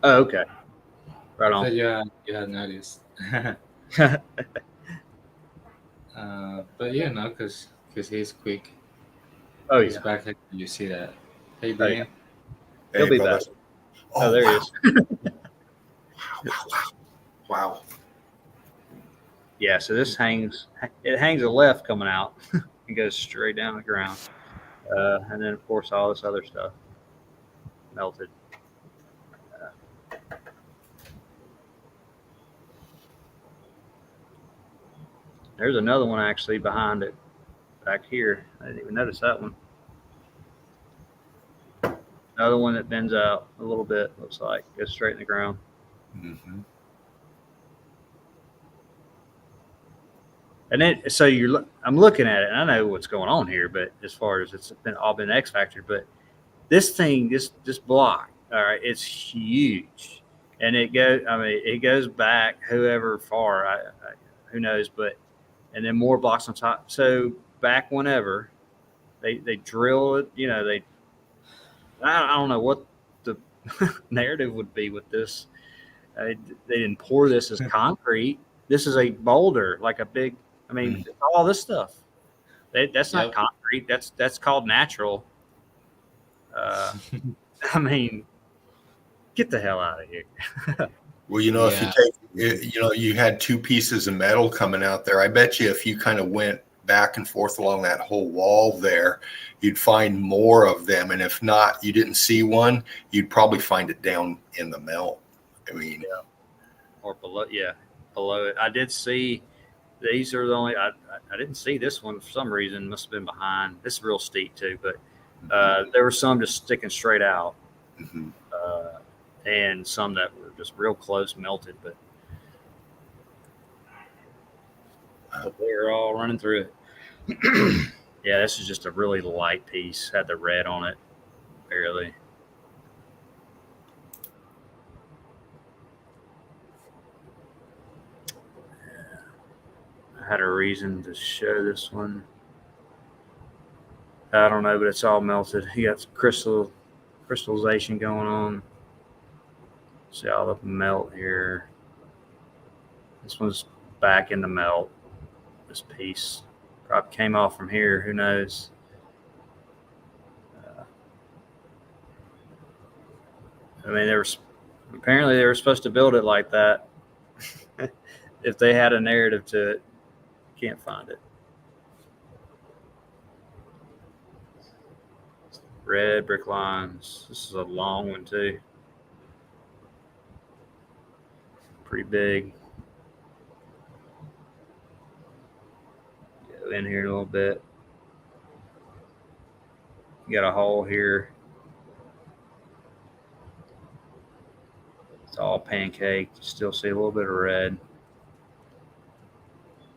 Oh, okay. Right on. You had noticed. But yeah, no, because he's quick. Oh, He's yeah. back. You see that? Hey, Oh, Dean. yeah. He'll be back. Oh, there he is. Wow. Yeah, so this hangs a left coming out. It goes straight down the ground. And then, of course, all this other stuff melted. There's another one actually behind it back here. I didn't even notice that one. Another one that bends out a little bit, looks like. Goes straight in the ground. Mm-hmm. And then, so I'm looking at it, and I know what's going on here, but as far as it's all been X Factor, but this thing, this block, all right, it's huge. And it goes back however far, who knows, and then more blocks on top. So back whenever they drill it, I don't know what the narrative would be with this. They didn't pour this as concrete. This is a boulder, like a big. I mean, all this stuff. That's not concrete. That's called natural. I mean, get the hell out of here. Well, if you take, you had two pieces of metal coming out there. I bet you if you kind of went back and forth along that whole wall there, you'd find more of them. And if not, you didn't see one, you'd probably find it down in the melt. I mean, or below it. I did see. These are the only. I didn't see this one for some reason. Must have been behind. This is real steep too, but there were some just sticking straight out, and some that were just real close melted. But they were all running through it. Yeah, this is just a really light piece. Had the red on it, barely. I had a reason to show this one. I don't know, but it's all melted. You got crystallization going on. See all the melt here. This one's back in the melt. This piece probably came off from here. Who knows? I mean, apparently they were supposed to build it like that. If they had a narrative to it, can't find it. Red brick lines. This is a long one too. Pretty big. Go in here a little bit. You got a hole here. It's all pancaked. You still see a little bit of red.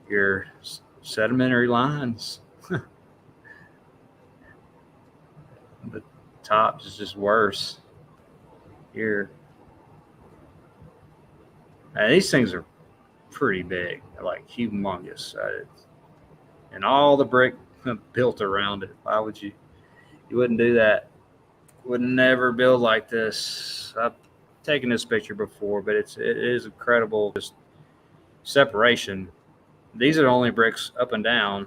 Your sedimentary lines. The top is just worse. Here. Now, these things are pretty big. They're like humongous. And all the brick built around it. Why would you? You wouldn't do that. Would never build like this. I've taken this picture before, but it is incredible. Just separation. These are the only bricks up and down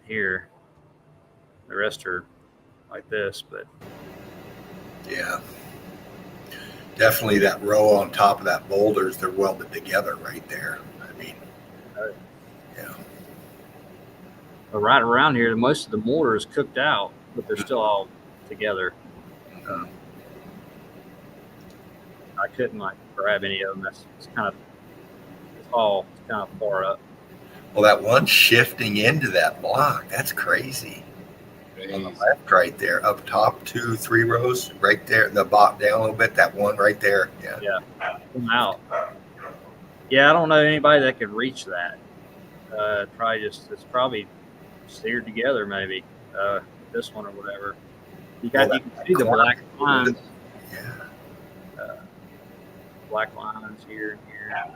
here. The rest are like this, but Yeah. Definitely that row on top of that boulders, they're welded together right there. I mean, yeah. but right around here, most of the mortar is cooked out, but they're still all together. I couldn't grab any of them. It's kind of far up. Well, that one shifting into that block, that's crazy. On the left right there, up top 2-3 rows, right there, the bot down a little bit, that one right there. Yeah. Come out. Yeah, I don't know anybody that could reach that. It's probably steered together maybe. This one or whatever. You can see the black lines. Yeah. Black lines here and here.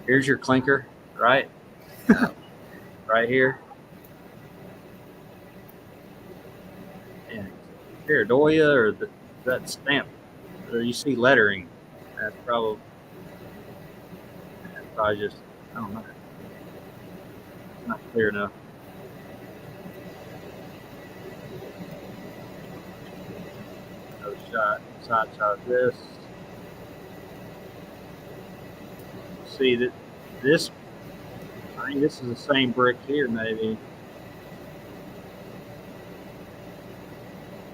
Here's your clinker, right? Right here. And Paradoia or that stamp, or you see lettering. That's probably just, I don't know. It's not clear enough. No side shot of this. See that this, I think this is the same brick here, maybe.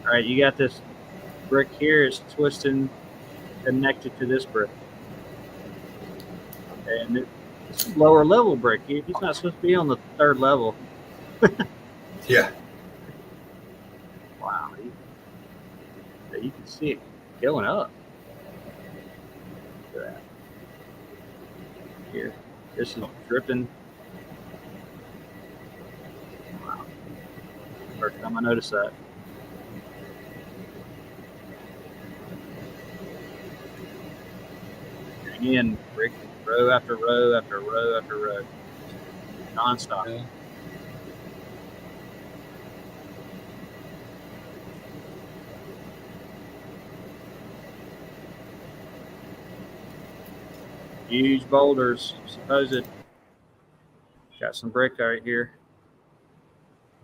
All right, you got this brick here. It's twisting, connected to this brick. And it's a lower level brick. He's not supposed to be on the third level. Yeah. Wow. You can see it going up. Look at that. Here. This is dripping. Wow. First time I noticed that. And again, brick, row after row after row after row. Non-stop. Yeah. Huge boulders, supposed. Got some brick right here.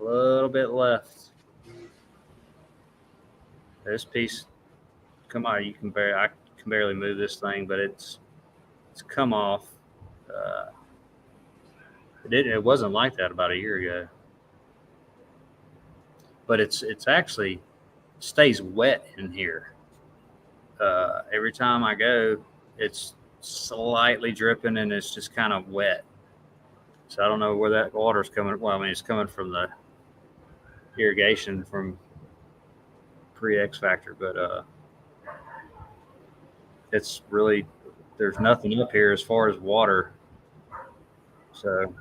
A little bit left. This piece, come on, I can barely move this thing, but it's come off. It wasn't like that about a year ago. But it's actually stays wet in here. Every time I go, it's slightly dripping and it's just kind of wet. So I don't know where that water's coming. Well, I mean, it's coming from the irrigation from pre-X Factor, but it's really, there's nothing up here as far as water. So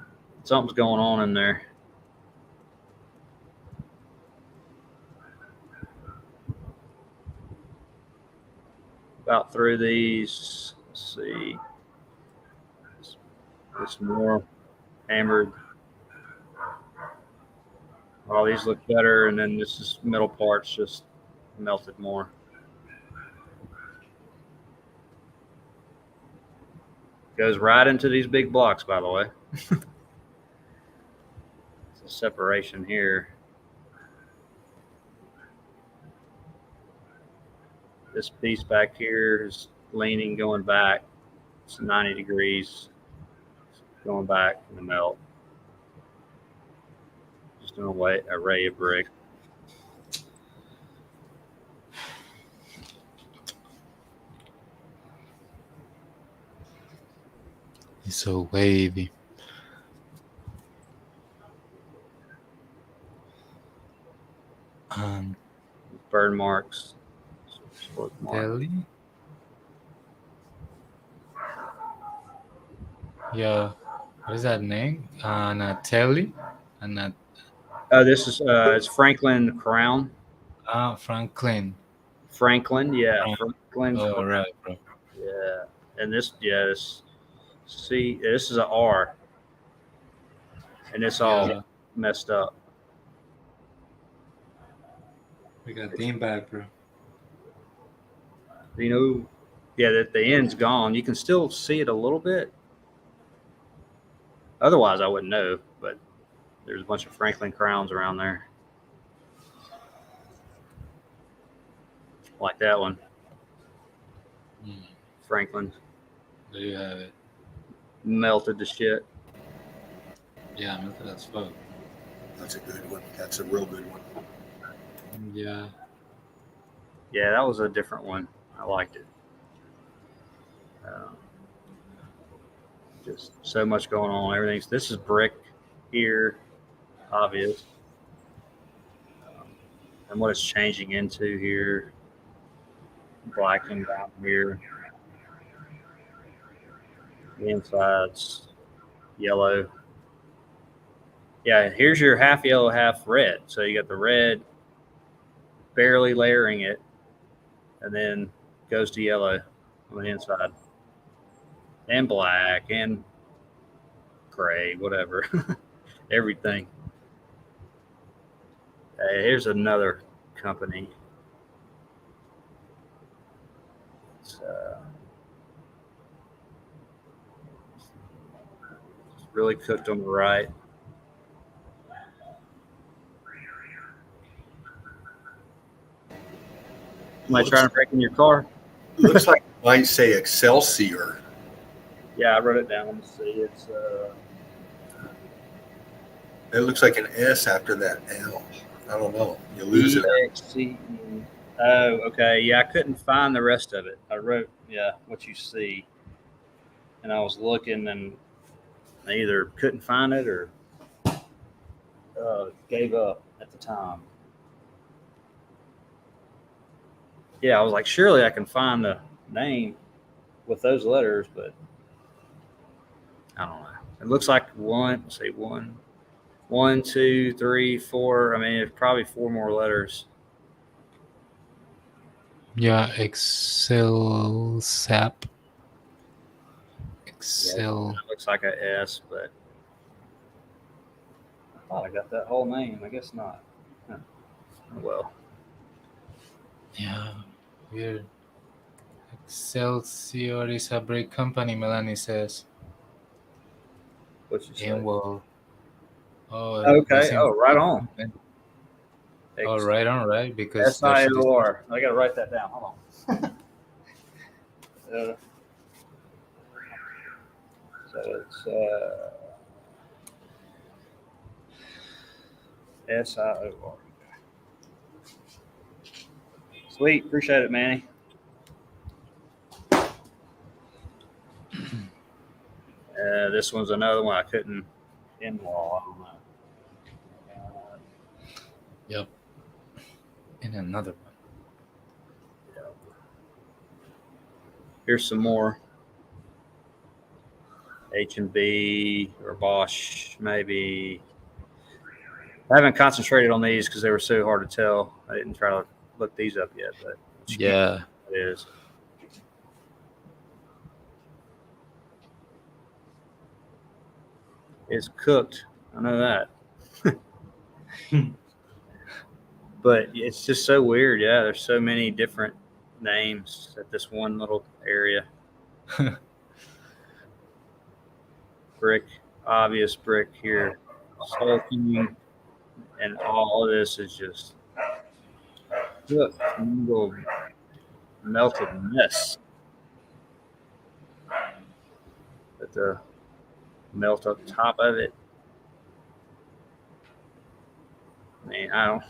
Something's going on in there. About through these. Let's see. It's more hammered. All these look better, and then this is middle part's just melted more. Goes right into these big blocks, by the way. It's a separation here. This piece back here is leaning, going back. It's 90 degrees, going back in the melt. Just an array of brick. It's so wavy. Burn marks. Delhi? Yeah. What is that name? Anatelli? This is it's Franklin Crown. Franklin. Franklin, yeah, Franklin. Oh, right, bro. Yeah, and this see, this is an R, and it's all messed up. We got Dean back, bro. You know, yeah, that the end's gone. You can still see it a little bit. Otherwise, I wouldn't know, but there's a bunch of Franklin crowns around there. Like that one. Franklin. There you have it. Melted to shit. Yeah, melted as fuck. That's a good one. That's a real good one. Yeah. Yeah, that was a different one. I liked it. Just so much going on. Everything's. This is brick here, obvious. And what it's changing into here. Blackened down here. The inside's yellow. Yeah, here's your half yellow, half red. So you got the red barely layering it, and then goes to yellow on the inside. And black and gray, whatever. Everything. Here's another company. It's really cooked them right. Am I trying to break in your car? Looks like it might say Excelsior. Yeah, I wrote it down. Let me see. It's It looks like an S after that L. I don't know. You lose it. EXCE. Oh, okay. Yeah, I couldn't find the rest of it. I wrote, what you see. And I was looking and I either couldn't find it or gave up at the time. Yeah, I was like, surely I can find the name with those letters, but I don't know. It looks like one, 2, 3, 4. I mean, it's probably 4 more letters. Yeah, Excel SAP. Excel. Yeah, it looks like a S, but I thought I got that whole name. I guess not. Huh. Well. Yeah, weird. Excelsior is a brick company, Melanie says. What you say? And well. Oh, okay. Oh, right on. Oh, right on, right? Because SIOR. I got to write that down. Hold on. So it's SIOR. Sweet. Appreciate it, Manny. This one's another one I couldn't in-law. I don't know. Yep. And another one. Here's some more. H&B or Bosch, maybe. I haven't concentrated on these because they were so hard to tell. I didn't try to look these up yet, but Yeah. it is. It's cooked. I know that. But it's just so weird. Yeah, there's so many different names at this one little area. Brick, obvious brick here. Sulking, and all of this is just look, little melted mess. But the melt up top of it. Man,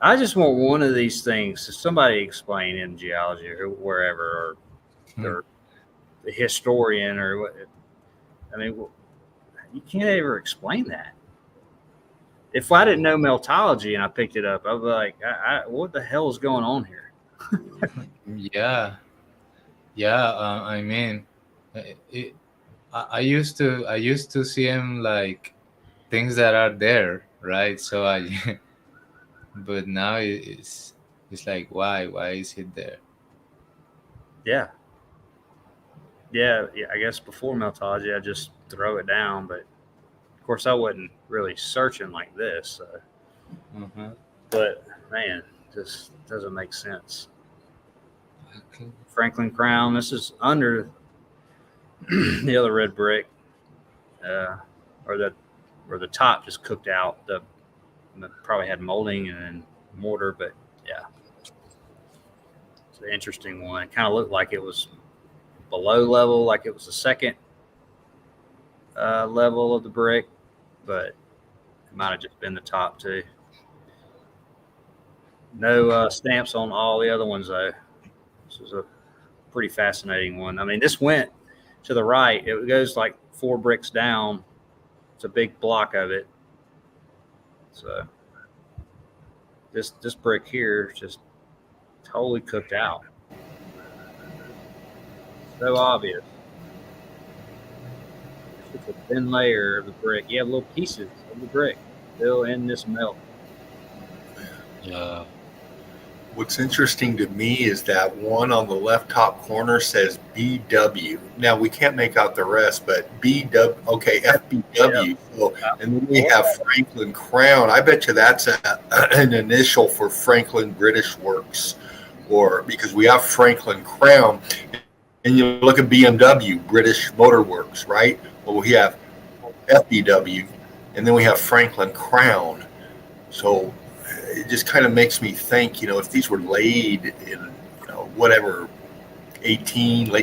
I just want one of these things to somebody explain in geology or wherever, or the historian or what. I mean, you can't ever explain that. If I didn't know meltology and I picked it up, I'd be like, what the hell is going on here? Yeah. Yeah. I mean, I used to see him like things that are there, right? So but now it's like, why is it there? Yeah. Yeah. I guess before meltology, I just throw it down, but of course, I wasn't really searching like this. So. Uh-huh. But man, just doesn't make sense. Okay. Franklin Crown. This is under the other red brick, or the top just cooked out. The probably had molding and then mortar, but yeah, it's an interesting one. It kind of looked like it was below level, like it was the second level of the brick, but it might have just been the top too. No stamps on all the other ones though. This is a pretty fascinating one. I mean, this went to the right. It goes like 4 bricks down. It's a big block of it. So this brick here is just totally cooked out. So obvious. It's just a thin layer of the brick. You have little pieces of the brick still in this melt. Yeah. What's interesting to me is that one on the left top corner says BW. Now we can't make out the rest, but BW, okay, FBW. Yeah. So, and then we have Franklin Crown. I bet you that's an initial for Franklin British Works, or because we have Franklin Crown, and you look at BMW, British Motor Works, right? Well, we have FBW, and then we have Franklin Crown. So it just kind of makes me think, if these were laid in, whatever, late 17,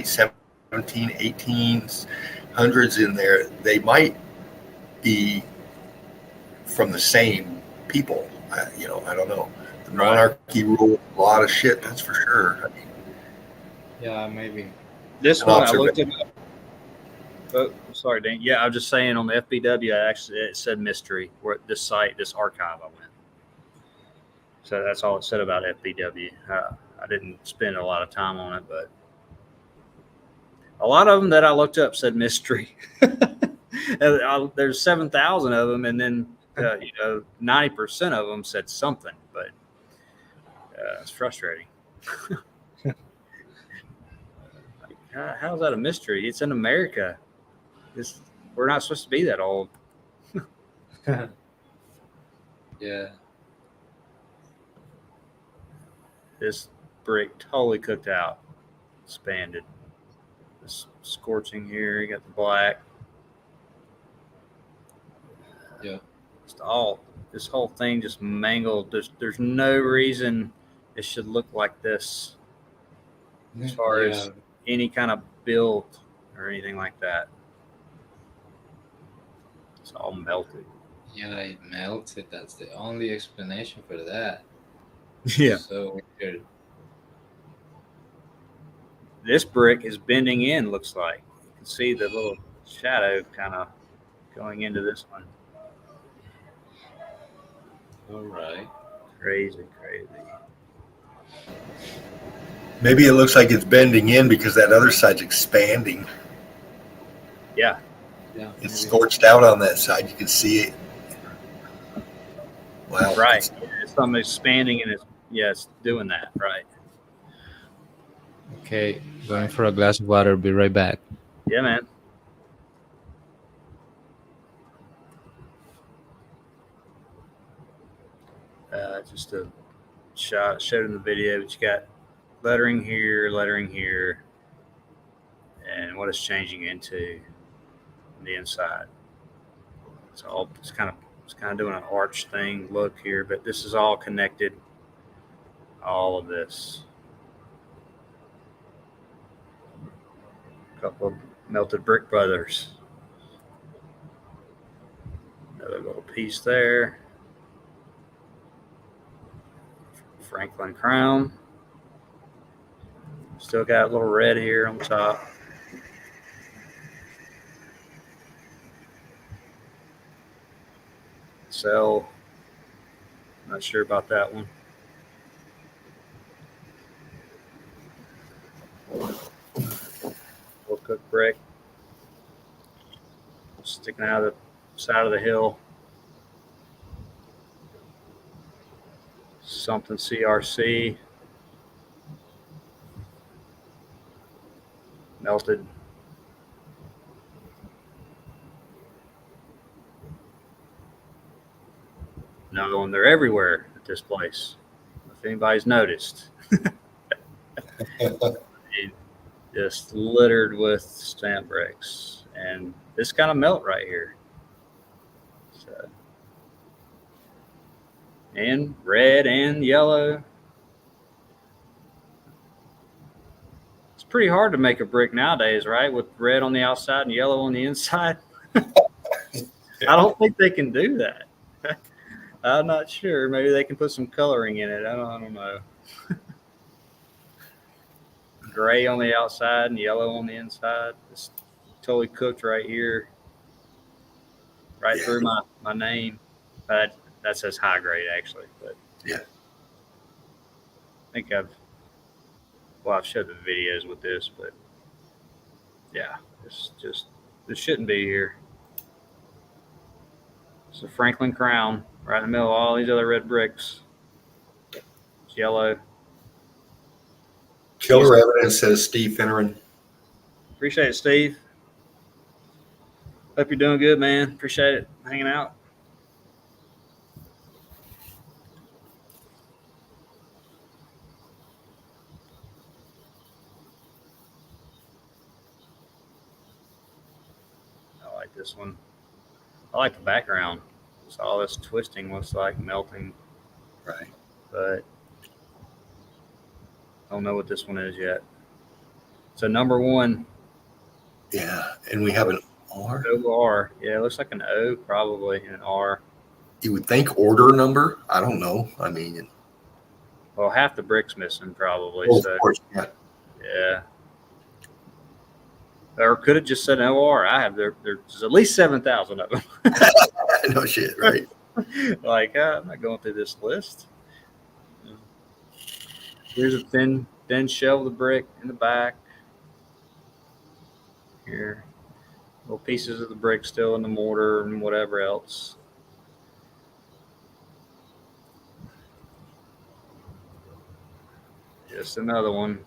18s, hundreds in there, they might be from the same people. I don't know. The monarchy ruled a lot of shit, that's for sure. I mean, yeah, maybe. This one, I looked it up. Oh, sorry, Dan. Yeah, I was just saying on the FBW, it said mystery. Where this site, this archive I went. So that's all it said about FBW. I didn't spend a lot of time on it, but a lot of them that I looked up said mystery. There's 7,000 of them, and then 90% of them said something, but it's frustrating. How's that a mystery? It's in America. We're not supposed to be that old. Yeah. This brick totally cooked out, expanded. This scorching here, you got the black. Yeah. This whole thing just mangled. There's no reason it should look like this as far as any kind of build or anything like that. It's all melted. Yeah, it melted. That's the only explanation for that. Yeah. So weird. This brick is bending in, looks like. You can see the little shadow kind of going into this one. All right. Crazy. Maybe it looks like it's bending in because that other side's expanding. Yeah. It's scorched out on that side. You can see it. Wow. Right. It's something expanding and it's doing that. Right. Okay, going for a glass of water. Be right back. Yeah, man. Just a shot showed in the video, but you got lettering here, and what it's changing into on the inside. It's kind of doing an arch thing look here, but this is all connected. All of this. A couple of melted brick brothers. Another little piece there. Franklin crown. Still got a little red here on top. Cell. Not sure about that one. Full cooked brick. Sticking out of the side of the hill. Something CRC. Melted. No, and they're everywhere at this place. If anybody's noticed. Just littered with stamp bricks. And this kind of melt right here. So, and red and yellow. It's pretty hard to make a brick nowadays, right? With red on the outside and yellow on the inside. I don't think they can do that. I'm not sure. Maybe they can put some coloring in it. I don't know. Gray on the outside and yellow on the inside. It's totally cooked right here. Right through my name. That says high grade actually. But yeah. I think I've showed the videos with this, but yeah, this shouldn't be here. It's a Franklin crown right in the middle of all these other red bricks. It's yellow. Killer evidence, says Steve Finneran. Appreciate it, Steve. Hope you're doing good, man. Appreciate it. Hanging out. I like this one. I like the background. So all this twisting looks like melting. Right. But I don't know what this one is yet. So number one. Yeah, and we have an R. O-R. Yeah, it looks like an O probably, and an R. You would think order number. I don't know. I mean, well, half the brick's missing probably. Of so course, yeah. Yeah. Or could have just said OR. I have there's at least 7,000 of them. No shit, right? Like I'm not going through this list. Here's a thin shell of the brick in the back. Here, little pieces of the brick still in the mortar and whatever else. Just another one.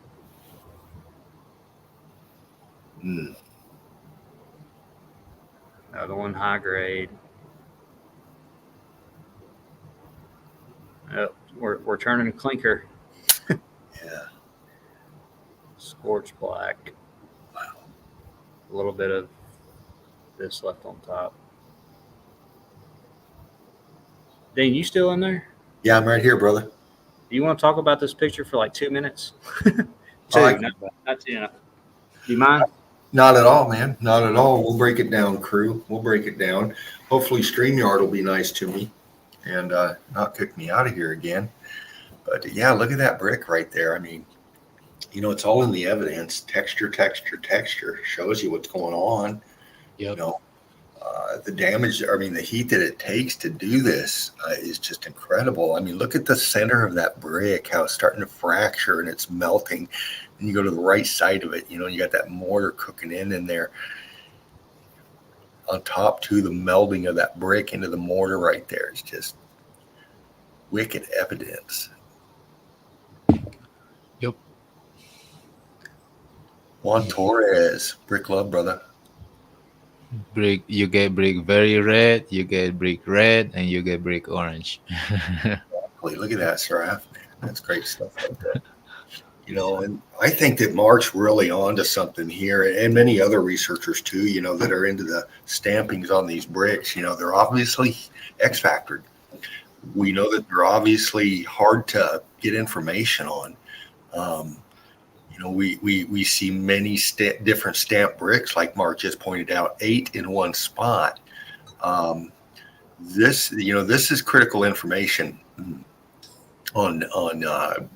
Another one high grade. Oh, we're turning clinker. Yeah. Scorched black. Wow. A little bit of this left on top. Dean, you still in there? Yeah, I'm right here, brother. Do you want to talk about this picture for like 2 minutes? Not 10. Do you mind? Not at all, man. Not at all. We'll break it down, crew. We'll break it down. Hopefully StreamYard will be nice to me and not kick me out of here again. But yeah, look at that brick right there. I mean, it's all in the evidence. Texture shows you what's going on. Yep. The damage, the heat that it takes to do this is just incredible. I mean, look at the center of that brick, how it's starting to fracture and it's melting. And you go to the right side of it, you got that mortar cooking in there. on top too, the melding of that brick into the mortar right there is just wicked evidence. Yep. Juan Torres, brick love, brother. Brick, you get brick very red, you get brick red, and you get brick orange. Look at that, Seraph. Man, that's great stuff right there. You know, and I think that Mark's really onto something here, and many other researchers too, you know, that are into the stampings on these bricks. You know, they're obviously X factored. We know that they're obviously hard to get information on. You know, we see many different stamp bricks, like Mark just pointed out, 8 in one spot. This is critical information on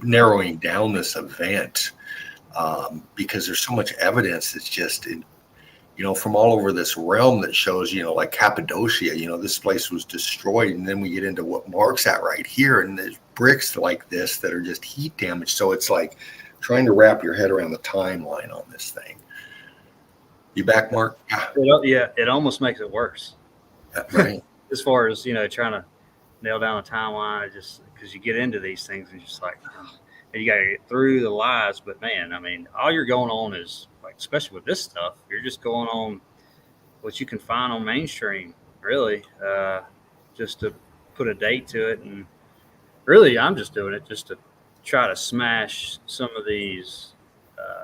narrowing down this event, because there's so much evidence that's just from all over this realm that shows, like Cappadocia, this place was destroyed. And then we get into what Mark's at right here, and there's bricks like this that are just heat damage. So it's like trying to wrap your head around the timeline on this thing. You back, Mark? Yeah, it almost makes it worse. Right. As far as, trying to nail down the timeline, just because you get into these things and just like, and you got to get through the lies. But man, I mean, all you're going on is, like, especially with this stuff, you're just going on what you can find on mainstream, really, just to put a date to it. And really, I'm just doing it just to try to smash some of these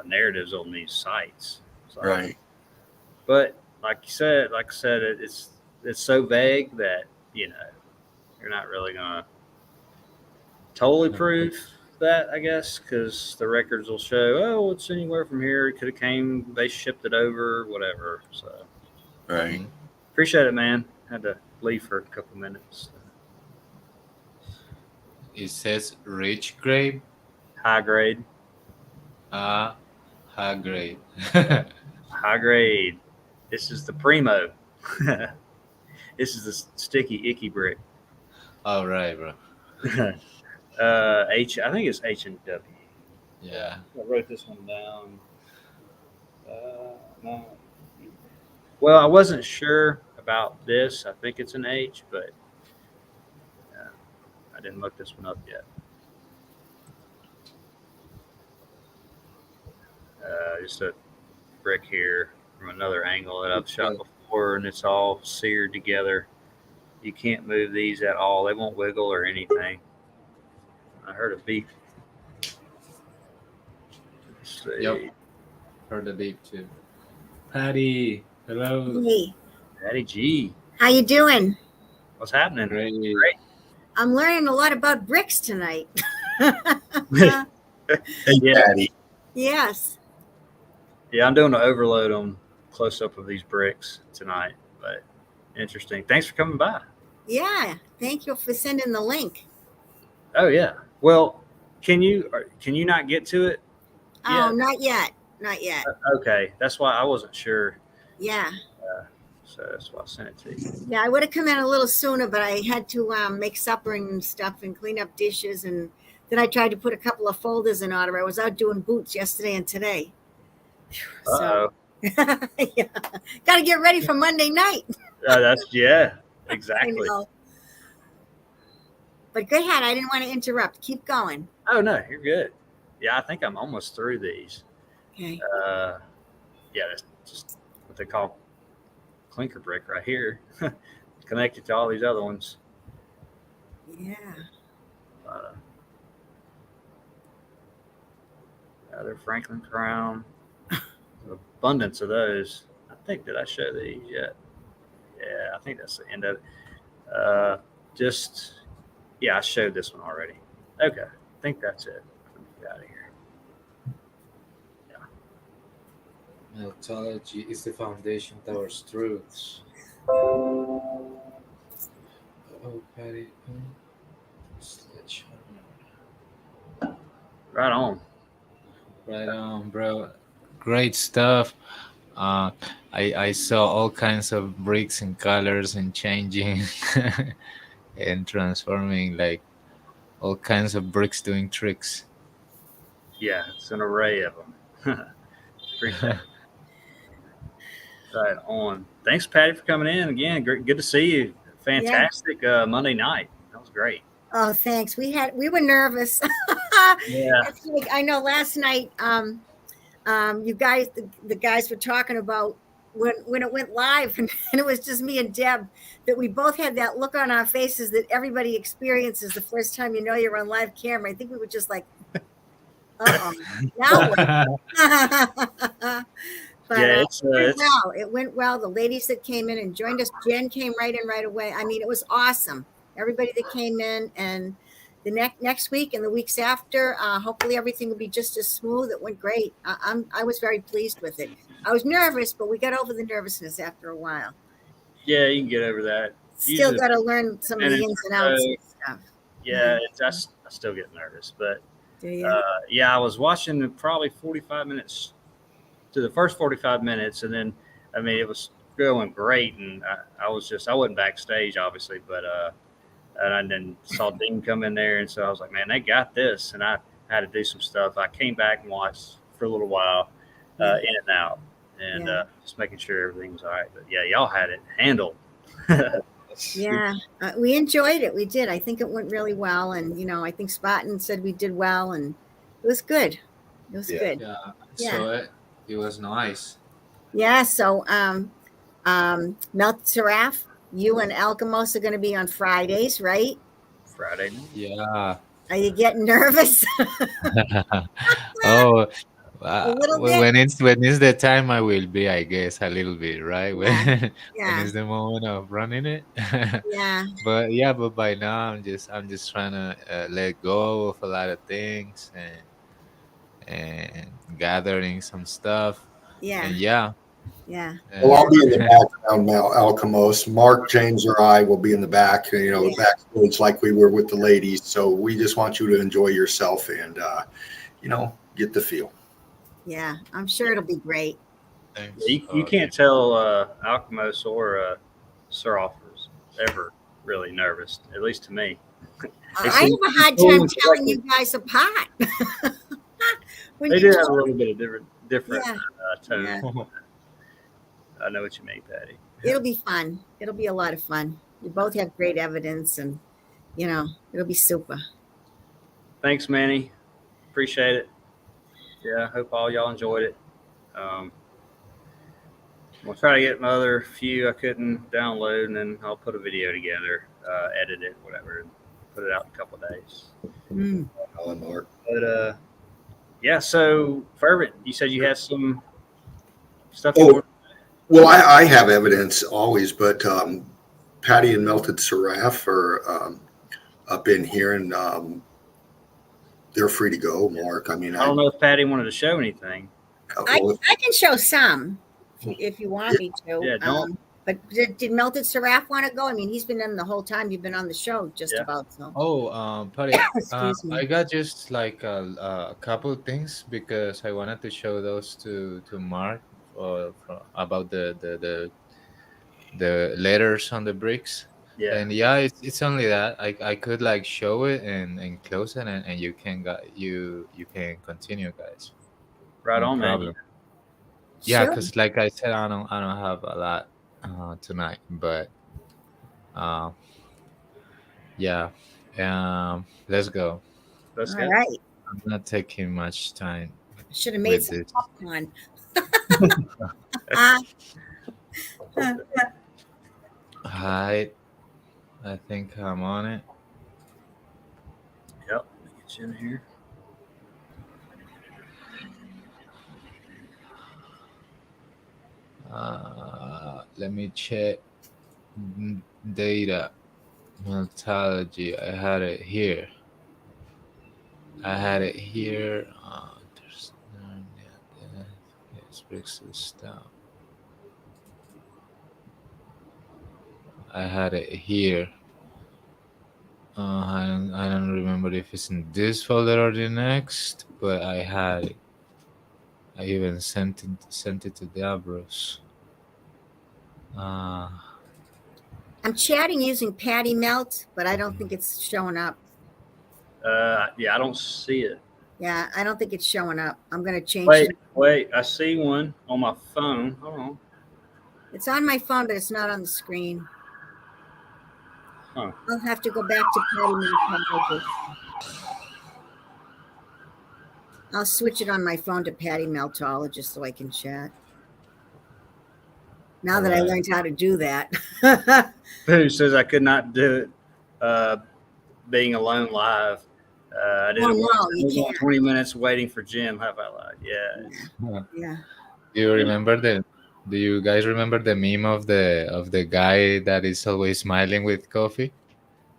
narratives on these sites. So, Right. But like I said, it's so vague that, you're not really going to totally prove that, I guess, because the records will show, oh, it's anywhere from here. It could have came, they shipped it over, whatever. So, Right. Appreciate it, man. Had to leave for a couple minutes. It says rich grade. High grade. High grade. High grade. This is the primo. This is the sticky, icky brick. All right, bro. I think it's H and W. Yeah. I wrote this one down. No. Well, I wasn't sure about this. I think it's an H, but I didn't look this one up yet. Just a brick here from another angle that I've shot before, and it's all seared together. You can't move these at all. They won't wiggle or anything. I heard a beep. Let's see. Yep. Heard the beep too. Patty, hello. Hey, Patty G. how you doing? What's happening? Great. I'm learning a lot about bricks tonight. Hey, Yeah. Patty. Yes. Yeah, I'm doing an overload on close up of these bricks tonight, but interesting. Thanks for coming by. Yeah. Thank you for sending the link. Oh yeah. Well, can you not get to it? Oh, not yet. Not yet. Okay, that's why I wasn't sure. Yeah. So that's why I sent it to you. Yeah, I would have come in a little sooner, but I had to make supper and stuff and clean up dishes. And then I tried to put a couple of folders in order. I was out doing boots yesterday and today. So, yeah. Got to get ready for Monday night. Exactly. But go ahead. I didn't want to interrupt. Keep going. Oh no, you're good. Yeah, I think I'm almost through these. Okay. Yeah, that's just what they call clinker brick right here, connected to all these other ones. Yeah. Other Franklin Crown. Abundance of those. I think, did I show these yet? Yeah, I think that's the end of it. I showed this one already. Okay, I think that's it. Let me get out of here. Yeah. Meltology is the foundation towards truths. Patty. Right on. Right on, bro. Great stuff. I saw all kinds of bricks and colors and changing and transforming, like all kinds of bricks doing tricks. Yeah, it's an array of them. Right on. Thanks, Patty, for coming in again. Good to see you. Fantastic Monday night. That was great. Oh, thanks. We were nervous. Yeah. I know last night, you guys, the guys were talking about when it went live and it was just me and Deb, that we both had that look on our faces that everybody experiences the first time you know you're on live camera. I think we were just like, uh-oh, now what? But Yeah, it went well. The ladies that came in and joined us, Jen came right in right away. I mean, it was awesome. Everybody that came in, and the next week and the weeks after, hopefully everything will be just as smooth. It went great. I was very pleased with it. I was nervous, but we got over the nervousness after a while. Yeah, you can get over that. Still got to learn some of the ins and outs and stuff. Yeah, I still get nervous, but Do you? yeah, I was watching probably 45 minutes to the first 45 minutes, and then I mean it was going great, and I wasn't backstage obviously, but and I then saw Dean come in there, and so I was like, man, they got this, and I had to do some stuff. I came back and watched for a little while, in and out, and just making sure everything was all right. But yeah, y'all had it handled. Yeah, we enjoyed it. We did. I think it went really well, and I think Spartan said we did well, and it was good. It was good. Yeah. So it was nice. Yeah. So, Melt Seraph, you and Alchemos are going to be on Fridays, right? Friday night. Yeah. Are you getting nervous? Oh, A little bit. when it's the time, I will be, I guess, a little bit, right? When it's the moment of running it. Yeah. But by now I'm just trying to let go of a lot of things and gathering some stuff. Yeah. And yeah. Well, I'll be in the background now, Alchemos. Mark, James, or I will be in the back, backstage like we were with the ladies. So we just want you to enjoy yourself and, get the feel. Yeah, I'm sure it'll be great. Thanks. You can't tell Alchemos or Seraph was ever really nervous, at least to me. I have a hard time telling you guys apart. They do have a little bit of different tone. Yeah. I know what you mean, Patty. It'll be fun. It'll be a lot of fun. You both have great evidence, and it'll be super. Thanks, Manny. Appreciate it. Yeah, I hope all y'all enjoyed it. We'll try to get my other few I couldn't download, and then I'll put a video together, edit it, whatever, and put it out in a couple of days. Mark. But yeah, so Fervent, you said you had some stuff. Well, I have evidence always, but Patty and Melted Seraph are up in here, and they're free to go, Mark. I mean, I don't know if Patty wanted to show anything. I can show some if you want me to. Yeah, don't. But did Melted Seraph want to go? I mean, he's been in the whole time you've been on the show, just about. So. Oh, Patty, Excuse me. I got just like a couple of things because I wanted to show those to Mark about the letters on the bricks. Yeah. And it's only that I could like show it and close it, and you can continue, guys. Right on, man. Yeah, because like I said, I don't have a lot tonight, but let's go. Let's go. All right. I'm not taking much time. Should have made some popcorn. Hi, I think I'm on it. Yep, let me get you in here. Let me check data. Methodology. I had it here. There's bricks stuff. I had it here. I don't remember if it's in this folder or the next, but I had it. I even sent it to Davros. I'm chatting using Patty Melt, but I don't think it's showing up. Yeah, I don't see it. Yeah, I don't think it's showing up. I'm going to change it. it. Wait, I see one on my phone. Hold on. It's on my phone, but it's not on the screen. Huh. I'll have to go back to Patty Meltology. I'll switch it on my phone to Patty Meltologist so I can chat. Now that I Alright. learned how to do that. Who says I could not do it being alone live? I did Oh, it no, once. you I was on can't. 20 minutes waiting for Jim. How about that? Yeah. Yeah. Do you remember the? Do you guys remember the meme of the guy that is always smiling with coffee?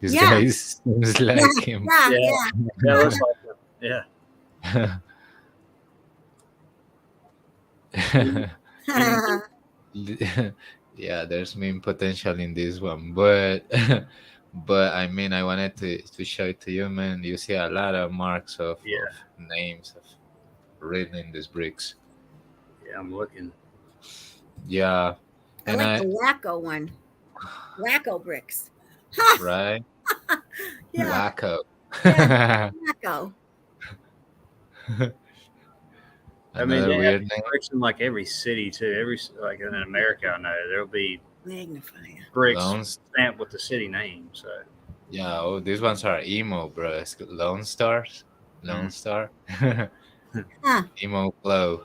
This Yeah. guy seems like him. Yeah. Yeah. Yeah. Yeah, it looks like him. Yeah. Yeah, there's meme potential in this one, but but I mean, I wanted to show it to you, man. You see a lot of marks of Yeah. names of written in these bricks. Yeah, I'm looking. Yeah, I and like the Wacko one. Wacko bricks. right, Yeah. wacko. Yeah. Wacko. I mean, Another they have weird these name. bricks in like every city too. Like in America, I know there'll be Magnifier. bricks Lone, stamped with the city name. So yeah. Oh, these ones are emo, bro. It's Lone Stars, Lone Star, Huh. emo flow,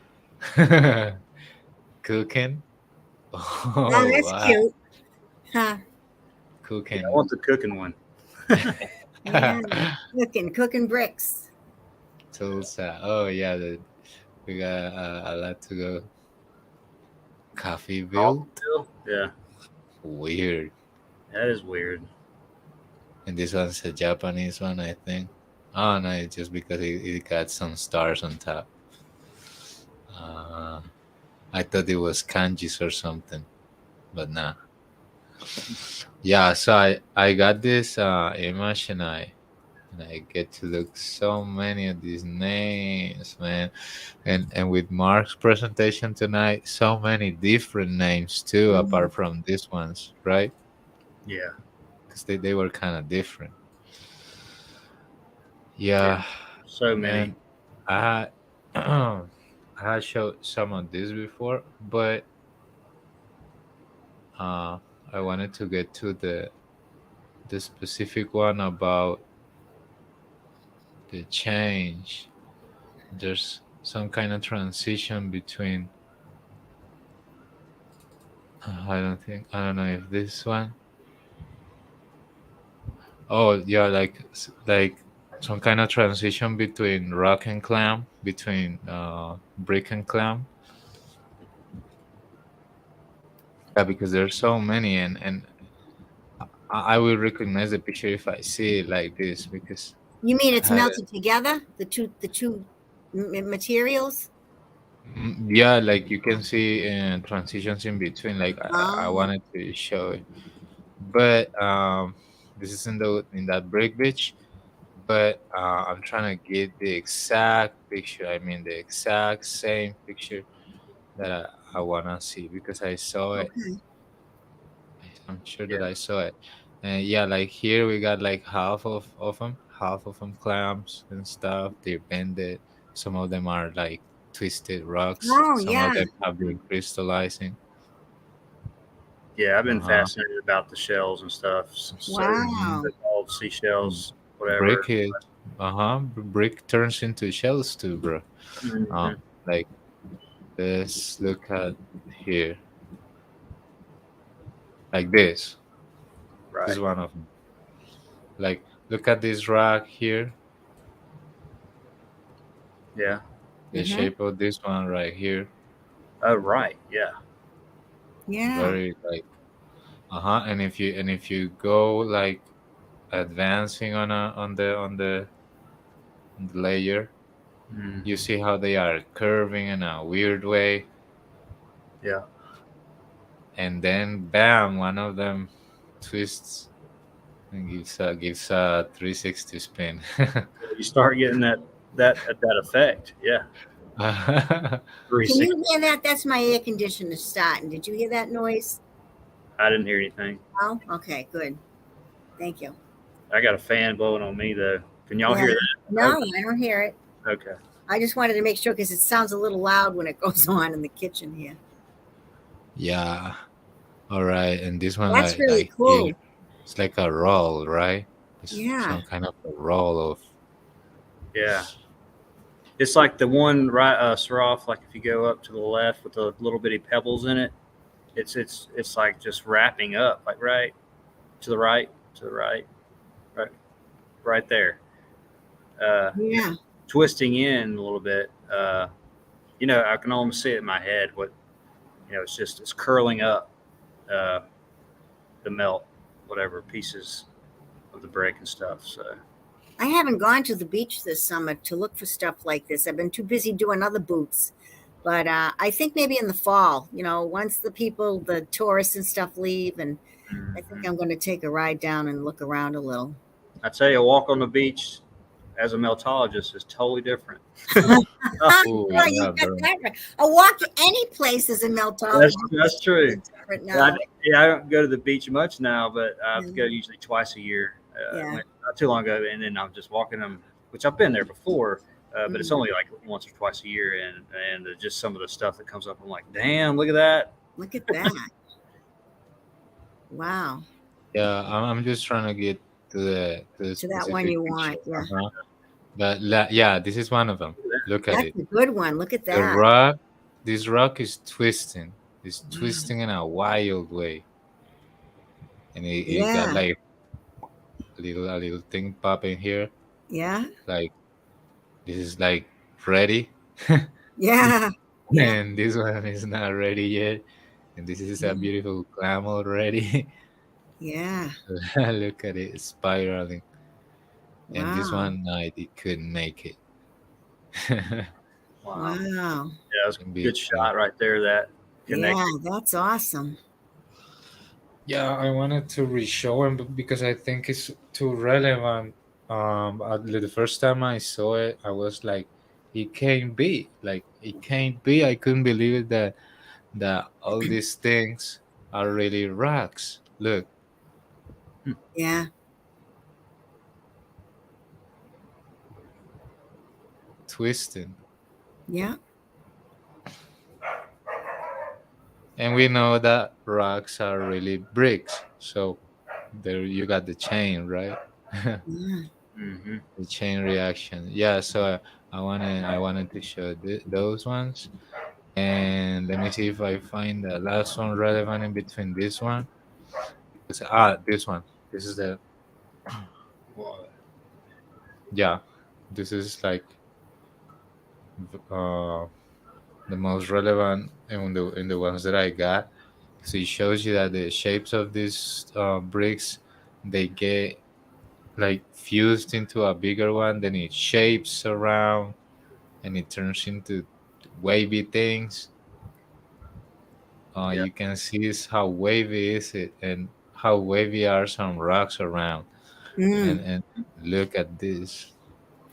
cooking. Oh, Oh, that's wow, cute. Huh. yeah, I cooking. want the cooking one. Yeah. Cooking bricks. Tulsa. Oh yeah, we got a lot to go. Coffeeville. Yeah, Weird. that is weird. And this one's a Japanese one, I think. Oh no, it's just because it got some stars on top. I thought it was kanjis or something, but nah. Yeah, so I got this image and I get to look so many of these names, man. And with Mark's presentation tonight, so many different names too, apart from these ones, right? Yeah, Because they were kind of different. yeah, Yeah, so many. man. I I had showed some of this before, but I wanted to get to the specific one about the change. There's some kind of transition between. I don't know if this one. Oh yeah, like some kind of transition between rock and clam, between brick and clam. Yeah, because there's so many, and I will recognize the picture if I see it like this because You mean it's I had melted together? The two materials? yeah, like you can see transitions in between. Like I Oh. wanted to show it, but this is in that brick beach. But I'm trying to get the exact picture. I mean, the exact same picture that I wanna see because I saw it. Okay. I'm sure that Yeah, I saw it. And yeah, like here we got like half of them clams and stuff. They're bended. Some of them are like twisted rocks. Oh Some of yeah. them have been crystallizing. yeah. I've been Uh-huh. fascinated about the shells and stuff. So Mhm. Wow. the old seashells, Brick whatever. is, brick turns into shells too, bro. Hmm. Like let's look at here, like this. This Right. is one of them. Like look at this rock here. Yeah. The Mm-hmm. shape of this one right here. Oh, right. Yeah. Yeah. Very like and if you go like advancing on the layer, Hmm. you see how they are curving in a weird way, Yeah. and then bam, one of them twists and gives a 360 spin. You start getting that effect. Yeah. Can 360. you hear that? That's my air conditioner starting. Did you hear that noise? I didn't hear anything. Oh, okay, good. Thank you. I got a fan blowing on me though. Can y'all Yeah. hear that? No, I don't hear it. Okay. I just wanted to make sure because it sounds a little loud when it goes on in the kitchen here. Yeah, All right, and this one That's really like here, cool. it's like a roll, right? It's Yeah. some kind of a roll of. Yeah. It's like the one right, Swaroff, like if you go up to the left with the little bitty pebbles in it, it's like just wrapping up, like right to the right, to the right, right, right there. Yeah. Twisting in a little bit. I can almost see it in my head. It's curling up uh, the melt, whatever pieces of the brick and stuff. So I haven't gone to the beach this summer to look for stuff like this. I've been too busy doing other boots. But I think maybe in the fall, once the tourists and stuff leave, and I think mhm. I'm going to take a ride down and look around a little. I tell you, a walk on the beach as a meltologist is totally different. Oh Yeah, you yeah, got bro. that right. A walk any place is a meltology. That's true. Different Yeah, now. I don't go to the beach much now, but I have to Yeah. go usually twice a year. Yeah. Not too long ago, and then I'm just walking them, which I've been there before, but it's Mhm. only like once or twice a year, and just some of the stuff that comes up, I'm like, damn, look at that. Look at that. Wow. Yeah, I'm just trying to get to the To that one specific you picture. want. Yeah. But yeah, this is one of them. Look at That's it. a good one. Look at The that. rock, this rock is twisting. It's Wow. twisting in a wild way, and it got Yeah. like a little thing popping here. Yeah. Like this is like ready, Yeah. Yeah. and this one is not ready yet. And this is a Mm. beautiful clam already. Yeah. Look at it spiraling, and this Wow. one, no, it couldn't make it. Wow. Wow. Yeah, that was a Can be good shot right there. That Yeah, connected. that's awesome. Yeah, I wanted to re-show him because I think it's too relevant. The first time I saw it, I was like, "It can't be! Like, it can't be!" I couldn't believe it that all these things are really rocks. Look, Yeah. twisting, Yeah. and we know that rocks are really bricks. So there you got the chain, right? Yeah. Mm-hmm. The chain reaction. Yeah. So I wanted to show those ones. And let me see if I find the last one relevant in between this one. This one. This is the Well, yeah. This is like uh, the most relevant in the ones that I got. So it shows you that the shapes of these bricks they get like fused into a bigger one, then it shapes around and it turns into wavy things. yeah. You can see is how wavy is it and how wavy are some rocks around. and Mm. and look at this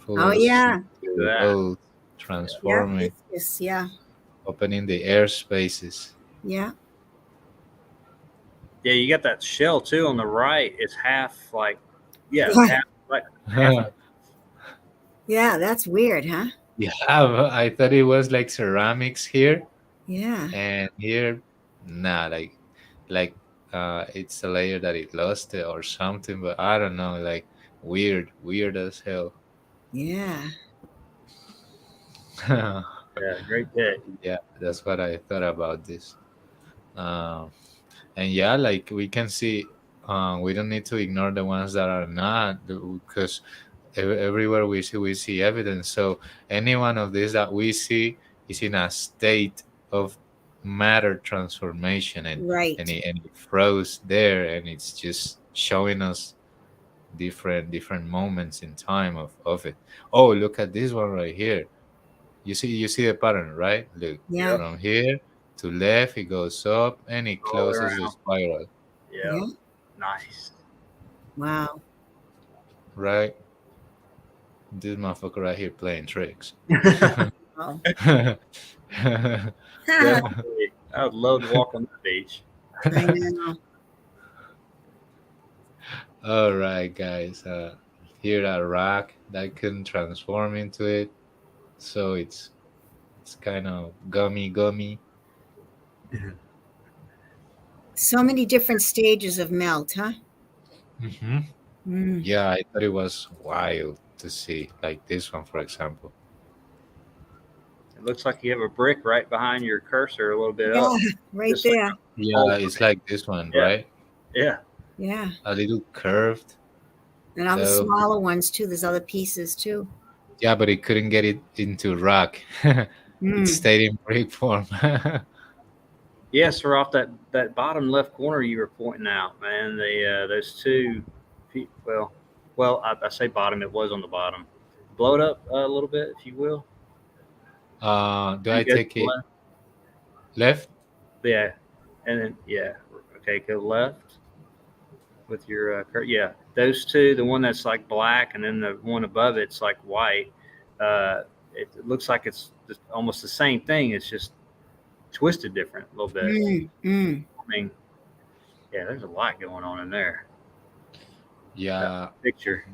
Oh full yeah. into That. old Yeah. transforming, Viscous. Yeah. opening the air spaces. Yeah. Yeah, you got that shell too on the right. It's half like, yeah, Yeah. half like half. Yeah. That's weird, huh? Yeah, I thought it was like ceramics here, Yeah. and here, nah, like it's a layer that it lost it or something, but I don't know, like weird as hell. Yeah. Yeah, great pick. Yeah, that's what I thought about this. Um, and yeah, like we can see, we don't need to ignore the ones that are not because everywhere we see evidence. So any one of these that we see is in a state of matter transformation, and and Right. it, and it froze there, and it's just showing us different moments in time of it. Oh, look at this one right here. You see the pattern, right? Look, Yeah. Yep. from here to left, it goes up and it All closes the around. spiral, Yeah. Yeah. Nice. Wow. right? This motherfucker right here playing tricks. Oh. Definitely. I would love to walk on the beach. I know. All right, guys. Here that rock that couldn't transform into it, so it's kind of gummy. So many different stages of melt, huh? Hmm. Mm. Yeah, I thought it was wild to see, like this one, for example. It looks like you have a brick right behind your cursor, a little bit Yeah, up, right just like there. a whole Yeah, it's brick. like this one, Yeah, right? yeah, Yeah. A little curved. And all the So smaller ones too. There's other pieces too. yeah, but it couldn't get it into rock. It Mm. stayed in brick form. yes. We're off that bottom left corner you were pointing out, man. The those two, I say bottom. It was on the bottom. Blow it up a little bit, if you will. Do I And go to take the it left. left? Yeah, and then yeah. Okay, go left with your yeah. Those two, the one that's like black, and then the one above it's like white. It looks like it's just almost the same thing. It's just twisted different a little bit. Mm. Mm. I mean, yeah, there's a lot going on in there. That Yeah. picture.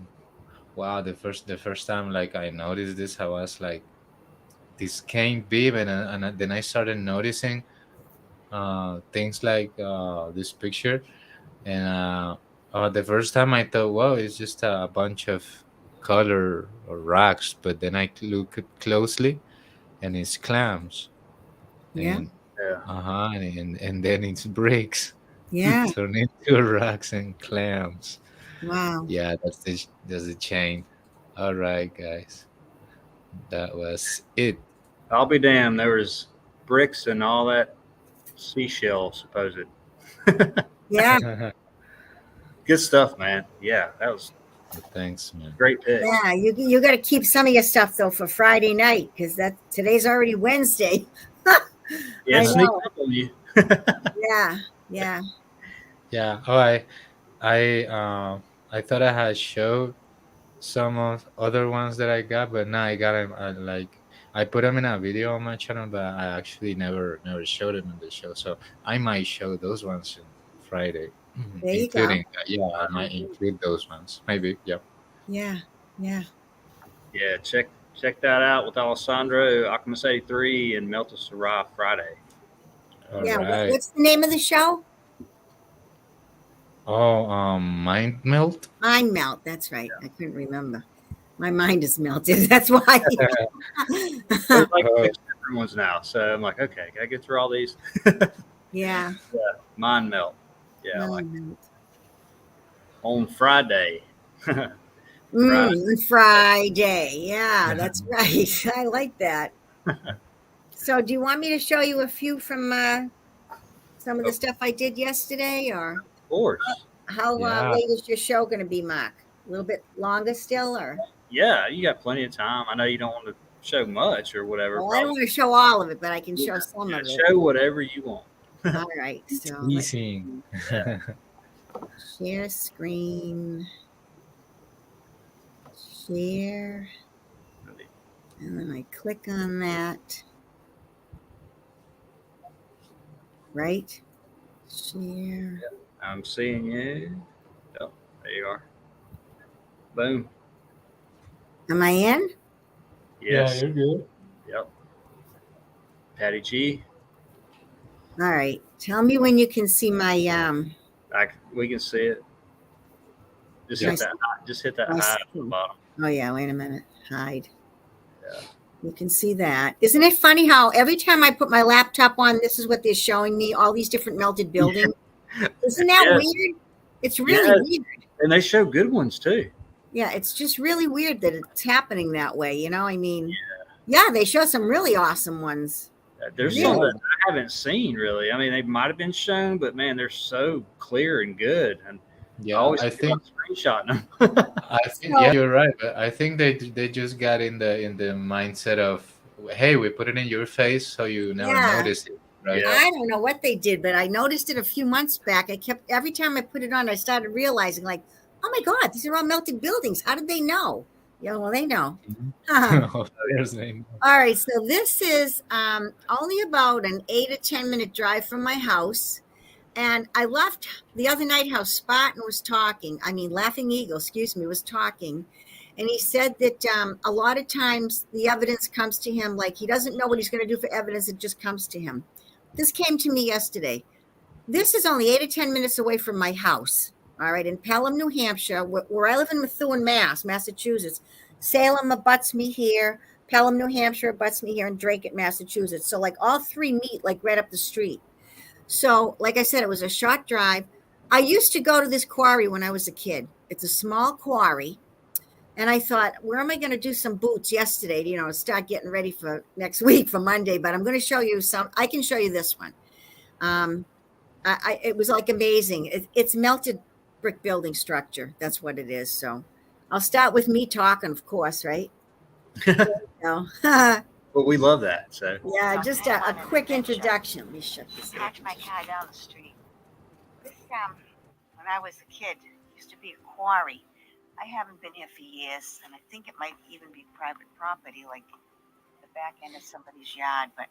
Wow, the first time like I noticed this, I was like, this can't be, and then I started noticing things like this picture, and the first time I thought, wow, it's just a bunch of color or rocks, but then I look it closely, and it's clams, Yeah. and Yeah. and then it's bricks Yeah. turn into rocks and clams. Wow. Yeah, that's the chain. All right, guys, that was it. I'll be damned. There was bricks and all that seashell, supposed. Yeah. Good stuff, man. Yeah, that was Thanks, man. great pick. Yeah. You got to keep some of your stuff though for Friday night because today's already Wednesday. Yeah, I it sneaked know. up on you. Yeah. Yeah. Yeah. Oh, I thought I had showed some of other ones that I got, but now I got them. I put them in a video on my channel, but I actually never showed them in the show. So I might show those ones on Friday, There you go. including yeah, I might include those ones. Maybe. Yep. Yeah. Yeah. Yeah, check that out with Alessandro, Alchemist 83, and Melta Sarah Friday. All Yeah. right. What's the name of the show? Oh, mind melt. Mind melt. That's right. I couldn't remember. My mind is melted. That's why. There's like six different ones now, so I'm like, okay, gotta get through all these. Yeah. Mind melt. Yeah, like Mind melt. on Friday. Friday. Yeah, that's right. I like that. So, do you want me to show you a few from some of the stuff I did yesterday, or Of course. how Yeah. late is your show going to be, Mark? A little bit longer still, or? Yeah, you got plenty of time. I know you don't want to show much or whatever. Well, I don't want to show all of it, but I can show Yeah, some of it. show whatever you want. All right. So, let's Teasing. share screen. Share. And then I click on that. Right? Share. I'm seeing you. Oh, there you are. Boom. Am I in? Yes. you're good. Yep. Patty G. All right. Tell me when you can see my We can see it. Just Yes. hit that I high at the see. bottom. Oh yeah, wait a minute. Hide. Yeah. You can see that. Isn't it funny how every time I put my laptop on, this is what they're showing me, all these different melted buildings. Isn't that Yes. weird? It's really Yes. weird. And they show good ones too. Yeah, it's just really weird that it's happening that way, you know? I mean, yeah, they show some really awesome ones. There's Yeah. some that I haven't seen really. I mean, they might have been shown, but man, they're so clear and good. And I Yeah, always I feel think like screenshotting them. I think yeah, you're right. But I think they just got in the mindset of, hey, we put it in your face so you never Yeah. notice it, right? Yeah. I don't know what they did, but I noticed it a few months back. Every time I put it on, I started realizing, like, oh my God, these are all melted buildings. How did they know? Yeah, well, they know. Of course they know. All right, so this is only about an 8 or 10 minute drive from my house. And I left the other night how Spartan was talking. I mean, Laughing Eagle, excuse me, was talking. And he said that a lot of times the evidence comes to him, like he doesn't know what he's going to do for evidence. It just comes to him. This came to me yesterday. This is only 8 or 10 minutes away from my house. All right, in Pelham, New Hampshire, where I live in Methuen, Massachusetts. Salem abuts me here. Pelham, New Hampshire abuts me here, and Drake, Massachusetts. So like all three meet like right up the street. So like I said, it was a short drive. I used to go to this quarry when I was a kid. It's a small quarry. And I thought, where am I going to do some boots yesterday, start getting ready for next week for Monday. But I'm going to show you some. I can show you this one. It was like amazing. It's melted brick building structure. That's what it is. So I'll start with me talking, of course, right? But we love that. So yeah, just a quick introduction. Let me shut this. Parked my car down the street. This when I was a kid, used to be a quarry. I haven't been here for years, and I think it might even be private property, like the back end of somebody's yard. But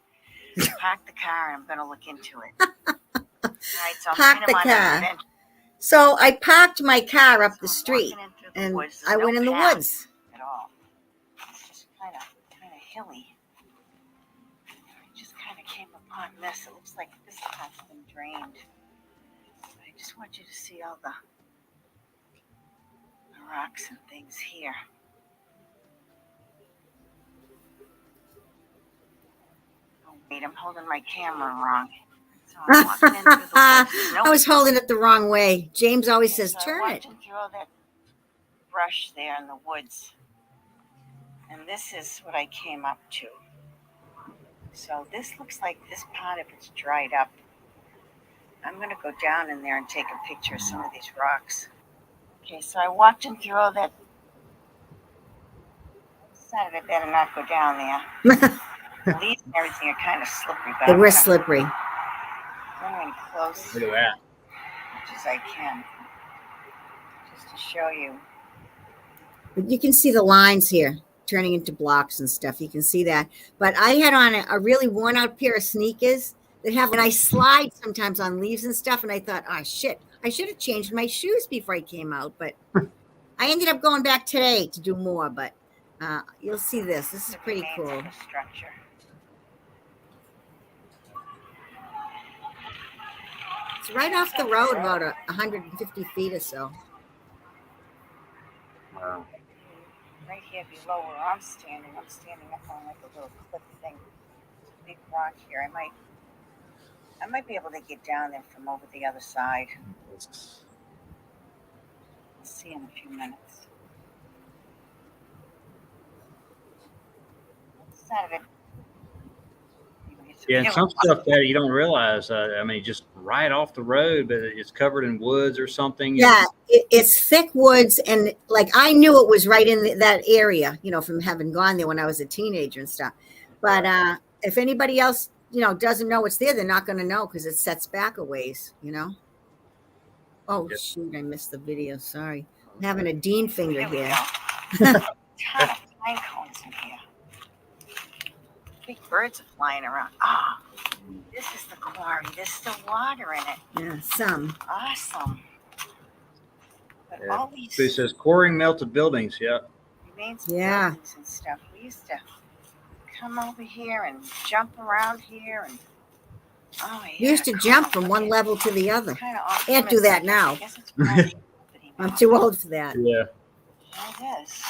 I parked the car, and I'm going to look into it. All right, so Park the car. So I parked my car up the street, and I went in the woods. At all. It's just kind of hilly. I just kind of came upon this. It looks like this part's been drained. I just want you to see all the rocks and things here. Oh wait, I'm holding my camera wrong. So I'm walking in through the woods. I was holding it the wrong way. James always says, so turn I it. walked in through all that brush there in the woods. And this is what I came up to. So this looks like this part of it's dried up. I'm going to go down in there and take a picture of some of these rocks. Okay, so I walked in through all that. I decided I better not go down there. The leaves and everything are kind of slippery. They were slippery. Going close look at that. as much as I can, just to show you. But you can see the lines here turning into blocks and stuff. You can see that. But I had on a really worn out pair of sneakers that have, and I slide sometimes on leaves and stuff. And I thought, oh shit, I should have changed my shoes before I came out. But I ended up going back today to do more. But you'll see this. This is pretty cool. Of the structure. It's right off the road, about 150 feet or so. Wow. Right here below where I'm standing up on like a little cliff thing. There's a big rock here. I might be able to get down there from over the other side. We'll see in a few minutes. Saturday. Yeah, and some stuff that you don't realize. I mean, just right off the road, but it's covered in woods or something. Yeah, it's thick woods, and like I knew it was right in that area, from having gone there when I was a teenager and stuff. But if anybody else, doesn't know it's there, they're not going to know because it sets back a ways, Oh, Yep. Shoot, I missed the video. Sorry. I'm having a Dean finger here. Ton of pine cones in here. Big birds are flying around. Ah, this is the quarry. There's still water in it. Yeah, some. Awesome. But Yeah. all these So it says quarrying melted buildings. Yeah. remains of Yeah. buildings and stuff. We used to come over here and jump around here and We used to jump from one level to the other. Can't do that now. I'm too old for that. Yeah. It is.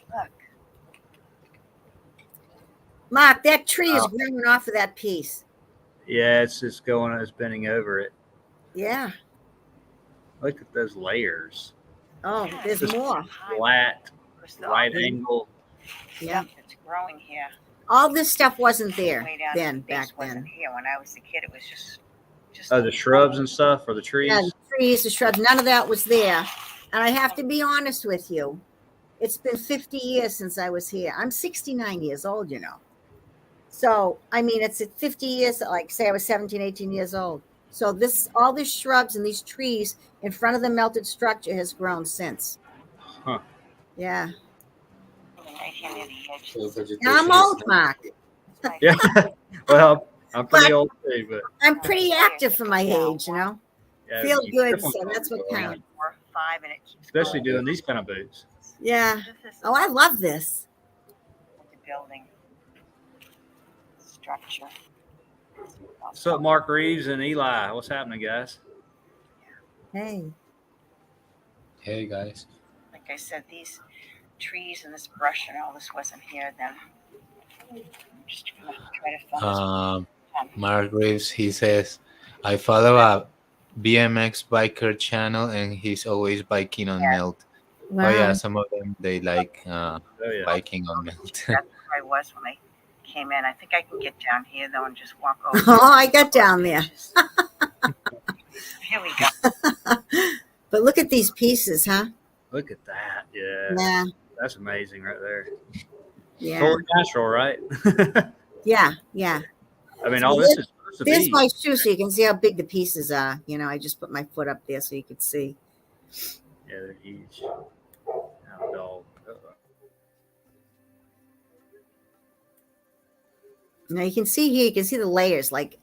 Look. Mark, that tree is growing off of that piece. Yeah, it's bending over it. Yeah. Look at those layers. Oh, there's Just more. Flat, right angle. Yeah. It's growing here. All this stuff wasn't there Way down then, to the base back wasn't then. Here when I was a kid, it was just. Oh, the shrubs and stuff, or the trees. Yeah, the trees, the shrubs, none of that was there. And I have to be honest with you. It's been 50 years since I was here. I'm 69 years old, So, I mean, it's at 50 years, like say I was 17, 18 years old. So all these shrubs and these trees in front of the melted structure has grown since. Huh. Yeah. Right here near the edge. So vegetation Now I'm is old, Mark. Yeah. Well, I'm pretty old too, but I'm pretty active for my age, yeah, Feel you good, keep on so going, that's what going, counts. 4, 5, and it keeps especially going. doing these kind of boots. Yeah. This is Oh, I love this. the building structure. What's up, Mark Reeves and Eli? What's happening, guys? Hey. Hey guys. Like I said, these trees and this brush and all this wasn't here then. I'm just gonna try to film this. Mark Reeves, he says, I follow a BMX biker channel and he's always biking on melt. Wow. Oh yeah, some of them they like yeah. biking on melt. That's where I was when I came in. I think I can get down here though and just walk over. Oh, I got down there. Here we go. But look at these pieces, huh? Look at that. Yeah. Yeah. That's amazing right there. Yeah. Totally natural, right? Yeah. Yeah. I mean, So all this is supposed to There's be. my shoe, so you can see how big the pieces are. You know, I just put my foot up there so you could see. Yeah, they're huge. Now, dog. Now you can see here, you can see the layers, like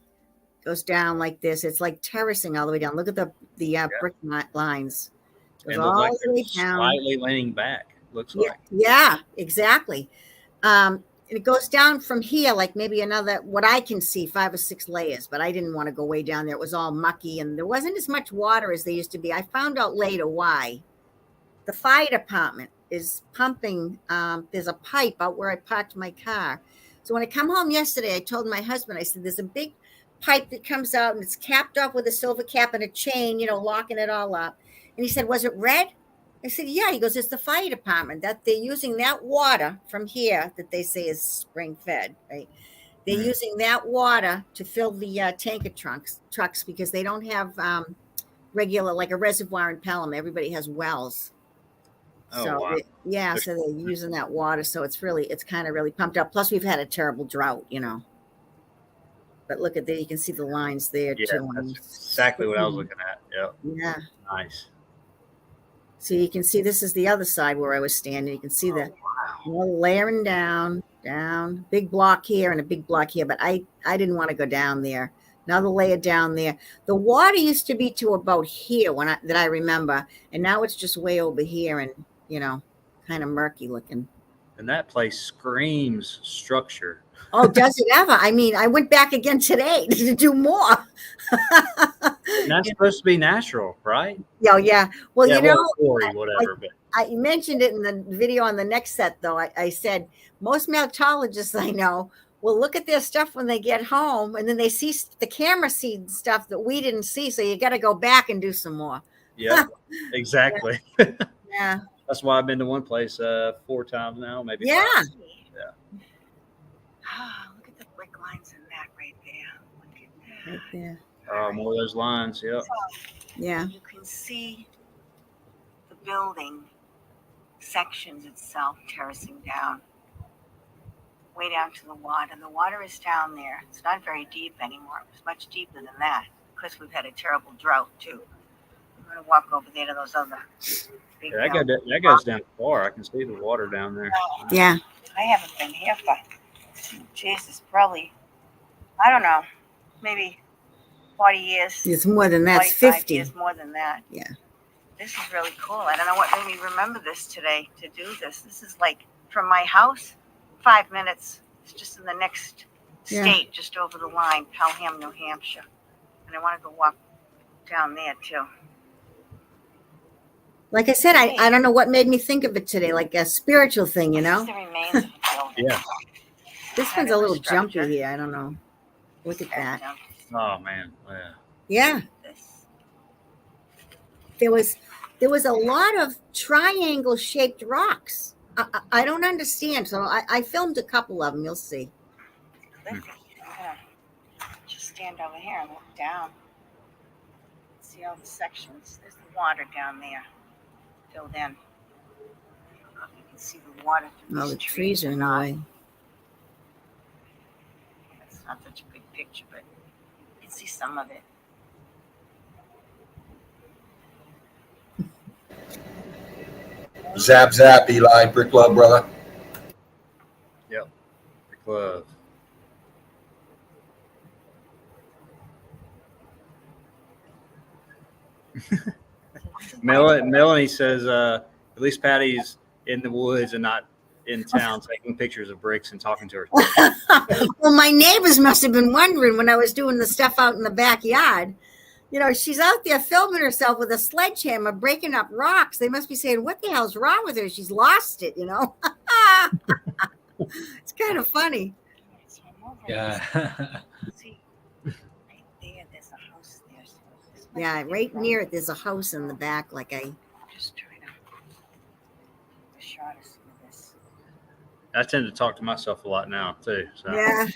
goes down like this. It's like terracing all the way down. Look at the brick lines. Goes And all look like the way they're down. slightly leaning back. Looks like. Yeah, exactly. And it goes down from here, like maybe another, what I can see, 5 or 6 layers, but I didn't want to go way down there. It was all mucky and there wasn't as much water as there used to be. I found out later why. The fire department is pumping. There's a pipe out where I parked my car. So when I come home yesterday, I told my husband, I said, there's a big pipe that comes out and it's capped off with a silver cap and a chain, you know, locking it all up. And he said, was it red? I said, yeah. He goes, it's the fire department that they're using that water from here that they say is spring fed, right? They're using that water to fill the tanker trucks because they don't have regular, like a reservoir in Pelham. Everybody has wells. Oh, So wow. so they're using that water. So it's kind of really pumped up. Plus we've had a terrible drought, you know. But look at there, you can see the lines there too. That's exactly what I was looking at. Yep. Yeah. Nice. So you can see this is the other side where I was standing. You can see the layering down, big block here and a big block here. But I didn't want to go down there. Another layer down there. The water used to be to about here that I remember, and now it's just way over here and, you know, kind of murky looking. And that place screams structure. Oh, does it ever? I mean, I went back again today to do more. And that's supposed to be natural, right? Yeah. Well, Yeah, you know, quarry, whatever. But I mentioned it in the video on the next set, though. I said most meltologists I know will look at their stuff when they get home, and then they see the camera sees stuff that we didn't see. So you got to go back and do some more. yeah, exactly. Yeah. That's why I've been to one place 4 times now, maybe. Yeah. 5. Oh, look at the brick lines in that right there. Look at that. Right there. Oh, more of those lines. Yep. Yeah. You can see the building sections itself terracing down, way down to the water. The water is down there. It's not very deep anymore. It was much deeper than that because we've had a terrible drought too. I'm going to walk over there to those other big That goes down far. I can see the water down there. Yeah. I haven't been here for, Jesus, probably, I don't know, maybe 40 years. It's more than that. It's 45 50. years more than that. Yeah. This is really cool. I don't know what made me remember this today to do this. This is like from my house, 5 minutes. It's just in the next state, just over the line, Pelham, New Hampshire. And I want to go walk down there too. Like I said, I don't know what made me think of it today, like a spiritual thing, you know? This is the remains of the building. Yeah. This one's a little jumpy here. I don't know. Look at that. Oh man. Yeah. Yeah. There was a lot of triangle shaped rocks. I don't understand. So I filmed a couple of them. You'll see. I'm gonna just stand over here and look down. See all the sections. There's the water down there filled in. You can see the water through Oh, these the trees are in the way. It's not such a big picture, but you can see some of it. Zap, zap, Eli. Brick love, brother. Yep. The glove. Melanie says, at least Patty's in the woods and not in town taking pictures of bricks and talking to her. Well, my neighbors must have been wondering when I was doing the stuff out in the backyard. She's out there filming herself with a sledgehammer, breaking up rocks. They must be saying, what the hell's wrong with her? She's lost it, It's kind of funny. So I'm over Yeah. this. See, right there, there's a house there. So this must Yeah, be right the near road. it, there's a house in the back. I'm just trying to the shot of some of this. I tend to talk to myself a lot now too. So Yeah.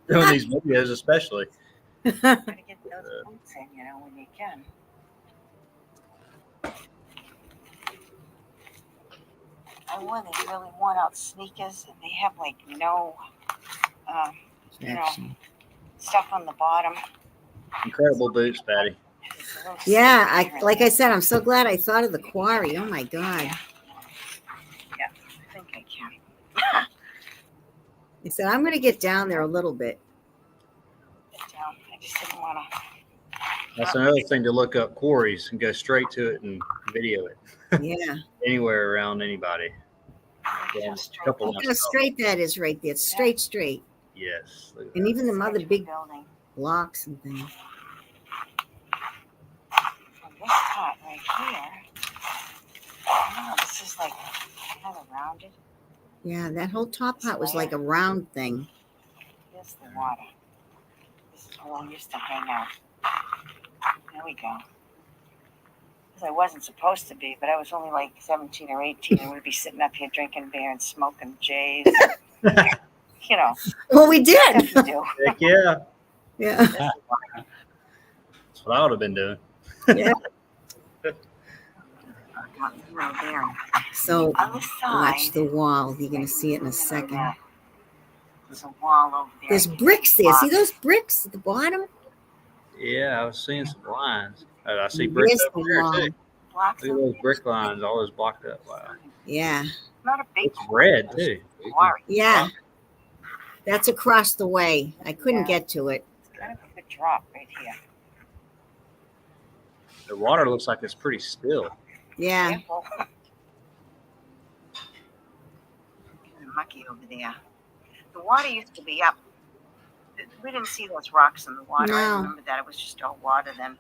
doing these videos, especially. Try to get those boots in, when you can. I wore these really worn out sneakers, and they have like no, stuff on the bottom. Incredible boots, Patty. It's a little Yeah, slippery, like really. I said, I'm so glad I thought of the quarry. Oh my God. Yeah, I think I can. I said, I'm going to get down there a little bit. Get down. I just didn't want to. That's another thing to look up quarries and go straight to it and video it Yeah. anywhere around anybody. Yeah, a couple Look of how myself. straight that is right there. It's straight. Yes. Look at And that. even the other big building. blocks and things. From this part right here. Oh, this is like kind of rounded. Yeah, that whole top part was like a round thing. Here's the water. This is where I used to hang out. There we go. Because I wasn't supposed to be, but I was only like 17 or 18, and we'd be sitting up here drinking beer and smoking J's. Well, we did. Stuff you do. Heck yeah. Yeah. That's what I would have been doing. Yeah. Right there. So On the side, watch the wall. You're going to see it in a second. There's a wall over there. There's bricks there. See those bricks at the bottom? Yeah, I was seeing some lines. I see bricks There's over the there wall. too. Blocks Look at those brick lines, all those blocked up. Wow. Yeah. Not a big It's red too. quarry. Yeah. That's across the way. I couldn't Yeah. get to it. It's kind of a good drop right here. The water looks like it's pretty still. Yeah. Careful. Kind of mucky over there. The water used to be up. We didn't see those rocks in the water. No. I remember that it was just all water then.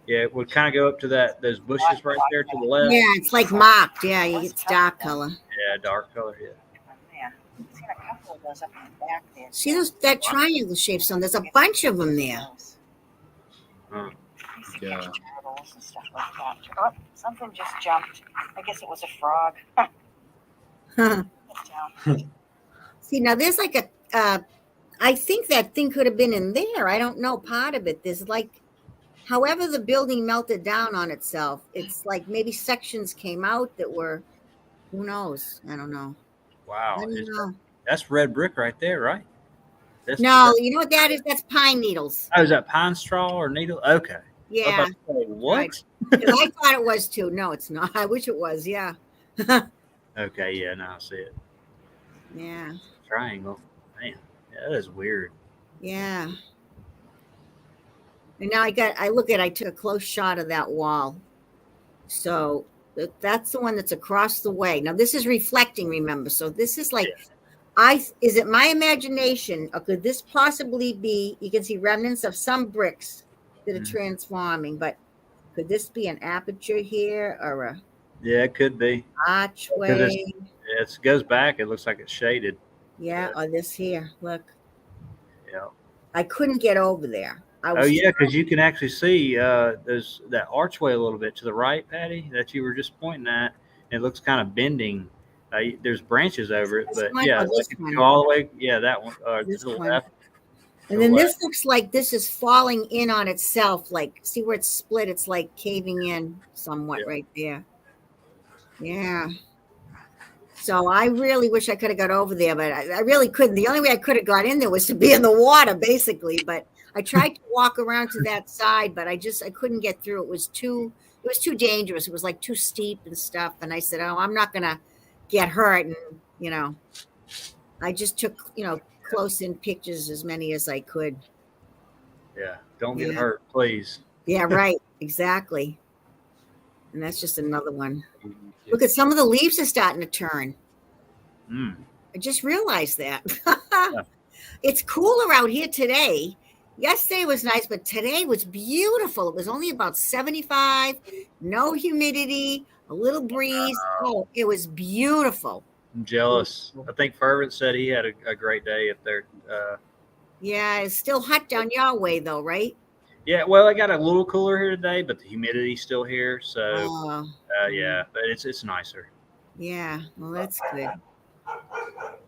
Yeah, it would kind of go up to those bushes right there to the left. Yeah, it's like marked. Yeah, it's dark color. Yeah, dark color. Yeah. Yeah. I've seen a couple of those up in the back there. See that triangle shaped stone? There's a bunch of them there. Huh. I used to Yeah. catch turtles and stuff like that. Oh, something just jumped. I guess it was a frog. Get down. See, now there's like I think that thing could have been in there. I don't know part of it. There's like, however the building melted down on itself, it's like maybe sections came out that were, who knows? I don't know. Wow. I don't know. That's red brick right there, right? That's, No, you know what that is? That's pine needles. Oh, is that pine straw or needle? Okay. I was Yeah, about to say, what? Right. 'Cause I thought it was too. No, it's not. I wish it was. Yeah. Okay, yeah, now I see it. Yeah. Triangle. Man, yeah, that is weird. Yeah. And now I took a close shot of that wall. So that's the one that's across the way. Now this is reflecting, remember. So this is like, is it my imagination, or could this possibly be, you can see remnants of some bricks that are transforming, but could this be an aperture here or a Yeah, it could be. archway? Yeah, it goes back. It looks like it's shaded. Yeah, or this here. Look, Yeah. I couldn't get over there. Oh yeah, because you can actually see there's that archway a little bit to the right, Patty, that you were just pointing at. It looks kind of bending. There's branches over it, This but one yeah, or this like if you one? go all the way. Yeah, that one. This To the one. left. And then this looks like this is falling in on itself. Like, see where it's split? It's like caving in somewhat right there. Yeah. So I really wish I could have got over there, but I really couldn't. The only way I could have got in there was to be in the water, basically. But I tried to walk around to that side, but I couldn't get through. It was too dangerous. It was like too steep and stuff. And I said, oh, I'm not going to get hurt. And, I just took, close in pictures, as many as I could. Yeah, don't get Yeah. hurt, please. Yeah, right. Exactly. And that's just another one. Look at some of the leaves are starting to turn. I just realized that. Yeah. It's cooler out here today. Yesterday was nice, but today was beautiful. It was only about 75, no humidity, a little breeze. Oh, it was beautiful. I'm jealous. I think Fervent said he had a great day up there. Yeah, it's still hot down your way, though, right? Yeah, well, it got a little cooler here today, but the humidity's still here. So, yeah, but it's nicer. Yeah, well, that's good.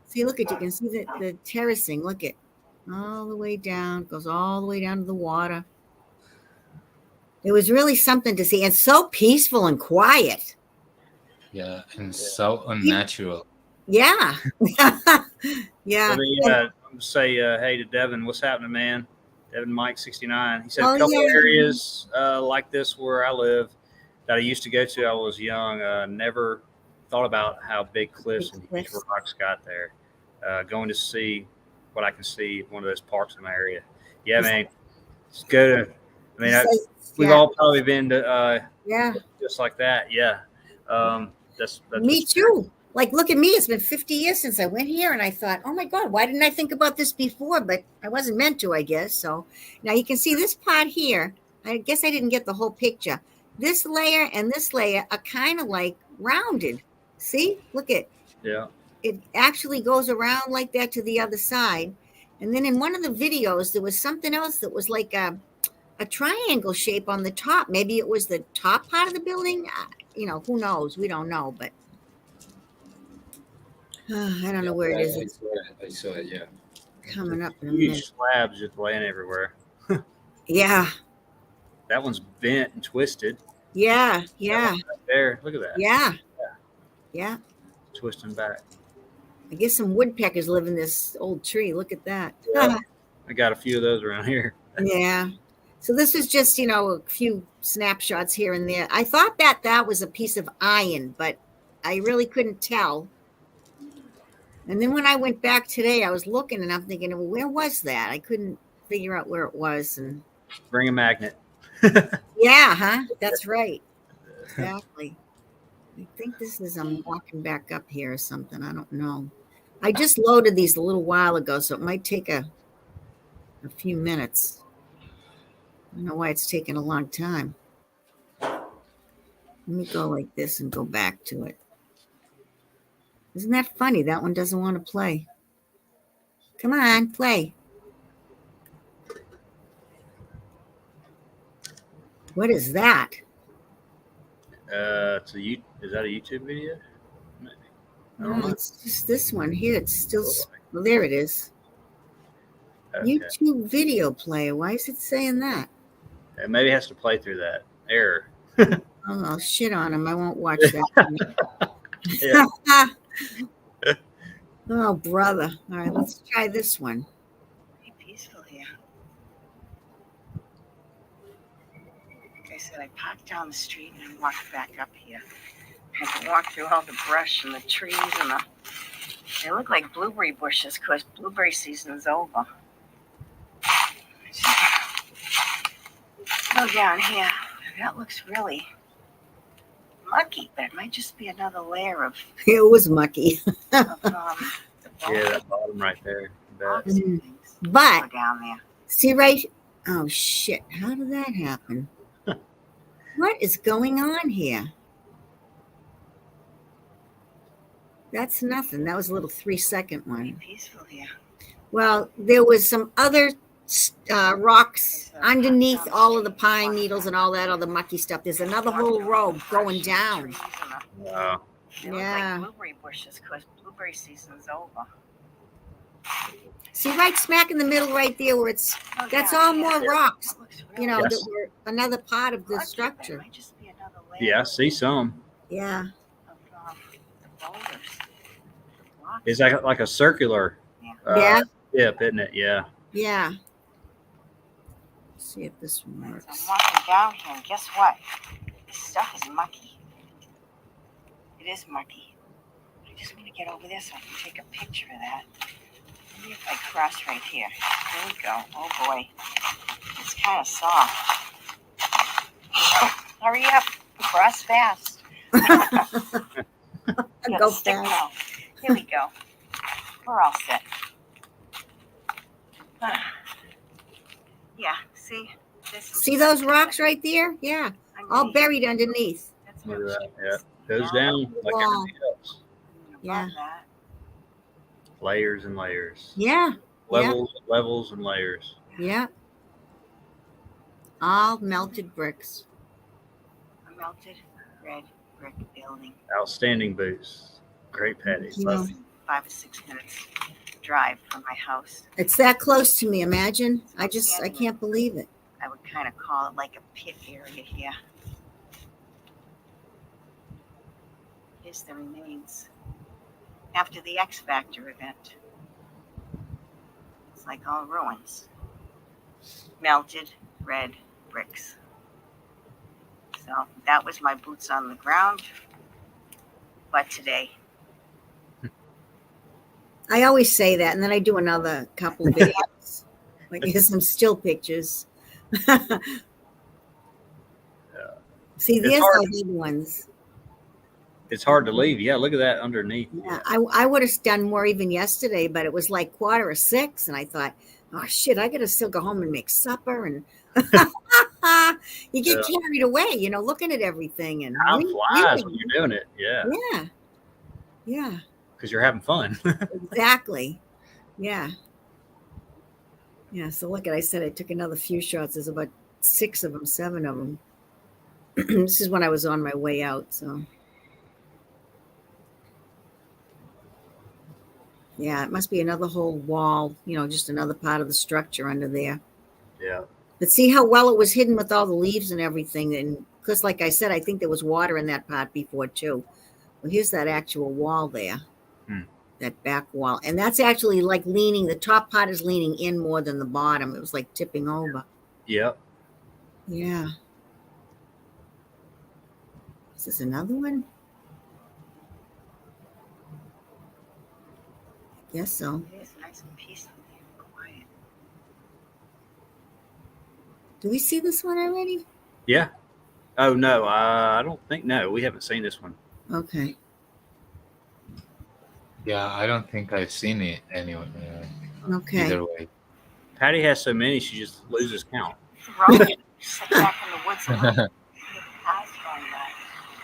See, look at, you can see the terracing. Look at all the way down, goes all the way down to the water. It was really something to see, and so peaceful and quiet. Yeah, and so unnatural. Yeah. Yeah. Let me say hey to Devin. What's happening, man? Devin Mike 69. He said Oh, a couple yeah. areas like this where I live that I used to go to. I was young. Never thought about how big cliffs and huge rocks got there. Going to see what I can see at one of those parks in my area. Yeah, man. It's good. I mean, we've all probably been to yeah, just like that. Yeah. That's me too. Like, look at me. It's been 50 years since I went here, and I thought, oh my God, why didn't I think about this before? But I wasn't meant to, I guess. So now you can see this part here. I guess I didn't get the whole picture. This layer and this layer are kind of like rounded. See, look at, yeah. It actually goes around like that to the other side. And then in one of the videos, there was something else that was like a triangle shape on the top. Maybe it was the top part of the building. You know, who knows? We don't know, but I don't know where it is. I saw it, yeah. Coming up in a Huge minute. slabs just laying everywhere. Yeah. That one's bent and twisted. Yeah. Yeah. Right there. Look at that. Yeah. Yeah. Twisting back. I guess some woodpeckers live in this old tree. Look at that. Yeah. I got a few of those around here. Yeah. So this is just, you know, a few snapshots here and there. I thought that was a piece of iron, but I really couldn't tell. And then when I went back today, I was looking and I'm thinking, well, where was that? I couldn't figure out where it was. And bring a magnet. yeah, huh? That's right. Exactly. I think this is, I'm walking back up here or something. I don't know. I just loaded these a little while ago, so it might take a few minutes. I don't know why it's taking a long time. Let me go like this and go back to it. Isn't that funny? That one doesn't want to play. Come on, play. What is that? Is that a YouTube video? Maybe. No, it's just this one here. It's still, well, there it is. Okay. YouTube video player. Why is it saying that? Maybe it has to play through that error. Oh, I'll shit on him. I won't watch that. Oh, brother. All right, let's try this one. Pretty peaceful here. Like I said, I parked down the street and I walked back up here. I had to walk through all the brush and the trees and they look like blueberry bushes because blueberry season's over. Go down here. That looks really mucky, but it might just be another layer of. It was mucky. Yeah, that bottom right there. But down there. See right. Oh shit! How did that happen? What is going on here? That's nothing. That was a little 3-second one. Pretty peaceful here. Well, there was some other rocks underneath all of the pine needles and all that other mucky stuff. There's another whole row going down. Wow. Yeah. Like blueberry bushes because blueberry season's over. See right smack in the middle right there where it's, that's all more rocks, you know, that were another part of the structure. Yeah, I see some. Yeah. It's like a circular. Yeah. Dip, isn't it? Yeah. Yeah. Let's see if this one works. I'm walking down here, and guess what? This stuff is mucky. It is mucky. I just want to get over there so I can take a picture of that. Maybe if I cross right here. There we go. Oh boy. It's kind of soft. Hurry up. Cross fast. Go fast. Here we go. We're all set. Yeah, see? See those rocks right there? Yeah, all buried underneath. That's Look what at that. Yeah. Goes down like Wow. everything else. Yeah. That. Layers and layers. Yeah, Levels and layers. yeah. All melted bricks. A melted red brick building. Outstanding boots. Great patties. Yeah. Love it. 5 or 6 minutes drive from my house. It's that close to me. Imagine. I can't believe it. I would kind of call it like a pit area here. Here's the remains. After the X Factor event. It's like all ruins. Melted red bricks. So that was my boots on the ground. But today. I always say that, and then I do another couple of videos. Like here's some still pictures. See, there's hard. those other ones. It's hard to leave. Yeah, look at that underneath. Yeah, I would have done more even yesterday, but it was like 5:45, and I thought, oh shit, I gotta still go home and make supper, and you get carried away, looking at everything, and Time flies when you're doing it. Yeah. Yeah. Because you're having fun. Exactly. Yeah. So look at, I said I took another few shots. There's about 6 of them, 7 of them. This is when I was on my way out. So yeah, it must be another whole wall, just another part of the structure under there. Yeah. But see how well it was hidden with all the leaves and everything. And because like I said, I think there was water in that part before too. Well, here's that actual wall there. That back wall. And that's actually like leaning, the top part is leaning in more than the bottom. It was like tipping over. Yep. Yeah. Is this another one? I guess so. It is nice and peaceful here, quiet. Do we see this one already? Yeah. Oh, no. I don't think, no, we haven't seen this one. Okay. Yeah, I don't think I've seen it anyway. Okay. Either way. Patty has so many, she just loses count. Sit back in the woods and look. Cars going by.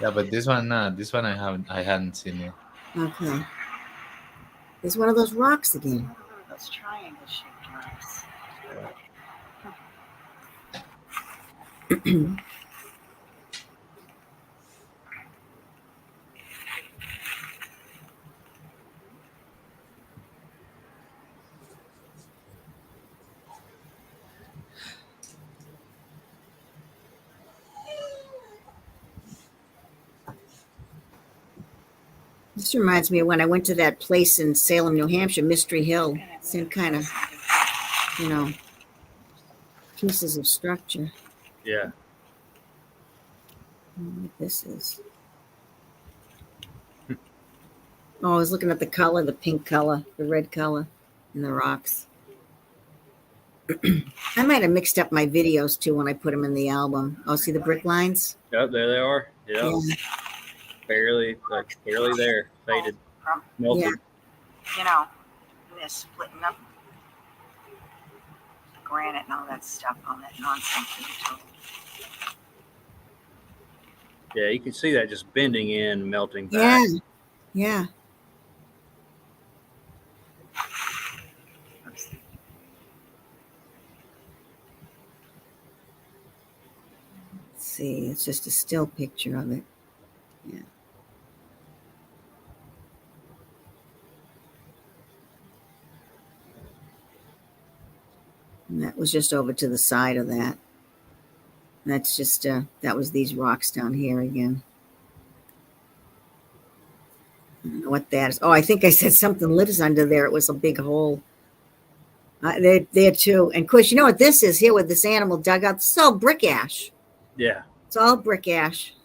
Yeah, but this one, this one I hadn't seen it. Okay. There's one of those rocks again. Those triangle shaped rocks. This reminds me of when I went to that place in Salem, New Hampshire, Mystery Hill. Same kind of, pieces of structure. Yeah. I don't know what this is. Oh, I was looking at the color, the pink color, the red color, and the rocks. I might have mixed up my videos too when I put them in the album. Oh, see the brick lines? Oh, there they are. Yeah. Barely there. Faded. Melted. Yeah. They're splitting up the granite and all that stuff, all that nonsense. Yeah, you can see that just bending in, melting back. Yeah. Let's see, it's just a still picture of it. Yeah. And that was just over to the side of that. That's just, that was these rocks down here again. I don't know what that is. Oh, I think I said something lives under there. It was a big hole. There too. And of course, you know what this is here with this animal dug out? It's all brick ash. Yeah. It's all brick ash.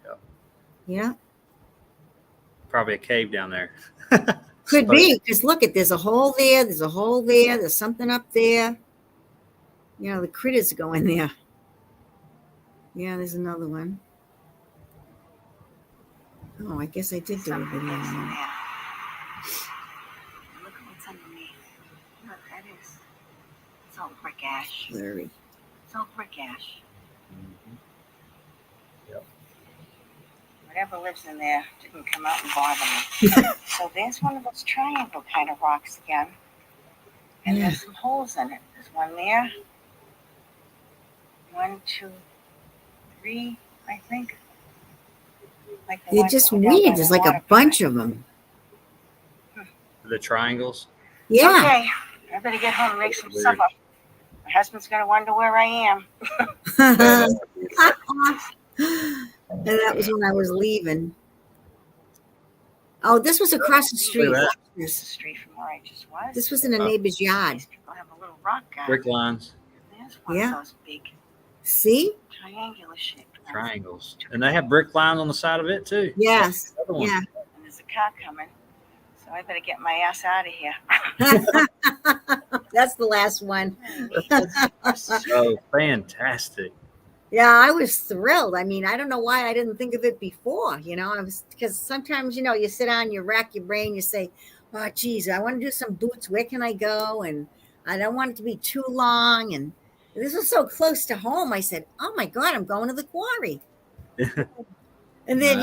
Yep. Yeah. Probably a cave down there. Could be, because look at, there's a hole there. There's a hole there. There's something up there. The critters go in there. Yeah, there's another one. Oh, I guess I did do a video on that. all brick ash. Blurry. It's all brick ash. Mhm. Yep. Whatever lives in there didn't come out and bother me. So there's one of those triangle kind of rocks again. And Yeah. there's some holes in it. There's one there. 1, 2, 3, I think. Like the They're one just down by weird. the There's like a water bunch plant. of them. The triangles. Yeah. Okay, I better get home and make some Weird. supper. My husband's gonna wonder where I am. And that was when I was leaving. Oh, this was across the street. Look at that. Watch This is this. the street from where I just was. This was in a neighbor's yard. These people have a little rock garden. Brick lines, There's one Yeah. of those big See? triangular shaped ones. triangles, and they have brick lines on the side of it too. Yes. The other one. Yeah. And there's a car coming. So I better get my ass out of here. That's the last one. So fantastic. Yeah, I was thrilled. I mean, I don't know why I didn't think of it before. I was, because sometimes, you sit down, you rack your brain, you say, oh, geez, I want to do some boots. Where can I go? And I don't want it to be too long. And this was so close to home. I said, oh my God, I'm going to the quarry. And then,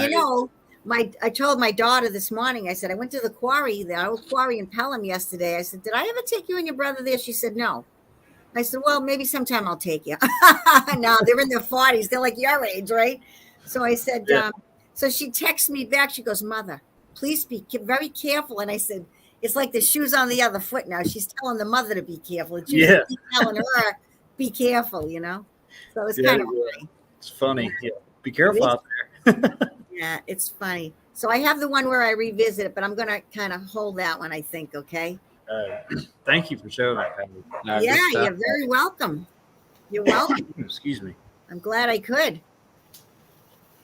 Nice. I told my daughter this morning, I said, I went to the quarry, the old quarry in Pelham yesterday. I said, did I ever take you and your brother there? She said, no. I said, well, maybe sometime I'll take you. No, they're in their 40s. They're like your age, right? So I said, Yeah. so she texts me back. She goes, Mother, please be very careful. And I said, it's like the shoe's on the other foot now. She's telling the mother to be careful. It's usually Yeah. telling her, be careful, So it's Yeah, kind of yeah. funny. It's funny. Yeah. Be careful out there. Yeah, it's funny. So I have the one where I revisit it, but I'm going to kind of hold that one, I think, okay? Thank you for showing that. Patty. Yeah, Good stuff. you're very welcome. You're welcome. Excuse me. I'm glad I could.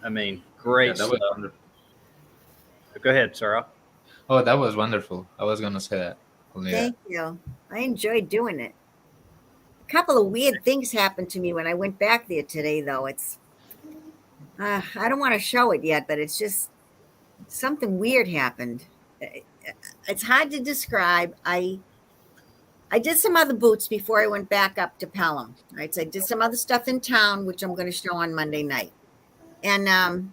I mean, great Yeah, that stuff. was wonderful. Go ahead, Sarah. Oh, that was wonderful. I was gonna say that. Only that. Thank you. I enjoyed doing it. A couple of weird things happened to me when I went back there today, though. It's, I don't want to show it yet, but it's just something weird happened. It's hard to describe. I did some other boots before I went back up to Pelham. Right, so I did some other stuff in town, which I'm going to show on Monday night. And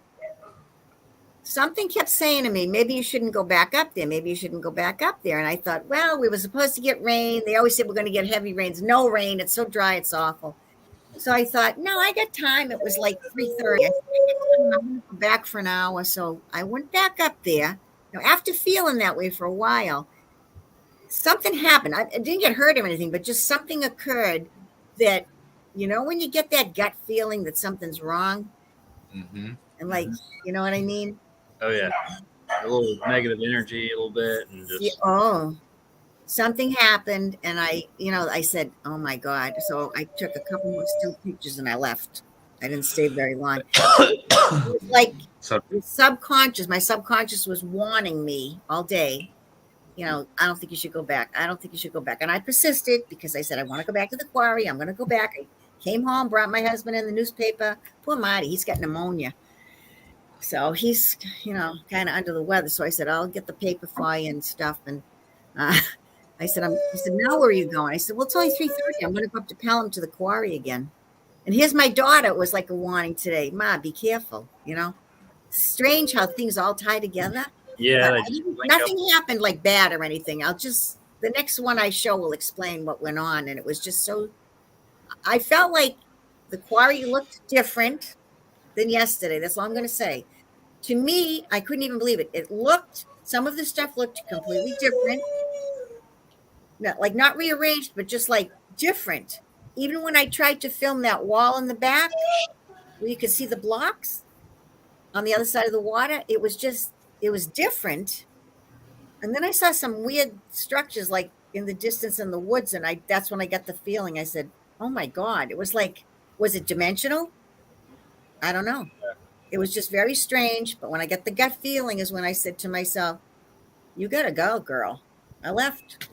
something kept saying to me, maybe you shouldn't go back up there. Maybe you shouldn't go back up there. And I thought, well, we were supposed to get rain. They always said we're going to get heavy rains. No rain. It's so dry. It's awful. So I thought, no, I got time. It was like 3:30. I said, I'm going to go back for an hour. So I went back up there. Now, after feeling that way for a while, something happened. I didn't get hurt or anything, but just something occurred that, when you get that gut feeling that something's wrong, Mm-hmm. and like, you know what I mean? Oh yeah. A little negative energy, a little bit, and just Yeah, something happened, and I said, oh my God. So I took a couple more still pictures and I left. I didn't stay very long. It was like my subconscious was warning me all day, I don't think you should go back. I don't think you should go back. And I persisted because I said, I want to go back to the quarry. I'm going to go back. I came home, brought my husband in the newspaper. Poor Marty, he's got pneumonia. So he's, kind of under the weather. So I said, I'll get the paper for you and stuff. And he said, now where are you going? I said, well, it's only 3:30. I'm going to go up to Pelham to the quarry again. And here's my daughter. It was like a warning today. Ma, be careful, Strange how things all tie together. yeah. But They just link up. nothing happened like bad or anything. The next one I show will explain what went on. And it was just I felt like the quarry looked different than yesterday. That's all I'm going to say. To me, I couldn't even believe it. Some of the stuff looked completely different. Not rearranged, but just like different. Even when I tried to film that wall in the back, where you could see the blocks on the other side of the water, it was different. And then I saw some weird structures like in the distance in the woods. And that's when I got the feeling. I said, oh my God, it was like, was it dimensional? I don't know. It was just very strange. But when I got the gut feeling is when I said to myself, you got to go, girl. I left.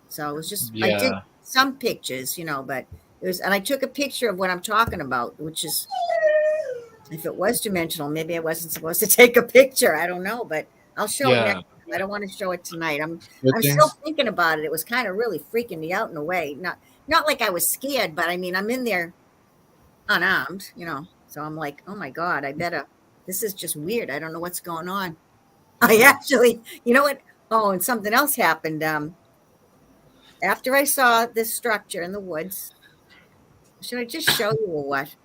So it was just, I did Yeah. some pictures, but it was, and I took a picture of what I'm talking about, which is, if it was dimensional, maybe I wasn't supposed to take a picture. I don't know, but I'll show it Yeah. next time. I don't want to show it tonight. I'm Good still thinking about it. It was kind of really freaking me out in a way. not like I was scared, but I mean, I'm in there unarmed, you know. So I'm like, oh my God, this is just weird. I don't know what's going on. I actually, you know what? Oh, and something else happened. After I saw this structure in the woods, should I just show you or what?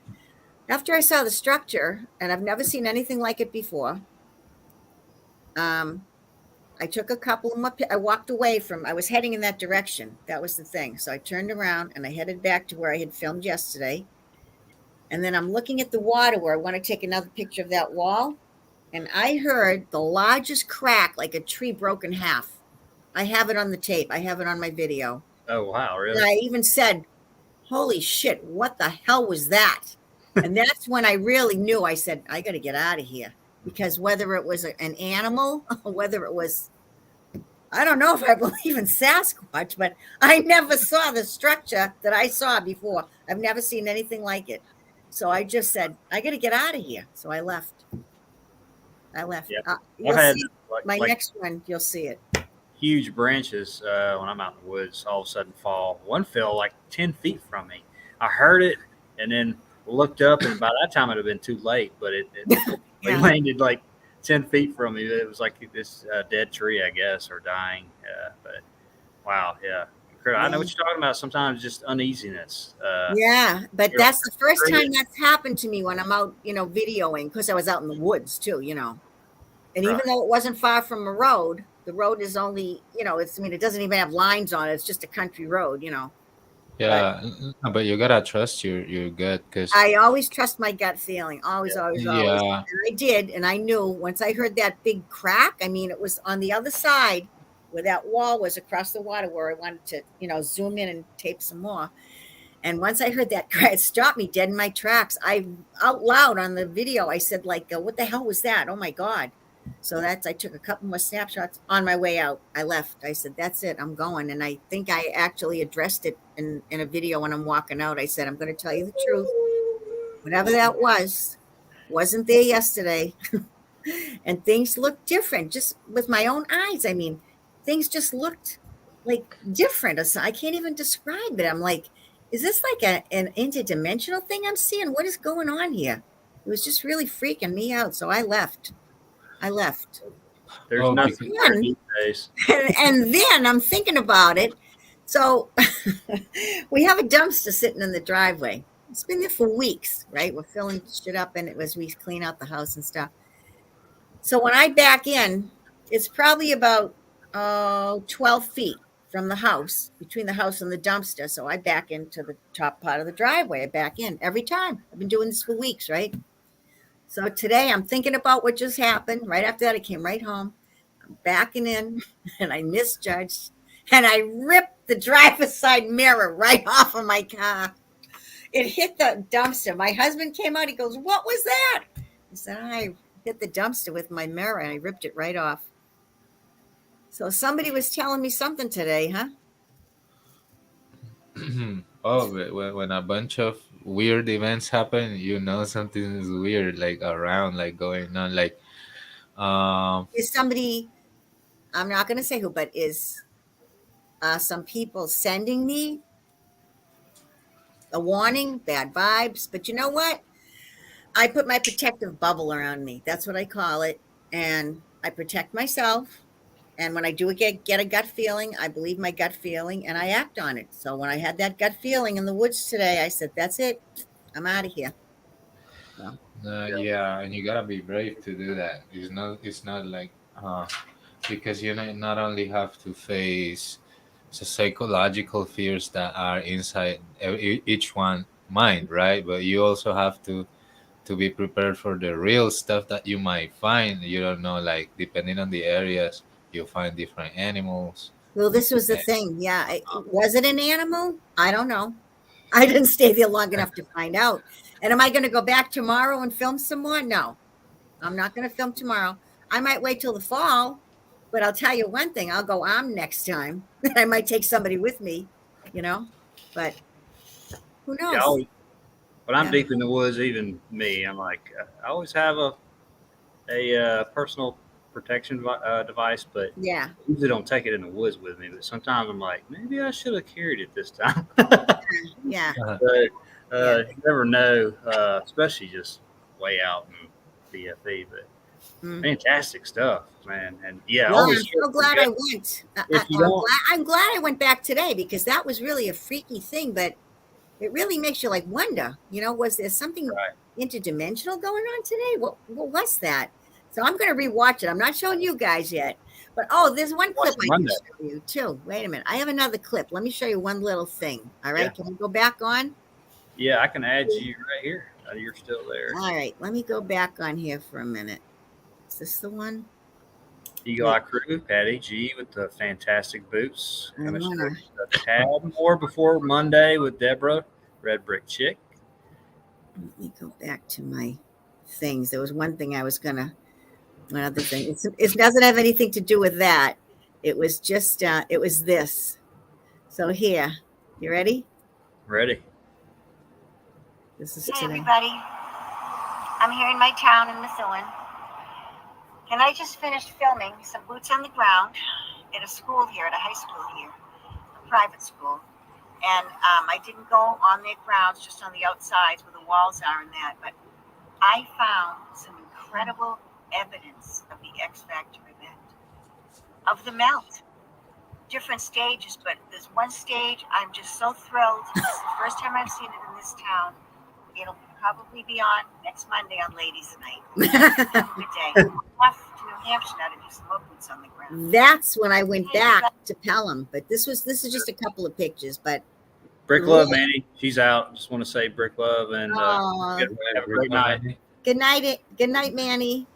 After I saw the structure, and I've never seen anything like it before, I took a couple of I walked away I was heading in that direction. That was the thing. So I turned around and I headed back to where I had filmed yesterday. And then I'm looking at the water where I want to take another picture of that wall. And I heard the largest crack, like a tree broke in half. I have it on the tape. I have it on my video. Oh, wow. Really? And I even said, holy shit, what the hell was that? And that's when I really knew. I said, I got to get out of here. Because whether it was an animal, whether it was, I don't know if I believe in Sasquatch, but I never saw the structure that I saw before. I've never seen anything like it. So I just said, I got to get out of here. So I left. Yeah. You'll had, see my next one. You'll see it. Huge branches when I'm out in the woods all of a sudden fall. One fell like 10 feet from me. I heard it and then looked up, and by that time it had been too late, but it Yeah. landed like 10 feet from me. It was like this dead tree, I guess, or dying. But wow, yeah. I know what you're talking about. Sometimes just uneasiness. Yeah, but you're that's the first afraid. time that's happened to me when I'm out, you know, videoing, because I was out in the woods too, you know. And even Right. though it wasn't far from a road, the road is only, you know, I mean, it doesn't even have lines on it. It's just a country road, you know. Yeah, but you gotta trust your gut, because I always trust my gut feeling. Always, always, always. yeah, And I did. And I knew once I heard that big crack, I mean, it was on the other side where that wall was across the water where I wanted to, you know, zoom in and tape some more. And once I heard that crack, it stopped me dead in my tracks. I out loud on the video, I said, like, what the hell was that? Oh my God. So I took a couple more snapshots on my way out. I left. I said, that's it. I'm going. And I think I actually addressed it in a video when I'm walking out. I said, I'm going to tell you the truth. Whatever that wasn't there yesterday. And things looked different just with my own eyes. I mean, things just looked like different. I can't even describe it. I'm like, is this like an interdimensional thing I'm seeing? What is going on here? It was just really freaking me out. So I left. There's Oh, nothing because- there these days. And then I'm thinking about it. So we have a dumpster sitting in the driveway. It's been there for weeks, right? We're filling shit up in it as we clean out the house and stuff. So when I back in, it's probably about 12 feet from the house, between the house and the dumpster. So I back into the top part of the driveway. I back in every time. I've been doing this for weeks, right? So today I'm thinking about what just happened. Right after that, I came right home. I'm backing in and I misjudged and I ripped the driver's side mirror right off of my car. It hit the dumpster. My husband came out. He goes, what was that? I said, I hit the dumpster with my mirror and I ripped it right off. So somebody was telling me something today, huh? oh, but when a bunch of weird events happen, you know something is weird, like around, like going on, like Is somebody, I'm not going to say who, but is some people sending me a warning, bad vibes? But you know what? I put my protective bubble around me. That's what I call it. And I protect myself. And when I do get a gut feeling, I believe my gut feeling and I act on it. So when I had that gut feeling in the woods today, I said, that's it. I'm out of here. So, yeah, and you gotta be brave to do that. It's not like because you not only have to face the psychological fears that are inside each one mind, right? But you also have to be prepared for the real stuff that you might find. You don't know, like depending on the areas, you find different animals. well, this was the thing. Yeah. Was it an animal? I don't know. I didn't stay there long enough to find out. And am I going to go back tomorrow and film some more? No, I'm not going to film tomorrow. I might wait till the fall, but I'll tell you one thing. I'll go armed next time. I might take somebody with me, you know, but who knows? Yeah, when I'm Yeah. deep in the woods, even me, I'm like, I always have a personal protection device, but Yeah. I usually don't take it in the woods with me. But sometimes I'm like, maybe I should have carried it this time. Yeah. But Yeah. you never know, especially just way out in BFE. But Mm. fantastic stuff, man. And yeah, Well, all I'm these so glad I went. If you don't, I'm glad I went back today because that was really a freaky thing, but it really makes you like wonder, was there something right. interdimensional going on today? What was that? So I'm going to rewatch it. I'm not showing you guys yet, but there's one clip I can show you too. Wait a minute. I have another clip. Let me show you one little thing. All right. Yeah. Can we go back on? Yeah, I can add you right here. You're still there. All right. Let me go back on here for a minute. Is this the one? Eagle Eye Crew, Patty G with the fantastic boots. I'm gonna A tad more before Monday with Deborah, Red Brick Chick. Let me go back to my things. There was one thing I was one other thing. It doesn't have anything to do with that. It was just, it was this. So here, you ready? Ready. This is Hey today. everybody, I'm here in my town in Methuen, and I just finished filming some boots on the ground at a school here, at a high school here, a private school. And I didn't go on their grounds, just on the outsides where the walls are and that, but I found some incredible evidence of the X Factor event, of the melt. Different stages, but there's one stage I'm just so thrilled. This is the first time I've seen it in this town. It'll probably be on next Monday on Ladies Night. Have a good day. Off to New Hampshire now to do some more boots on the ground. That's when I went back to Pelham, but this is just a couple of pictures, but Brick Love, Manny. She's out. Just want to say Brick Love and have a great night. Good night, Manny.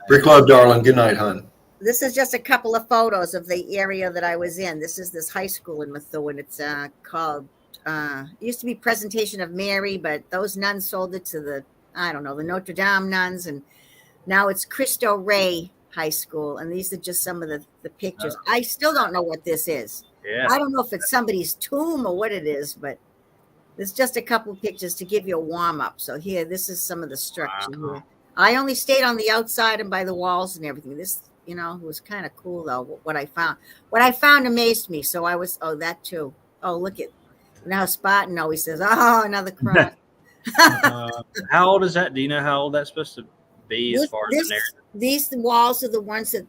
Brick Love, darling. Good night, hon. This is just a couple of photos of the area that I was in. This is this high school in Methuen. It's called, it used to be Presentation of Mary, but those nuns sold it to the Notre Dame nuns. And now it's Cristo Rey High School. And these are just some of the pictures. I still don't know what this is. Yeah. I don't know if it's somebody's tomb or what it is, but there's just a couple of pictures to give you a warm up. So here, this is some of the structure here. I only stayed on the outside and by the walls and everything. This, it was kind of cool though. What I found amazed me. So I was, that too. Oh, look at now Spartan always says, another cross. How old is that? Do you know how old that's supposed to be as far as the narrative? These walls are the ones that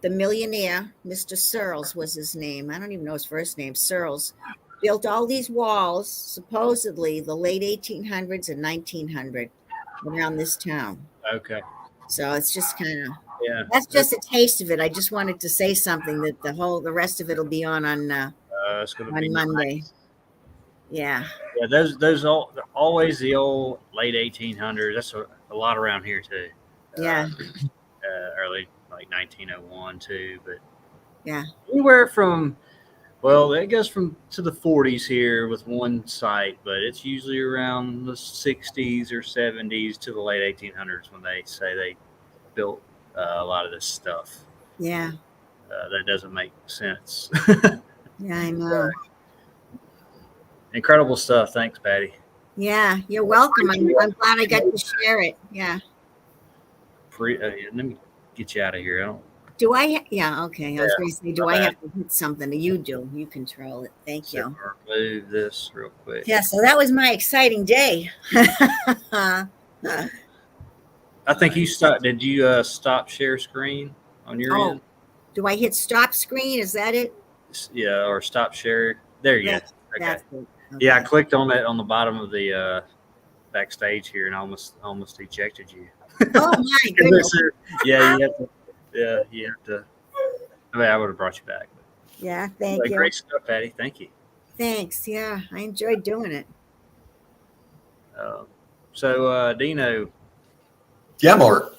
the millionaire, Mr. Searles was his name. I don't even know his first name. Searles built all these walls, supposedly the late 1800s and 1900 around this town. Okay. So it's just kind of, that's just a taste of it. I just wanted to say something that the rest of it will be on it's going to be Monday. Nice. Yeah. Yeah, those always the old late 1800s. That's a lot around here too. Yeah. Early like 1901 too, but yeah, anywhere from it goes from to the 40s here with one site, but it's usually around the 60s or 70s to the late 1800s when they say they built a lot of this stuff. Yeah, that doesn't make sense. Yeah, I know. Incredible stuff. Thanks, Patty. Yeah, you're welcome. I'm glad I got to share it. Yeah. Let me get you out of here. I don't. Do I? Yeah. Okay. I was going to say, do I have to hit something? You do. You control it. Thank you. Remove this real quick. Yeah. So that was my exciting day. I think you stopped. Did you stop share screen on your end? Do I hit stop screen? Is that it? Yeah, or stop share. There you go. Okay. That's it. Okay. Yeah, I clicked on that on the bottom of the backstage here and almost ejected you. Oh my goodness. Yeah, you have to. I mean, I would have brought you back. Yeah, thank you. Great stuff, Patty. Thank you. Thanks. Yeah, I enjoyed doing it. So, Dino. Yeah, Mark.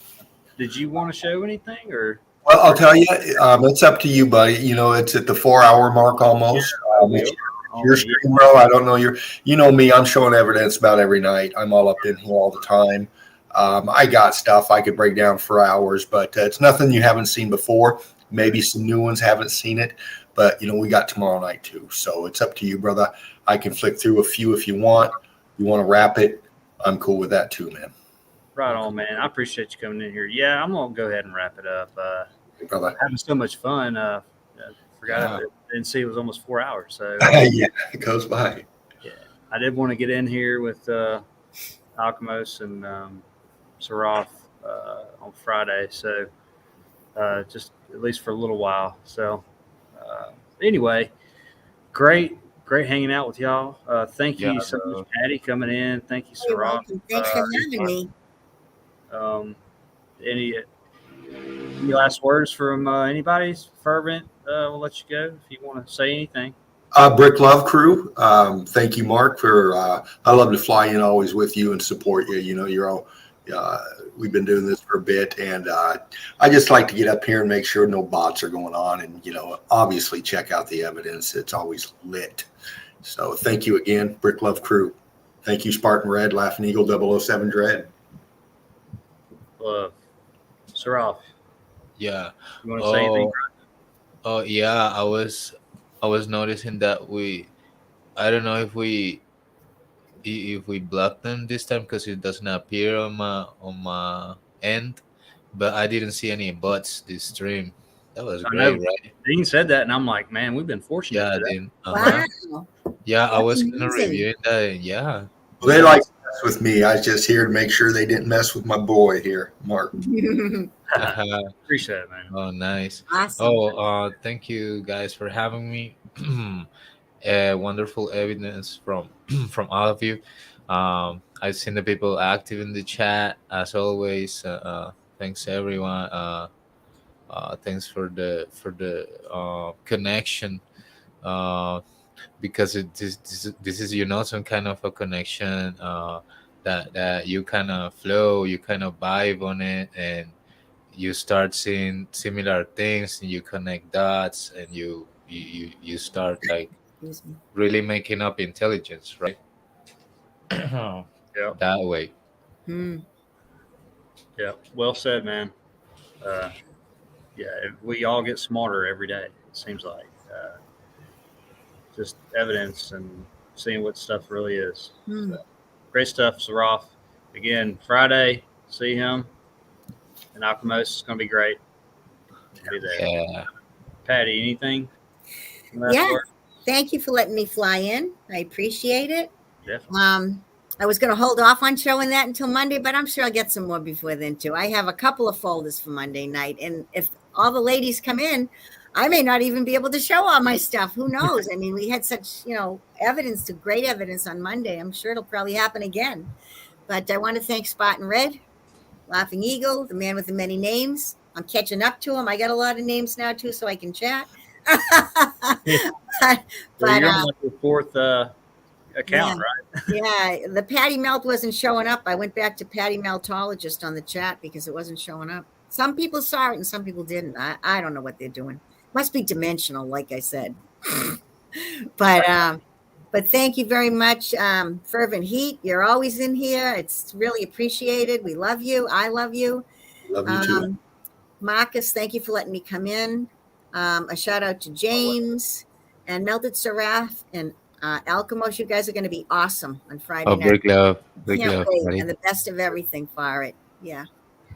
Did you want to show anything, or? Well, I'll tell you, it's up to you, buddy. It's at the 4-hour mark almost. Your stream, bro. I don't know you know me. I'm showing evidence about every night. I'm all up in here all the time. I got stuff I could break down for hours, but it's nothing you haven't seen before. Maybe some new ones haven't seen it, but we got tomorrow night too. So it's up to you, brother. I can flick through a few if you want. You want to wrap it? I'm cool with that too, man. Right on, man. I appreciate you coming in here. Yeah, I'm gonna go ahead and wrap it up. Brother. Having so much fun. Forgot Yeah. didn't see it was almost 4 hours. So Yeah, it goes by. yeah, I did want to get in here with Alchemos and Sarath on Friday. So just at least for a little while. So anyway, great hanging out with y'all. Thank Yeah, you so much, bro. Patty, coming in. Thank you, You're Sarath. welcome. Thanks for having me. Any last words from anybody? Fervent, we'll let you go if you want to say anything. Brick Love Crew. Thank you, Mark, for I love to fly in always with you and support you. You know, you're all we've been doing this for a bit, and I just like to get up here and make sure no bots are going on, and obviously check out the evidence. It's always lit. So thank you again, Brick Love Crew. Thank you, Spartan Red, Laughing Eagle 007 Dread. Sarath, Yeah. you want to say anything? Oh yeah. I was noticing that I don't know if we blocked them this time because it doesn't appear on my end, but I didn't see any bots this stream. That was I know great, right? Dean said that, and I'm like, man, we've been fortunate Yeah, today. Dean. Uh-huh. Wow. Yeah, I That's was kind of amazing. reviewing that. And yeah. Well, they like to mess with me. I was just here to make sure they didn't mess with my boy here, Mark. Appreciate it, man. Oh, nice. Awesome. Oh, thank you guys for having me. Wonderful evidence from from all of you. I've seen the people active in the chat as always. Thanks everyone. Thanks for the connection. Uh, because this is some kind of a connection that you kind of flow, you kind of vibe on it, and you start seeing similar things, and you connect dots, and you start like Excuse me. really making up intelligence, right? Yeah, That way. Hmm. yeah. Well said, man. Yeah, we all get smarter every day. It seems like just evidence and seeing what stuff really is. Hmm. So, great stuff, Sarath. Again, Friday, see him. And Alchemos is going to be great. Be there. Yeah. Patty, anything? Last Yeah. word? Thank you for letting me fly in. I appreciate it. Definitely. I was going to hold off on showing that until Monday, but I'm sure I'll get some more before then too. I have a couple of folders for Monday night, and if all the ladies come in, I may not even be able to show all my stuff. Who knows? I mean, we had such great evidence on Monday. I'm sure it'll probably happen again. But I want to thank Spot and Red, Laughing Eagle, the man with the many names. I'm catching up to him. I got a lot of names now too, so I can chat. So you're on like the fourth account, yeah. right? Yeah, the Patty Melt wasn't showing up. I went back to Patty Meltologist on the chat because it wasn't showing up. Some people saw it and some people didn't. I don't know what they're doing. Must be dimensional, like I said. But thank you very much, Fervent Heat. You're always in here. It's really appreciated. We love you. I love you. Love you too. Marcus, thank you for letting me come in. A shout out to James and Melted Sarath and Alchemos. You guys are going to be awesome on Friday night. Big love, Can't wait. buddy. And the best of everything for it. Yeah.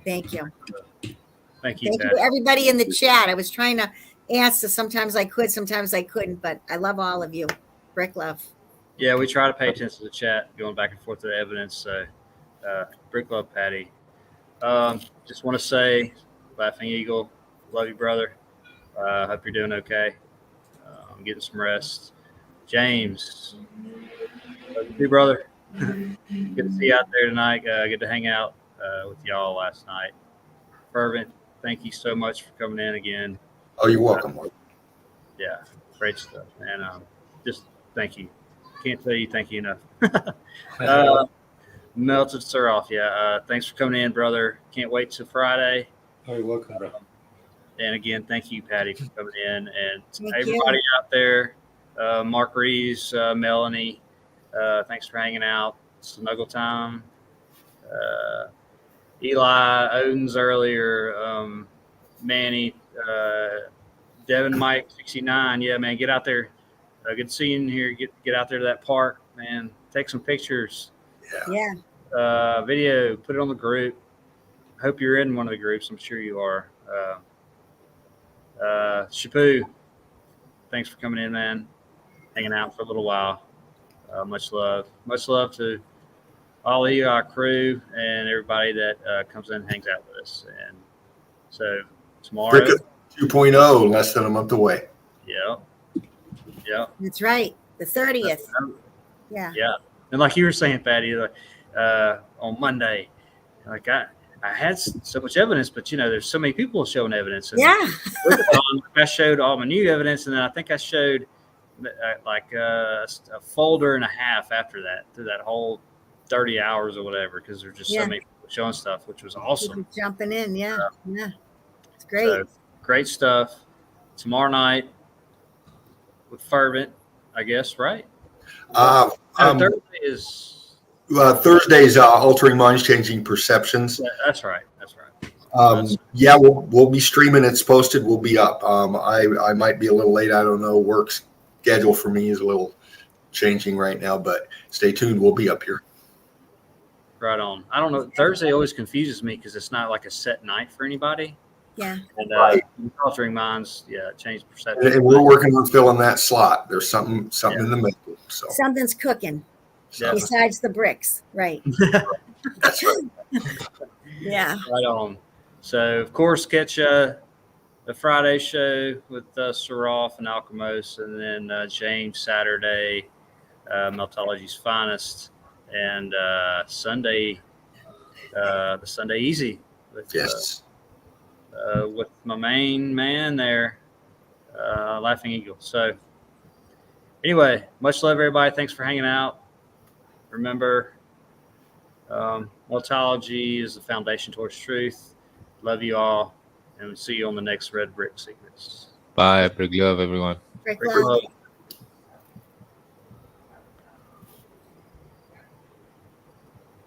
Thank you. Thank you, Thank Pat. you, everybody in the chat. I was trying to answer. Sometimes I could, sometimes I couldn't, but I love all of you. Brick love. Yeah, we try to pay attention to the chat, going back and forth to the evidence. So, Brick love, Patty. Just want to say, Laughing Eagle, love you, brother. Hope you're doing okay. I'm getting some rest. James, love you too, brother. Good to see you out there tonight. Good to hang out with y'all last night. Fervent, thank you so much for coming in again. Oh, you're welcome, Mark. Yeah, great stuff, man. Just thank you. Can't tell you thank you enough. Melted Sarath, yeah. Thanks for coming in, brother. Can't wait till Friday. Oh, you're welcome, bro. And again, thank you, Patty, for coming in. And Thank everybody out there, Mark Reeves, Melanie, thanks for hanging out. Snuggle time. Eli Odens earlier, Manny, Devin Mike 69. Yeah, man, get out there. Good seeing you here. Get out there to that park, man. Take some pictures. Yeah. video, put it on the group. Hope you're in one of the groups. I'm sure you are. Shapu, thanks for coming in, man. Hanging out for a little while. Much love. Much love to all of you, our crew, and everybody that comes in and hangs out with us. And so tomorrow. 2.0, less than a month away. Yeah. Yeah. That's right. The 30th. Yeah. Yeah. And like you were saying, Patty, like, on Monday, like I had so much evidence, but there's so many people showing evidence. And Yeah. I showed all my new evidence, and then I think I showed a folder and a half after that, through that whole 30 hours or whatever, because there's just so many people showing stuff, which was awesome. People jumping in, yeah. It's great. So, great stuff. Tomorrow night with Fervent, I guess, right? Thursday is Thursday's altering minds, changing perceptions. That's right. Yeah, we'll be streaming. It's posted. We'll be up. I might be a little late. I don't know. Work schedule for me is a little changing right now, but stay tuned. We'll be up here. Right on. I don't know. Thursday always confuses me because it's not like a set night for anybody. Yeah. And Right. altering minds, change perception. And we're working on filling that slot. There's something in the middle. So Something's cooking Yeah. besides the bricks. Right. that's right. Yeah. Right on. So, of course, catch the Friday show with Saroff and Alchemos, and then James Saturday, Meltology's Finest, and Sunday, the Sunday Easy with, Yes. with my main man there, Laughing Eagle. So, anyway, much love, everybody. Thanks for hanging out. Remember, Meltology is the foundation towards truth. Love you all, and we'll see you on the next Red Brick Secrets. Bye. Big love, everyone. Brick Brick love. love.